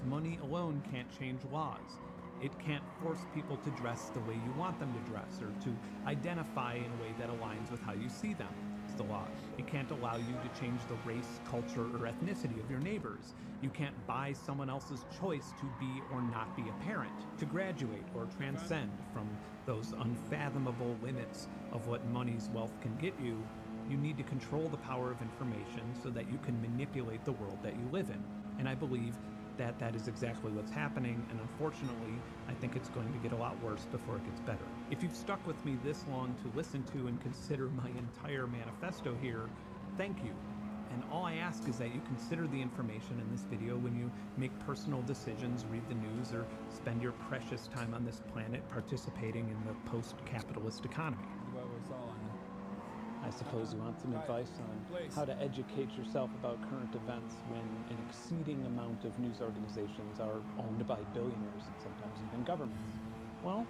Money alone can't change laws. It can't force people to dress the way you want them to dress or to identify in a way that aligns with how you see them. against the law. It can't allow you to change the race, culture, or ethnicity of your neighbors. You can't buy someone else's choice to be or not be a parent, to graduate or transcend from those unfathomable limits of what money's wealth can get you. You need to control the power of information so that you can manipulate the world that you live in. And I believe that that is exactly what's happening, and unfortunately, I think it's going to get a lot worse before it gets better. If you've stuck with me this long to listen to and consider my entire manifesto here, thank you. And all I ask is that you consider the information in this video when you make personal decisions, read the news, or spend your precious time on this planet participating in the post-capitalist economy. I suppose you want some advice on how to educate yourself about current events when an exceeding amount of news organizations are owned by billionaires and sometimes even governments. Well,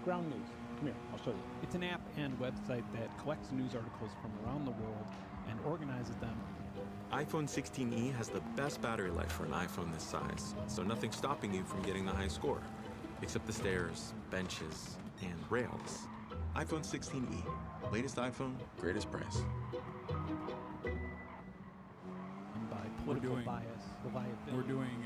Ground News. Come here, I'll show you. It's an app and website that collects news articles from around the world and organizes them. iPhone 16e has the best battery life for an iPhone this size, so nothing's stopping you from getting the high score, except the stairs, benches, and rails. iPhone 16e. Latest iPhone, greatest price. And by political bias, reliability. We're doing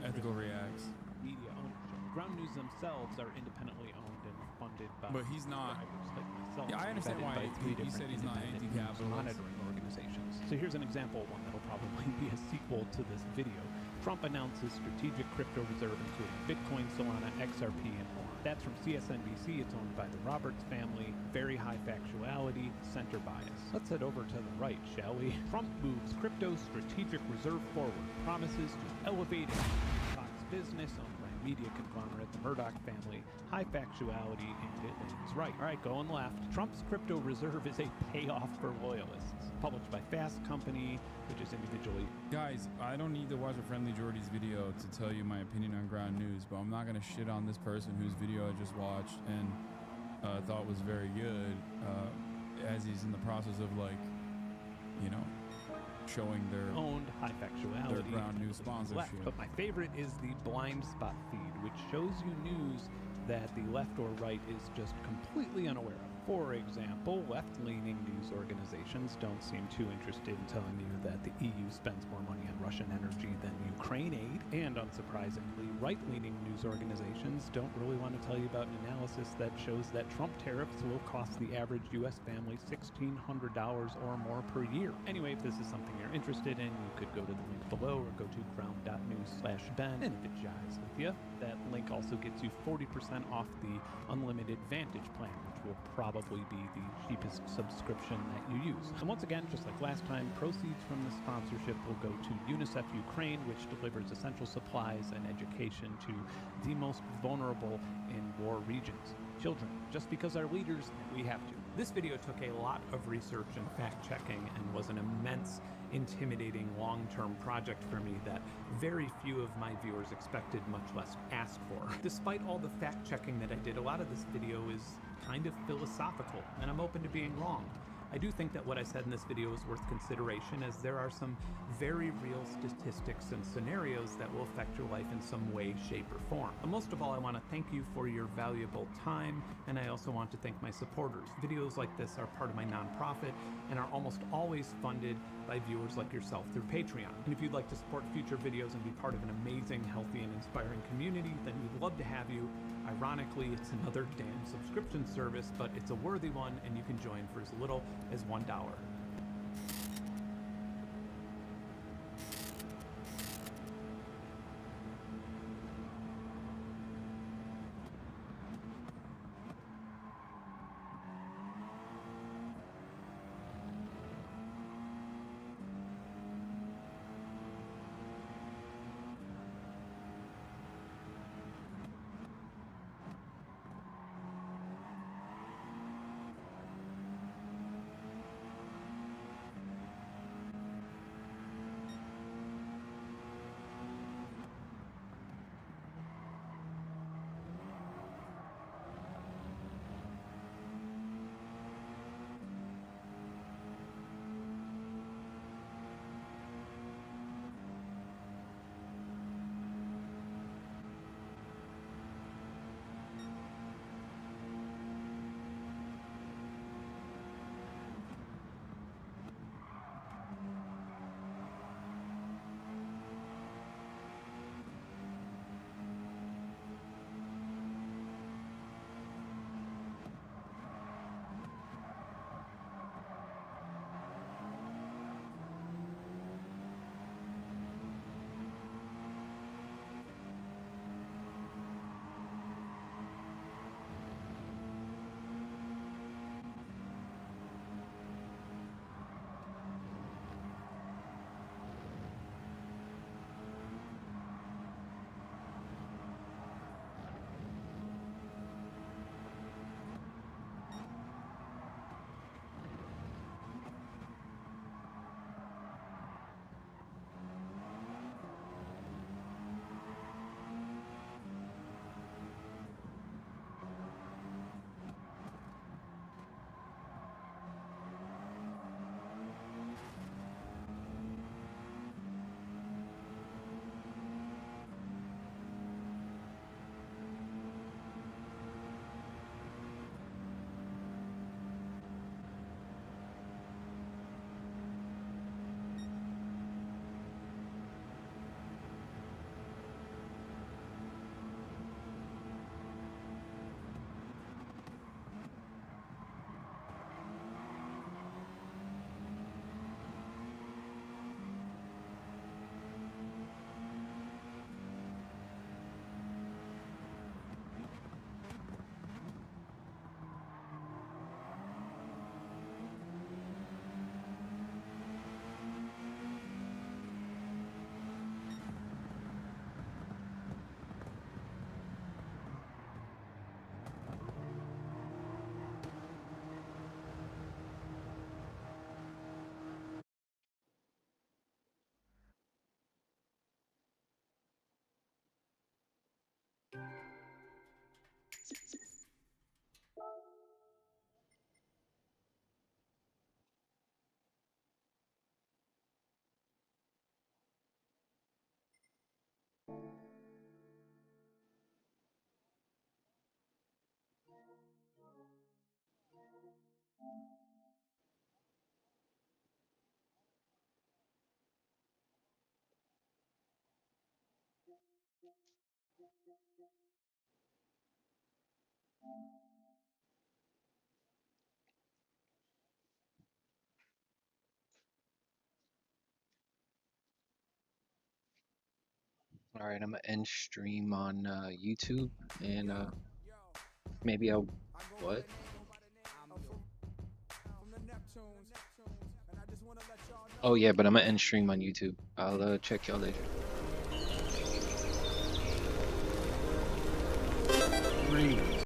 ethical reacts. Media ownership. Ground News themselves are independently owned and funded by But he's not. drivers like myself. Yeah, I understand vetted why by three he said different he's not independent anti-capitalist. news monitoring organizations. So here's an example of one that'll probably be a sequel to this video. Trump announces strategic crypto reserve including Bitcoin, Solana, XRP, and more. That's from CSNBC. It's owned by the Roberts family. Very high factuality, center bias. Let's head over to the right, shall we? Trump moves crypto strategic reserve forward. Promises to elevate Fox business owned by media conglomerate, the Murdoch family. High factuality, and it leans right. All right, going left. Trump's crypto reserve is a payoff for loyalists. Published by Fast Company, which is individually. Guys, I don't need to watch a Friendly Jordy's video to tell you my opinion on Ground News, but I'm not going to shit on this person whose video I just watched and thought was very good, as he's in the process of, like, you know, showing their owned high factuality their Ground News sponsorship. But my favorite is the blind spot feed, which shows you news that the left or right is just completely unaware of. For example, left-leaning news organizations don't seem too interested in telling you that the EU spends more money on Russian energy than Ukraine aid. And unsurprisingly, right-leaning news organizations don't really want to tell you about an analysis that shows that Trump tariffs will cost the average U.S. family $1,600 or more per year. Anyway, if this is something you're interested in, you could go to the link below or go to ground.news/Ben. And if it jives with you, that link also gets you 40% off the Unlimited Vantage plan, which will probably be the cheapest subscription that you use. And once again, just like last time, proceeds from the sponsorship will go to UNICEF Ukraine, which delivers essential supplies and education to the most vulnerable in war regions, children, just because our leaders, we have to. This video took a lot of research and fact-checking and was an immense, intimidating long-term project for me that very few of my viewers expected, much less asked for. Despite all the fact-checking that I did, a lot of this video is kind of philosophical, and I'm open to being wrong. I do think that what I said in this video is worth consideration, as there are some very real statistics and scenarios that will affect your life in some way, shape, or form. But most of all, I want to thank you for your valuable time, and I also want to thank my supporters. Videos like this are part of my nonprofit and are almost always funded by viewers like yourself through Patreon. And if you'd like to support future videos and be part of an amazing, healthy, and inspiring community, then we'd love to have you. Ironically, it's another damn subscription service, but it's a worthy one, and you can join for as little as $1. All right, I'm gonna end stream on YouTube, and maybe I'll what? Oh yeah, but I'm gonna end stream on YouTube. I'll check y'all later.